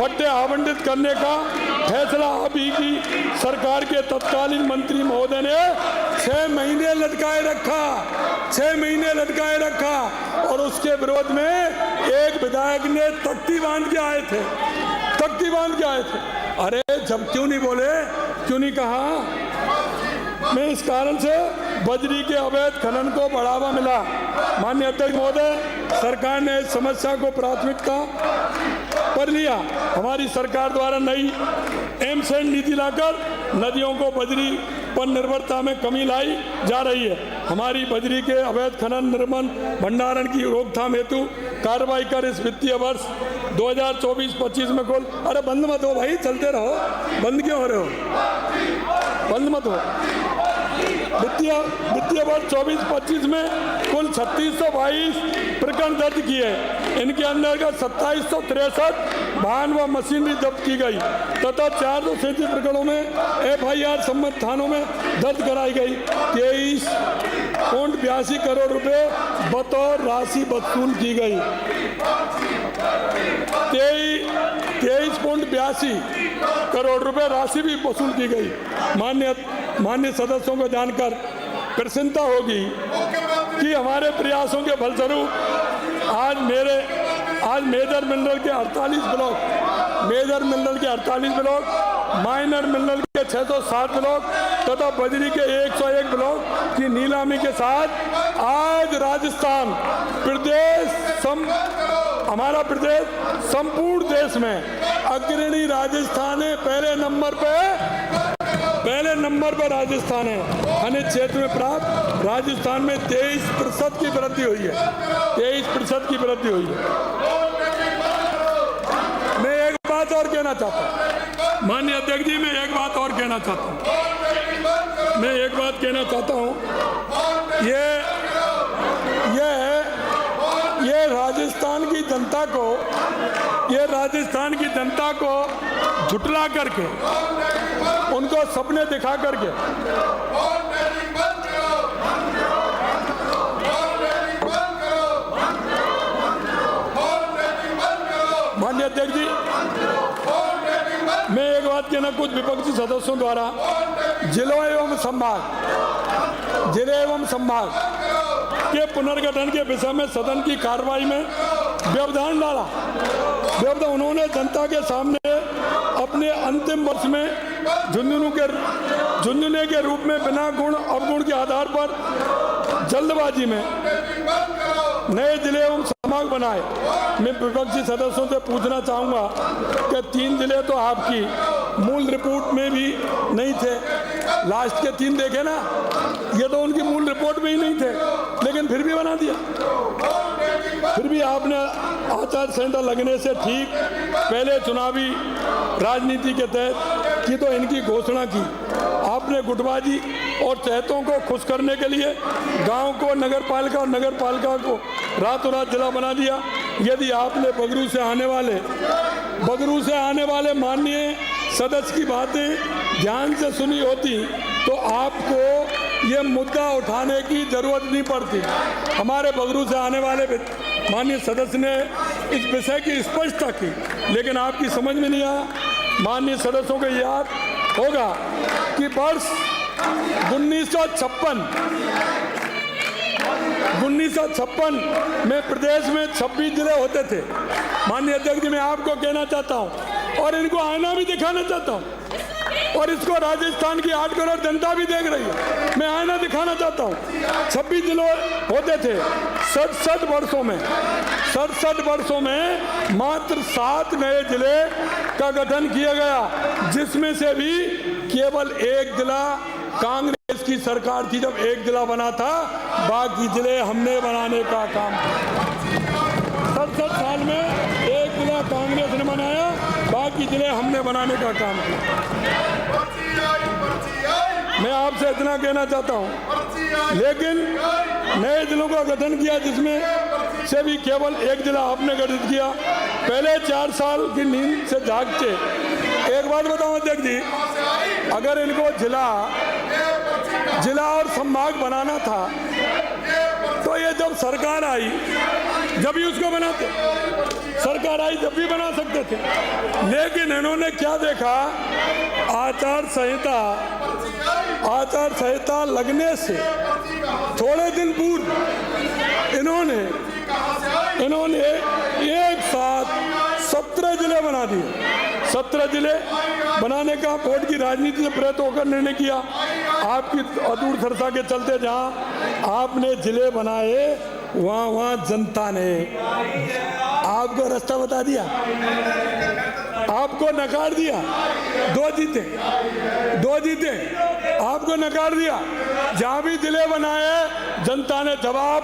पट्टे आवंटित करने का फैसला अभी की सरकार के तत्कालीन मंत्री महोदय ने 6 महीने लटकाए रखा, 6 महीने लटकाए रखा, और उसके विरोध में एक विधायक ने तख्ती बांध के आए थे, तख्ती बांध के आए थे। अरे जब क्यों नहीं बोले, क्यों नहीं कहा? मैं इस कारण से बजरी के अवैध खनन को बढ़ावा मिला। माननीय अध्यक्ष महोदय, सरकार ने इस समस्या को प्राथमिकता पर लिया। हमारी सरकार द्वारा नई एमसेंड नीति लाकर नदियों को बजरी पर निर्भरता में कमी लाई जा रही है। हमारी बजरी के अवैध खनन, निर्माण, भंडारण की रोकथाम हेतु कार्रवाई कर इस वित्तीय वर्ष 2024-25 में कुल, अरे बंद मत हो भाई, चलते रहो, बंद क्यों हो रहे हो, बंद मत हो। वित्तीय वर्ष 24-25 में कुल 3622 प्रकरण दर्ज किए। इनके अंतर्गत 2763 वाहन व मशीनरी जब्त की गई तथा 437 प्रकरणों में FIR संबंधित थानों में दर्ज कराई गई। 23.82 करोड़ रुपए बतौर राशि वसूल की गई। 23.82 करोड़ रुपए राशि भी वसूल की गई। माननीय सदस्यों को जानकर प्रसन्नता होगी कि हमारे प्रयासों के फलस्वरूप आज मेजर मिनरल के 48 ब्लॉक, मेजर मिनरल के 48 ब्लॉक, माइनर मिनरल के 660 ब्लॉक तथा बजरी के 101 ब्लॉक की नीलामी के साथ आज राजस्थान प्रदेश, हमारा प्रदेश संपूर्ण देश में अग्रणी राजस्थान है। पहले नंबर पर राजस्थान है। खनिज क्षेत्र में प्राप्त राजस्थान में 23% की वृद्धि हुई है, 23% की वृद्धि हुई है। मैं बात और कहना चाहता हूँ माननीय अध्यक्ष जी, मैं एक बात और कहना चाहता हूँ। मैं एक बात कहना चाहता हूँ, ये राजस्थान की जनता को, ये राजस्थान की जनता को झुटला करके, उनको सपने दिखा करके माननीय अध्यक्ष जी, मैं एक बात कहना, कुछ विपक्षी सदस्यों द्वारा जिले एवं संभाग के पुनर्गठन के विषय में सदन की कार्रवाई में व्यवधान डाला। उन्होंने जनता के सामने अपने अंतिम वर्ष में झुंझुनू के रूप में बिना गुण अवगुण के आधार पर जल्दबाजी में नए जिले एवं संभाग बनाए। मैं विपक्षी सदस्यों से पूछना चाहूँगा कि 3 जिले तो आपकी मूल रिपोर्ट में भी नहीं थे, लास्ट के 3 देखे ना, ये तो उनकी मूल रिपोर्ट में ही नहीं थे, लेकिन फिर भी बना दिया। फिर भी आपने आचार संहिता लगने से ठीक पहले चुनावी राजनीति के तहत की तो इनकी घोषणा की। आपने गुटबाजी और चहेतों को खुश करने के लिए गांव को नगर पालिका और नगर पालिका को रातों रात जिला बना दिया। यदि आपने बगरू से आने वाले माननीय सदस्य की बातें ध्यान से सुनी होती तो आपको ये मुद्दा उठाने की जरूरत नहीं पड़ती। हमारे बगरू से आने वाले माननीय सदस्य ने इस विषय की स्पष्टता की, लेकिन आपकी समझ में नहीं आया। माननीय सदस्यों को याद होगा कि वर्ष 1956 में प्रदेश में 26 जिले होते थे। माननीय अध्यक्ष जी, मैं आपको कहना चाहता हूं और इनको आईना भी दिखाना चाहता हूं, और इसको राजस्थान की 8 करोड़ जनता भी देख रही है। मैं आईना दिखाना चाहता हूं। 26 जिले होते थे। 67 वर्षों में मात्र 7 नए जिले का गठन किया गया, जिसमें से भी केवल 1 जिला कांग्रेस की सरकार थी जब 1 जिला बना था, बाकी जिले हमने बनाने का काम किया। 67 साल में 1 जिला कांग्रेस ने बनाया, बाकी जिले हमने बनाने का काम किया। मैं आपसे इतना कहना चाहता हूं, लेकिन नए जिलों का गठन किया जिसमें से भी केवल 1 जिला आपने गठित किया। पहले 4 साल की नींद से जागते। एक बात बताऊं अध्यक्ष जी, अगर इनको जिला और संभाग बनाना था तो ये जब सरकार आई जब भी उसको बनाते, सरकार आई जब भी बना सकते थे। लेकिन इन्होंने क्या देखा, आचार संहिता लगने से थोड़े दिन पूर्व इन्होंने एक साथ 17 जिले बना दिए। 17 जिले बनाने का बोर्ड की राजनीति से प्रेरित होकर निर्णय किया। आपकी अदूरदर्शिता के चलते जहां आपने जिले बनाए वहां जनता ने आपको रास्ता बता दिया, आपको नकार दिया। 2 जीते आपको नकार दिया। जहां भी जिले बनाए जनता ने जवाब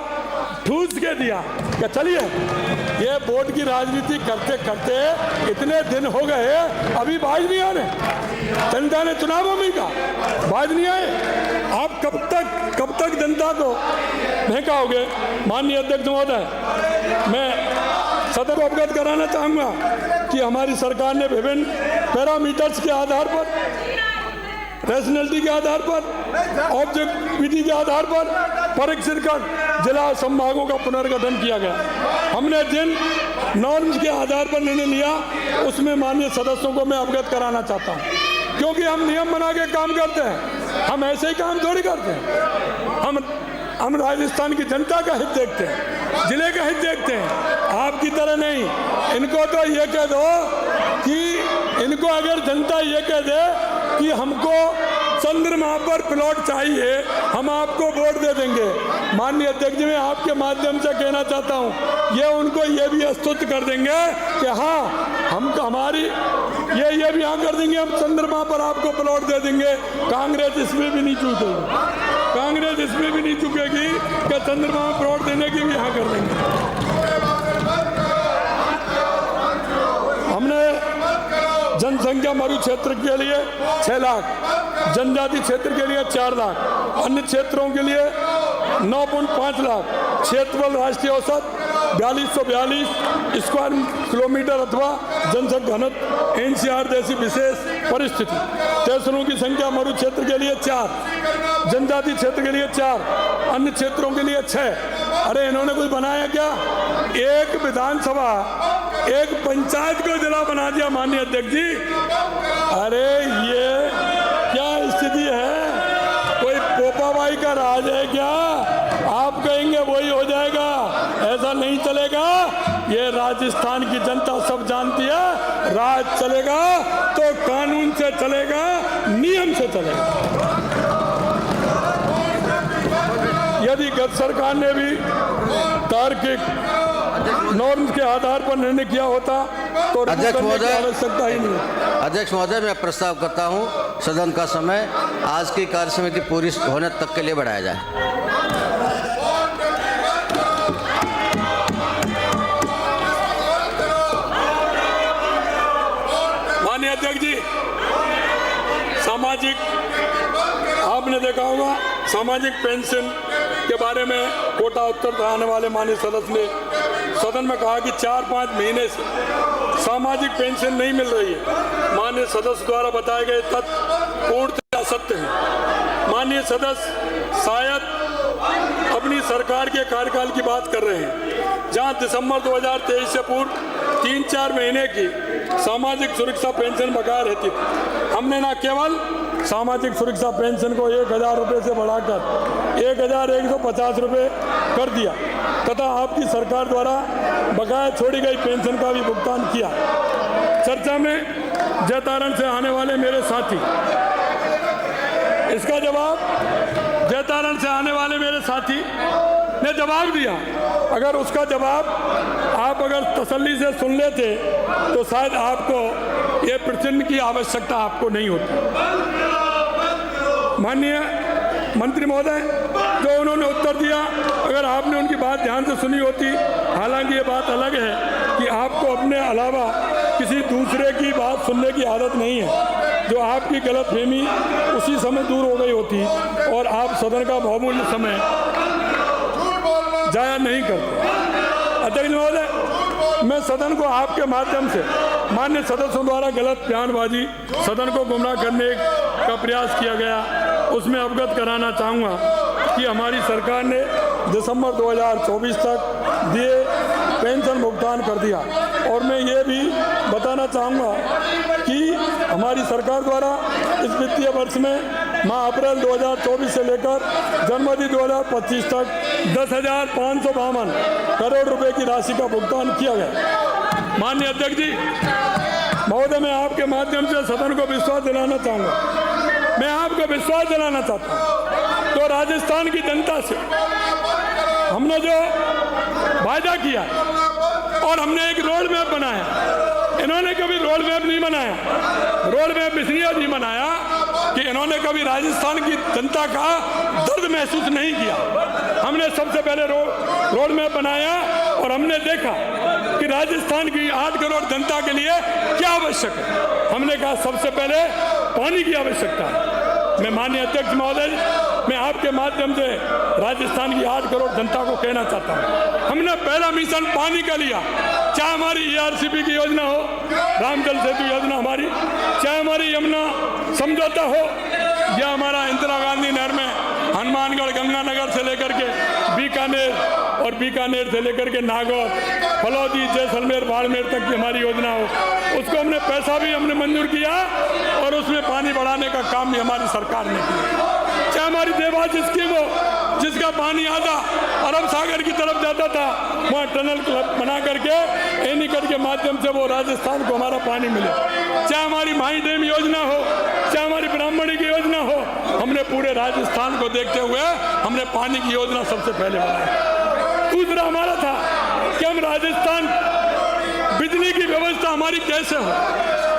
ठूस के दिया कि चलिए, ये बोर्ड की राजनीति करते करते इतने दिन हो गए, अभी बाज नहीं आ रहे। जनता ने चुनावों में कहा बाज नहीं आए। आप कब तक जनता को बहकाओगे? माननीय अध्यक्ष महोदय, मैं सदन को अवगत कराना चाहूँगा कि हमारी सरकार ने विभिन्न पैरामीटर्स के आधार पर, रैशनैलिटी के आधार पर, ऑब्जेक्टिविटी के आधार पर परीक्षित कर जिला संभागों का पुनर्गठन किया गया। हमने जिन नॉर्म्स के आधार पर निर्णय लिया उसमें माननीय सदस्यों को मैं अवगत कराना चाहता हूँ, क्योंकि हम नियम बना के काम करते हैं। हम ऐसे ही काम थोड़ी करते हैं। हम राजस्थान की जनता का हित देखते हैं, जिले का हित देखते हैं, आपकी तरह नहीं। इनको तो ये कह दो कि इनको अगर जनता ये कह दे कि हमको चंद्रमा पर प्लॉट चाहिए, हम आपको वोट दे देंगे। माननीय अध्यक्ष जी, मैं आपके माध्यम से कहना चाहता हूँ, ये उनको ये भी स्तुत कर देंगे कि हाँ, हमको हमारी ये भी हाँ कर देंगे, हम चंद्रमा पर आपको प्लॉट दे देंगे। कांग्रेस इसमें भी नहीं चूकेगी, कांग्रेस इसमें भी नहीं चुकेगी कि चंद्रमा में प्लॉट देने की भी हाँ कर देंगे। हमने जनसंख्या मरु क्षेत्र के लिए 6 लाख, जनजाति क्षेत्र के लिए 4 लाख, अन्य क्षेत्रों के लिए 9.5 लाख, क्षेत्रफल राष्ट्रीय औसत 4242 स्क्वायर किलोमीटर अथवा जनसंख्या घनत्व एनसीआर जैसी विशेष परिस्थिति। तहसीलों की संख्या मरु क्षेत्र के लिए 4, जनजाति क्षेत्र के लिए 4, अन्य क्षेत्रों के लिए 6। अरे इन्होंने कुछ बनाया क्या? एक विधानसभा, एक पंचायत को जिला बना दिया माननीय अध्यक्ष जी। अरे ये क्या स्थिति है? कोई पोपाबाई का राज है क्या? आप कहेंगे वही हो जाएगा, ऐसा नहीं चलेगा। ये राजस्थान की जनता सब जानती है, राज चलेगा तो कानून से चलेगा, नियम से चलेगा। यदि गत सरकार ने भी तार्किक नॉर्म्स के आधार पर निर्णय किया होता तो अध्यक्ष महोदय, आवश्यकता ही नहीं। अध्यक्ष महोदय, मैं प्रस्ताव करता हूं सदन का समय आज की कार्य समिति पूरी होने तक के लिए बढ़ाया जाए। माननीय अध्यक्ष जी, सामाजिक, आपने देखा होगा सामाजिक पेंशन के बारे में कोटा उत्तर आने वाले माननीय सदस्य ने सदन में कहा कि 4-5 महीने से सामाजिक पेंशन नहीं मिल रही है। माननीय सदस्य द्वारा बताए गए तथ्य पूर्णतः असत्य हैं। माननीय सदस्य शायद अपनी सरकार के कार्यकाल की बात कर रहे हैं, जहां दिसंबर 2023 से पूर्व 3-4 महीने की सामाजिक सुरक्षा पेंशन बकाया रहती थी। हमने न केवल सामाजिक सुरक्षा पेंशन को 1000 रुपये से बढ़ाकर 1150 रुपये कर दिया तथा आपकी सरकार द्वारा बकाया छोड़ी गई पेंशन का भी भुगतान किया। चर्चा में जैतारण से आने वाले मेरे साथी, इसका जवाब जैतारण से आने वाले मेरे साथी ने जवाब दिया। अगर उसका जवाब आप अगर तसल्ली से सुन लेते तो शायद आपको ये प्रश्न की आवश्यकता आपको नहीं होती। माननीय मंत्री महोदय, जो उन्होंने उत्तर दिया, अगर आपने उनकी बात ध्यान से सुनी होती, हालांकि ये बात अलग है कि आपको अपने अलावा किसी दूसरे की बात सुनने की आदत नहीं है, जो आपकी गलतफहमी उसी समय दूर हो गई होती और आप सदन का बहुमूल्य समय जाया नहीं करते। अध्यक्ष महोदय, मैं सदन को आपके माध्यम से मान्य सदस्यों द्वारा गलत बयानबाजी, सदन को गुमराह करने का प्रयास किया गया, उसमें अवगत कराना चाहूँगा कि हमारी सरकार ने दिसंबर 2024 तक दिए पेंशन भुगतान कर दिया। और मैं ये भी बताना चाहूँगा कि हमारी सरकार द्वारा इस वित्तीय वर्ष में माह अप्रैल 2024 से लेकर जनवरी 2025 तक 10,552 करोड़ रुपए की राशि का भुगतान किया गया। माननीय अध्यक्ष जी महोदय, मैं आपके माध्यम से सदन को विश्वास दिलाना चाहूँगा, मैं आपको विश्वास दिलाना चाहता हूँ। तो राजस्थान की जनता से हमने जो वायदा किया और हमने एक रोड मैप बनाया, इन्होंने कभी रोड मैप नहीं बनाया। रोड मैप इसलिए नहीं बनाया कि इन्होंने कभी राजस्थान की जनता का दर्द महसूस नहीं किया। हमने सबसे पहले रोड मैप बनाया और हमने देखा कि राजस्थान की 8 करोड़ जनता के लिए क्या आवश्यक है। हमने कहा सबसे पहले पानी की आवश्यकता है। मैं माननीय अध्यक्ष महोदय, मैं आपके माध्यम से राजस्थान की 8 करोड़ जनता को कहना चाहता हूँ, हमने पहला मिशन पानी का लिया, चाहे हमारी ERCP की योजना हो, रामजल सेतु योजना हमारी, चाहे हमारी यमुना समझौता हो, या हमारा इंदिरा गांधी नहर में हनुमानगढ़ गंगानगर से लेकर के बीकानेर और बीकानेर से लेकर के नागौर, फलौदी, जैसलमेर, बाड़मेर तक की हमारी योजना हो, उसको हमने पैसा भी हमने मंजूर किया और उसमें पानी बढ़ाने का काम भी हमारी सरकार ने किया। चाहे हमारी देवास स्कीम हो, जिसका पानी आधा अरब सागर की तरफ जाता था, वहाँ टनल बना करके एनीकट के माध्यम से वो राजस्थान को हमारा पानी मिले। चाहे हमारी माही डैम योजना हो, चाहे हमारी ब्राह्मणी की योजना हो, हमने पूरे राजस्थान को देखते हुए हमने पानी की योजना सबसे पहले बनाई। दूसरा हमारा था कि हम राजस्थान बिजली की व्यवस्था हमारी कैसे हो,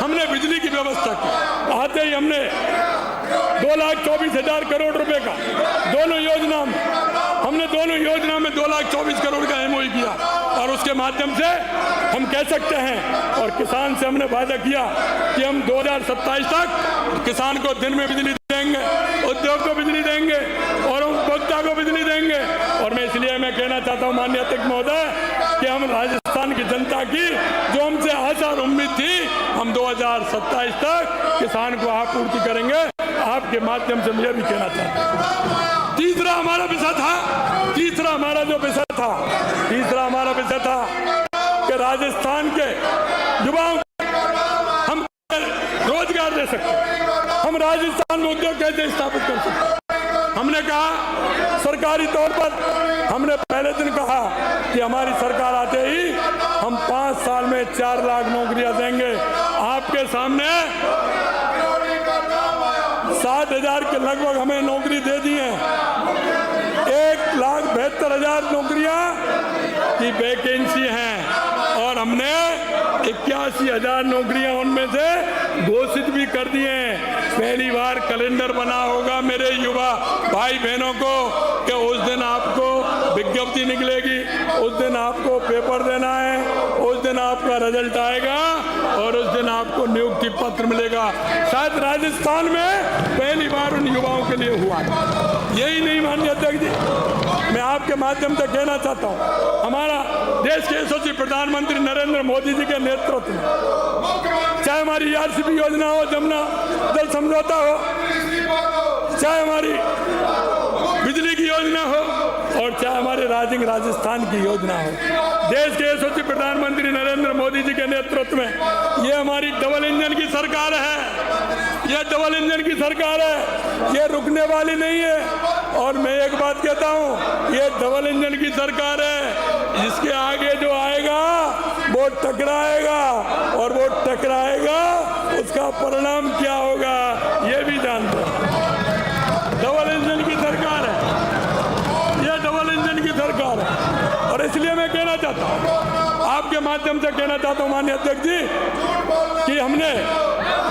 हमने बिजली की व्यवस्था की। आते ही हमने 2,24,000 करोड़ रुपए का दोनों योजना हमने दोनों योजना में 2,24,00,000 करोड़ का MOU किया और उसके माध्यम से हम कह सकते हैं और किसान से हमने वादा किया कि हम 2027 तक किसान को दिन में बिजली देंगे, उद्योग को बिजली देंगे और उपभोक्ता को बिजली देंगे। और मैं इसलिए मैं कहना चाहता हूँ माननीय अध्यक्ष महोदय कि हम राजस्थान की जनता की जो हमसे आशा और उम्मीद थी हम 2027 तक किसान को आपूर्ति करेंगे। आपके माध्यम से मुझे भी कहना चाहता हूँ तीसरा हमारा विषय था कि राजस्थान के युवाओं को हम रोजगार दे सकते, हम राजस्थान में उद्योग कैसे स्थापित कर सकते। हमने कहा सरकारी तौर पर हमने पहले दिन कहा कि हमारी सरकार आते ही हम 5 साल में 4 लाख नौकरियां देंगे। आपके सामने 60,000 के लगभग हमें नौकरी दे दी है। 1,72,000 नौकरियां की वैकेंसी हैं और हमने 81,000 नौकरियां उनमें से घोषित भी कर दी हैं। पहली बार कैलेंडर बना होगा मेरे युवा भाई बहनों को कि उस दिन आपको विज्ञप्ति निकलेगी, उस दिन आपको पेपर देना है, उस दिन आपका रिजल्ट आएगा और उस दिन आपको नियुक्ति पत्र मिलेगा। शायद राजस्थान में पहली बार उन युवाओं के लिए हुआ। यही नहीं माननीय अध्यक्ष जी, मैं आपके माध्यम से कहना चाहता हूँ हमारा देश के यशस्वी प्रधानमंत्री नरेंद्र मोदी जी के नेतृत्व में चाहे हमारी RCP योजना हो, जमुना जल समझौता हो, चाहे हमारी बिजली की योजना हो और चाहे हमारे राइजिंग राजस्थान की योजना हो, देश के यशस्वी प्रधानमंत्री नरेंद्र मोदी जी के नेतृत्व में ये हमारी डबल इंजन की सरकार है। ये डबल इंजन की सरकार है, ये रुकने वाली नहीं है। और मैं एक बात कहता हूँ, ये डबल इंजन की सरकार है, इसके आगे जो आएगा वो टकराएगा और वो टकराएगा उसका परिणाम क्या होगा ये भी जानते हैं। डबल इंजन की सरकार है, ये डबल इंजन की सरकार है। और इसलिए मैं कहना चाहता हूँ, आपके माध्यम से कहना चाहता हूँ माननीय अध्यक्ष जी कि हमने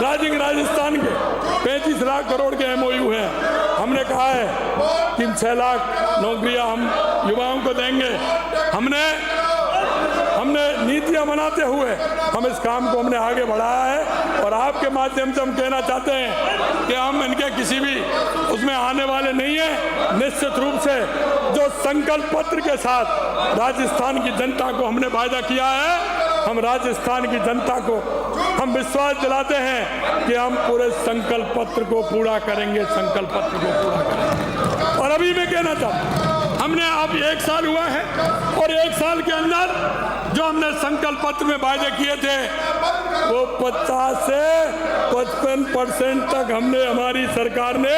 राइजिंग राजस्थान के 35 लाख करोड़ के MOU है। हमने कहा है कि 6 लाख नौकरियां हम युवाओं को देंगे। हमने नीतियां बनाते हुए हम इस काम को हमने आगे बढ़ाया है और आपके माध्यम से हम कहना चाहते हैं कि हम इनके किसी भी उसमें आने वाले नहीं है। निश्चित रूप से जो संकल्प पत्र के साथ राजस्थान की जनता को हमने वायदा किया है, हम राजस्थान की जनता को हम विश्वास दिलाते हैं कि हम पूरे संकल्प पत्र को पूरा करेंगे, संकल्प पत्र को पूरा करेंगे। और अभी मैं कहना चाहता हूँ हमने अब 1 साल हुआ है और 1 साल के अंदर जो हमने संकल्प पत्र में वायदे किए थे वो 50 से 55% तक हमने हमारी सरकार ने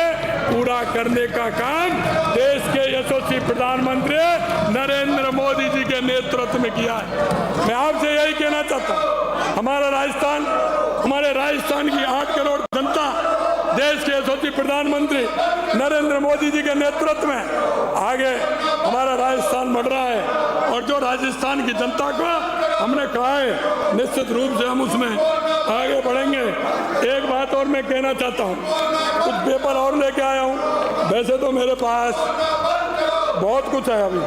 पूरा करने का काम देश के यशस्वी प्रधानमंत्री नरेंद्र मोदी जी के नेतृत्व में किया है। मैं आपसे यही कहना चाहता हूँ, हमारे राजस्थान की 8 करोड़ जनता देश के यशस्वी प्रधानमंत्री नरेंद्र मोदी जी के नेतृत्व में आगे हमारा राजस्थान बढ़ रहा है। और जो राजस्थान की जनता को हमने कहा है निश्चित रूप से हम उसमें आगे बढ़ेंगे। एक बात और मैं कहना चाहता हूँ, कुछ पेपर और लेके आया हूँ। वैसे तो मेरे पास बहुत कुछ है, अभी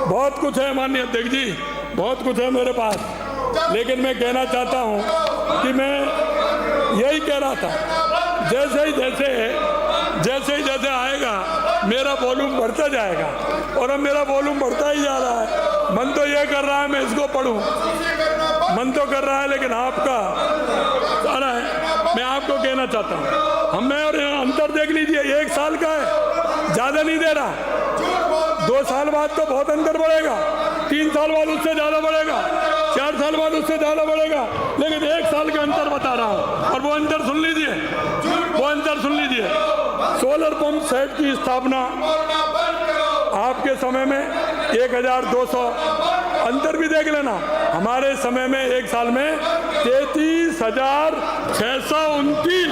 बहुत कुछ है माननीय अध्यक्ष जी, बहुत कुछ है मेरे पास, लेकिन मैं कहना चाहता हूँ कि मैं यही कह रहा था जैसे ही जैसे आएगा मेरा वॉल्यूम बढ़ता जाएगा और अब मेरा वॉल्यूम बढ़ता ही जा रहा है। मन तो ये कर रहा है मैं इसको पढ़ूं, मन तो कर रहा है, लेकिन आपका सारा है। मैं आपको कहना चाहता हूँ हमें और अंतर देख लीजिए, 1 साल का है, ज़्यादा नहीं दे रहा। 2 साल बाद तो बहुत अंतर बढ़ेगा, 3 साल बाद उससे ज़्यादा बढ़ेगा, 4 साल बाद उससे ज़्यादा बढ़ेगा, लेकिन 1 साल का अंतर बता रहा हूँ। और वो अंतर सुन लीजिए, वो अंतर सुन लीजिए। सोलर पंप सेट की स्थापना आपके समय में 1,200, अंतर भी देख लेना, हमारे समय में 1 साल में 33,629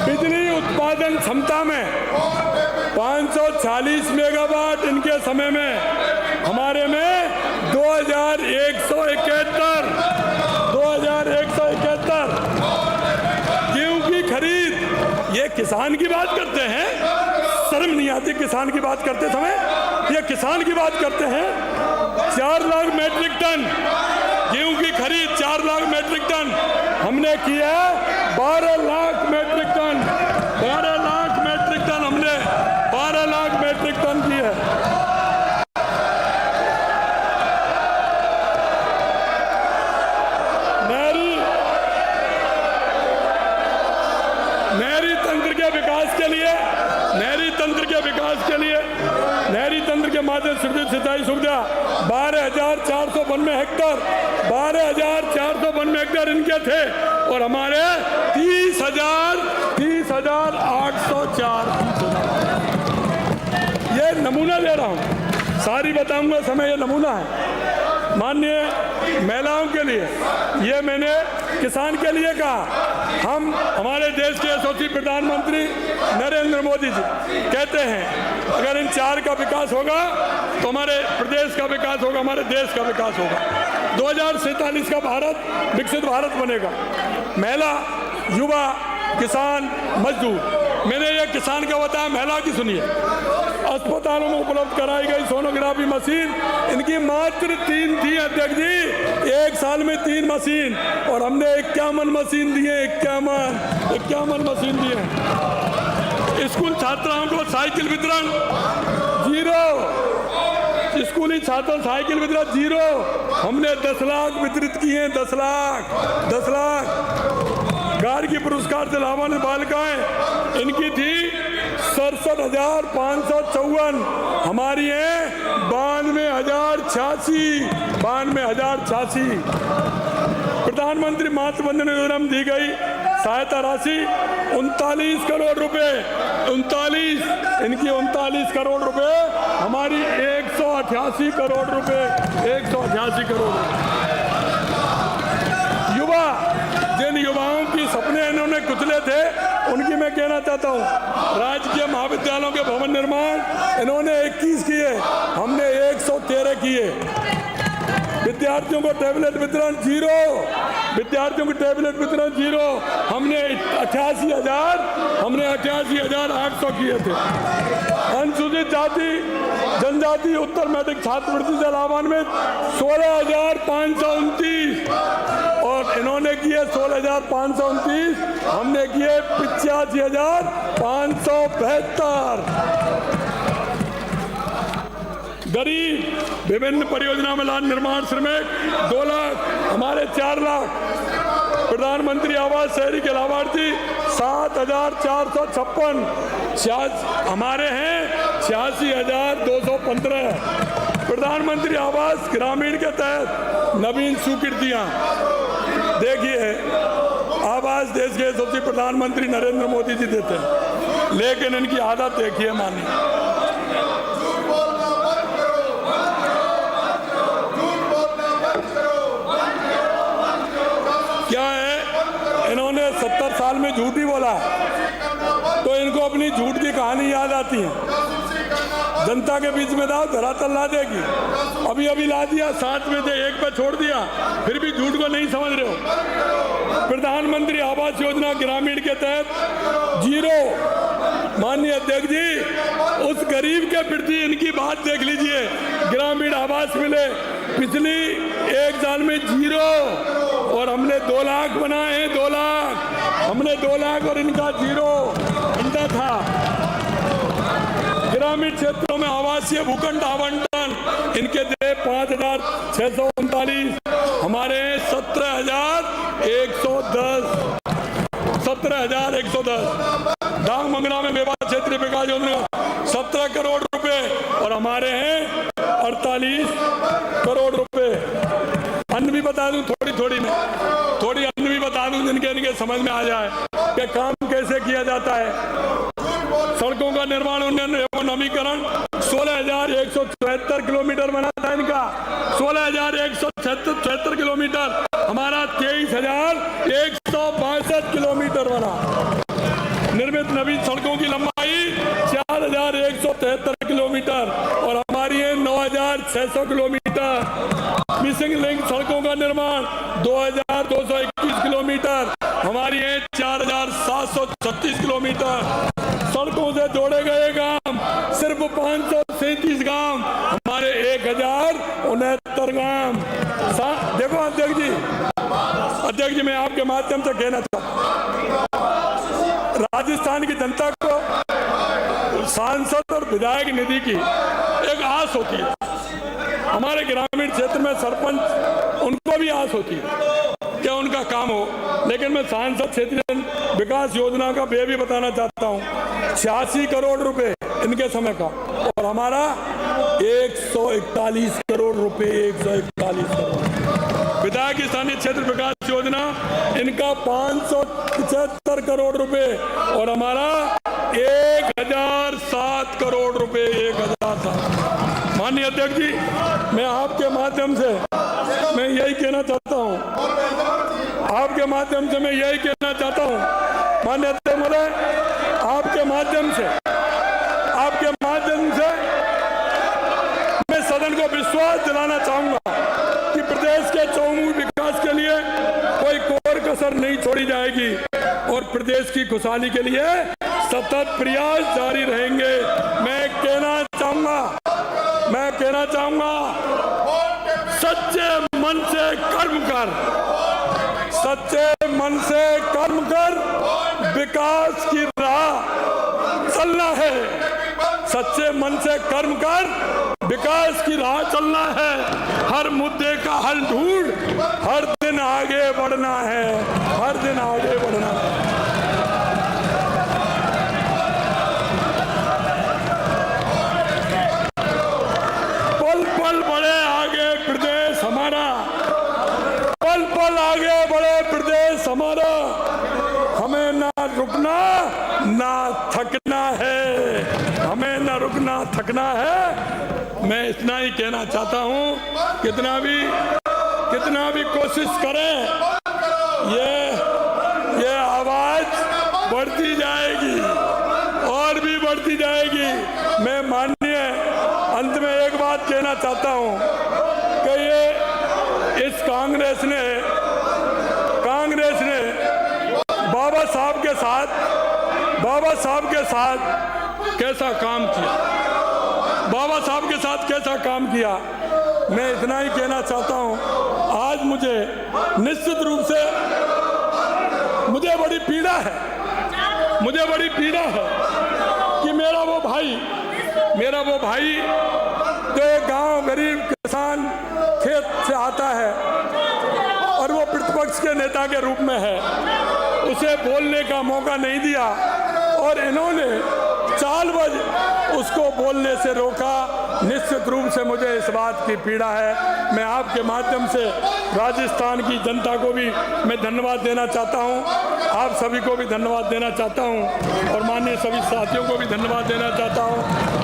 बिजली उत्पादन क्षमता में 540 मेगावाट इनके समय में, हमारे में 2,171 गेहूं की खरीद। ये किसान की बात करते हैं, शर्म नहीं आती किसान की बात करते समय? ये किसान की बात करते हैं। 4 लाख मेट्रिक टन गेहूं की खरीद, 4 लाख मेट्रिक टन हमने किया है। 12 lakh metric tonne, 12 lakh metric tonne हमने 12 लाख मेट्रिक टन की है। नहरी तंत्र के विकास के लिए, नहरी तंत्र के विकास के लिए, नहरी तंत्र के माध्यम से सिंचाई सुविधा 12,492 हेक्टर, 12,492 हेक्टर इनके थे और हमारे 30,804। ये नमूना ले रहा हूँ, सारी बताऊंगा समय, ये नमूना है। माननीय महिलाओं के लिए, ये मैंने किसान के लिए कहा। हम हमारे देश के यशस्वी प्रधानमंत्री नरेंद्र मोदी जी कहते हैं अगर इन 4 का विकास होगा तो हमारे प्रदेश का विकास होगा, हमारे देश का विकास होगा। 2047 का भारत विकसित भारत बनेगा। महिला, युवा, किसान, मजदूर। मैंने ये किसान का बताया, महिला की सुनिए। अस्पतालों में उपलब्ध कराई गई सोनोग्राफी मशीन, इनकी मात्र 3 थी अध्यक्ष जी, 1 साल में 3 मशीन, और हमने 51 मशीन दिए, 51 मशीन दिए। स्कूल छात्राओं को साइकिल वितरण 0, स्कूली छात्रों साइकिल वितरण 0, हमने 10 लाख वितरित किए, 10 लाख। गार्ड की पुरस्कार से लाभान्वित बालिकाएं इनकी थी 67,554, हमारी है 92,086। प्रधानमंत्री मातृ वंदना योजना में दी गई सहायता राशि 39 करोड़ रुपए, 39, इनकी 39 करोड़ रुपए, हमारी 188 करोड़ रुपए, 188 करोड़ रुपए। युवा, जिन युवाओं की सपने इन्होंने कुचले थे उनकी मैं कहना चाहता हूँ, राजकीय महाविद्यालयों के भवन निर्माण इन्होंने 21 किए, हमने 113 किए। विद्यार्थियों को टैबलेट वितरण 0, विद्यार्थियों को टैबलेट वितरण 0, हमने 88,800 किए थे। अनुसूचित जाति जनजाति उत्तर मैट्रिक छात्रवृत्ति से लाभान्वित 16,529, और इन्होंने किए 16,529, हमने किए 85,572। गरीब विभिन्न परियोजना में लाभ निर्माण श्रमिक 2 लाख, हमारे 4 लाख। प्रधानमंत्री आवास शहरी के लाभार्थी 7,456, हमारे हैं 86,215। प्रधानमंत्री आवास ग्रामीण के तहत नवीन स्वीकृतियां, देखिए आवास देश के यशस्वी प्रधानमंत्री नरेंद्र मोदी जी देते हैं, लेकिन इनकी आदत देखिए मानिए। क्या है, इन्होंने 70 साल में झूठ ही बोला तो इनको अपनी झूठ की कहानी याद आती है। जनता के बीच में दाव धरातल ला देगी। अभी ला दिया, 7 में से 1 पे छोड़ दिया, फिर भी झूठ को नहीं समझ रहे हो। प्रधानमंत्री आवास योजना ग्रामीण के तहत 0। माननीय अध्यक्ष जी, उस गरीब के प्रति इनकी बात देख लीजिए। ग्रामीण आवास मिले पिछली 1 साल में 0, और हमने 2 लाख बनाए हैं, 2 लाख, हमने 2 लाख, और इनका 0 घंटा था। ग्रामीण क्षेत्रों में आवासीय भूखंड आवंटन इनके दे 5,639, हमारे 17,110, 17,110। डांग मंगना में मेवा क्षेत्रीय विकास योजना 17 करोड़ रुपए, और हमारे हैं 48 करोड़ रुपए। अन्य भी बता दूं, थोड़ी अन्य भी बता दूं जिनके समझ में आ जाए कि काम कैसे किया जाता है। सड़कों का निर्माण उन्नयन एवं नवीकरण 16,174 किलोमीटर बना था इनका, 16,174 किलोमीटर, हमारा 23,162 किलोमीटर बना। निर्मित नवीन सड़कों की लंबाई 4,173 किलोमीटर, और हमारी है 9,600 किलोमीटर। मिसिंग लिंक सड़कों का निर्माण 2,221 किलोमीटर, हमारी है 4,736 किलोमीटर। सड़कों से जोड़े गए गांव अध्यक्ष जी, मैं आपके माध्यम से कहना चाहता हूं, राजस्थान की जनता को सांसद और विधायक निधि की एक आस होती है। हमारे ग्रामीण क्षेत्र में सरपंच, उनको भी आस होती है कि उनका काम हो, लेकिन मैं सांसद क्षेत्रीय विकास योजना का व्यय भी बताना चाहता हूं। 86 करोड़ रुपए इनके समय का, और हमारा 141 करोड़ रुपए, 141 करोड़। विधायक स्थानीय क्षेत्र विकास योजना इनका 575 करोड़ रुपए, और हमारा 1007 करोड़ रुपए, 1007। माननीय अध्यक्ष जी, मैं आपके माध्यम से मैं यही कहना चाहता हूं, आपके माध्यम से मैं यही कहना चाहता हूं, माननीय अध्यक्ष महोदय, आपके माध्यम से मैं सदन को विश्वास दिलाना चाहूंगा कि प्रदेश के चौमुखी विकास के लिए कोई कोर कसर नहीं छोड़ी जाएगी, और प्रदेश की खुशहाली के लिए सतत प्रयास जारी रहेंगे। मैं कहना चाहूंगा, सच्चे मन से कर्म कर, सच्चे मन से कर्म कर, विकास की राह चलना है। सच्चे मन से कर्म कर, विकास की राह चलना है। हर मुद्दे का हल ढूंढ, हर दिन आगे बढ़ना है, हर दिन आगे बढ़ना है। पल पल बढ़े आगे प्रदेश हमारा, पल पल आगे बढ़े प्रदेश हमारा। हमें ना रुकना ना थकना है, हमें ना रुकना थकना है। मैं इतना ही कहना चाहता हूं, कितना भी कोशिश करें, ये आवाज बढ़ती जाएगी और भी बढ़ती जाएगी। मैं माननीय अंत में एक बात कहना चाहता हूं कि ये इस कांग्रेस ने बाबा साहब के साथ कैसा काम किया, बाबा साहब के साथ कैसा काम किया। मैं इतना ही कहना चाहता हूं, आज मुझे निश्चित रूप से मुझे बड़ी पीड़ा है कि मेरा वो भाई जो एक गांव गरीब किसान खेत से आता है और वो प्रतिपक्ष के नेता के रूप में है, उसे बोलने का मौका नहीं दिया, और इन्होंने चालबाज उसको बोलने से रोका। निश्चित रूप से मुझे इस बात की पीड़ा है। मैं आपके माध्यम से राजस्थान की जनता को भी मैं धन्यवाद देना चाहता हूं, आप सभी को भी धन्यवाद देना चाहता हूं, और माननीय सभी साथियों को भी धन्यवाद देना चाहता हूं।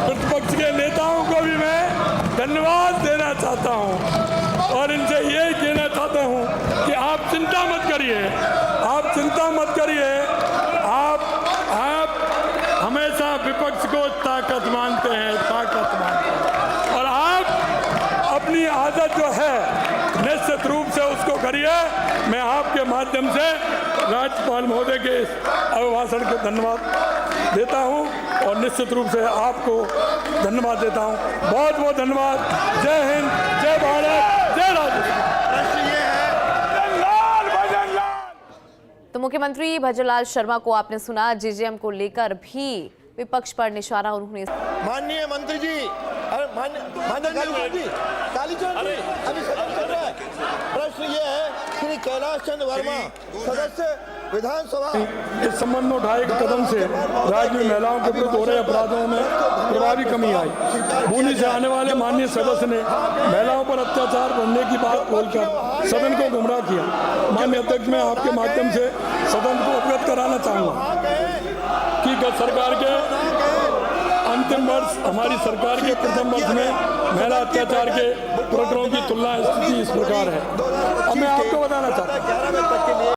प्रतिपक्ष के नेताओं को भी मैं धन्यवाद देना चाहता हूं, और इनसे यही कहना चाहता हूं कि आप चिंता मत करिए, आप हमेशा विपक्ष को ताकत मानते हैं, और आप अपनी आदत जो है निश्चित रूप से उसको करिए। मैं आपके माध्यम से राज्यपाल महोदय के इस अभिभाषण को धन्यवाद देता हूं, और निश्चित रूप से आपको धन्यवाद देता हूं। बहुत बहुत धन्यवाद। जय हिंद, जय भारत, जय राजस्थान। तो मुख्यमंत्री भजनलाल शर्मा को आपने सुना, जेजेएम को लेकर भी विपक्ष पर निशाना उन्होंने। माननीय मंत्री जी, माननीय जी, काली चौधरी, अभी सदन चल रहा है। प्रश्न ये है, श्री कैलाश चंद्र वर्मा सदस्य विधानसभा, इस संबंध में उठाए कदम से राज्य में महिलाओं के विरुद्ध हो रहे अपराधों में प्रभावी कमी आई। बूंदी से आने वाले माननीय सदस्य ने महिलाओं पर अत्याचार बढ़ने की बात बोलकर सदन को गुमराह किया। माननीय अध्यक्ष, मैं आपके माध्यम से सदन को अवगत कराना चाहूँगा कि गत सरकार के अंतिम वर्ष, हमारी सरकार के प्रथम वर्ष में महिला अत्याचार के प्रकरणों की तुलना स्थिति इस प्रकार है। अब मैं आपको बताना चाहता हूँ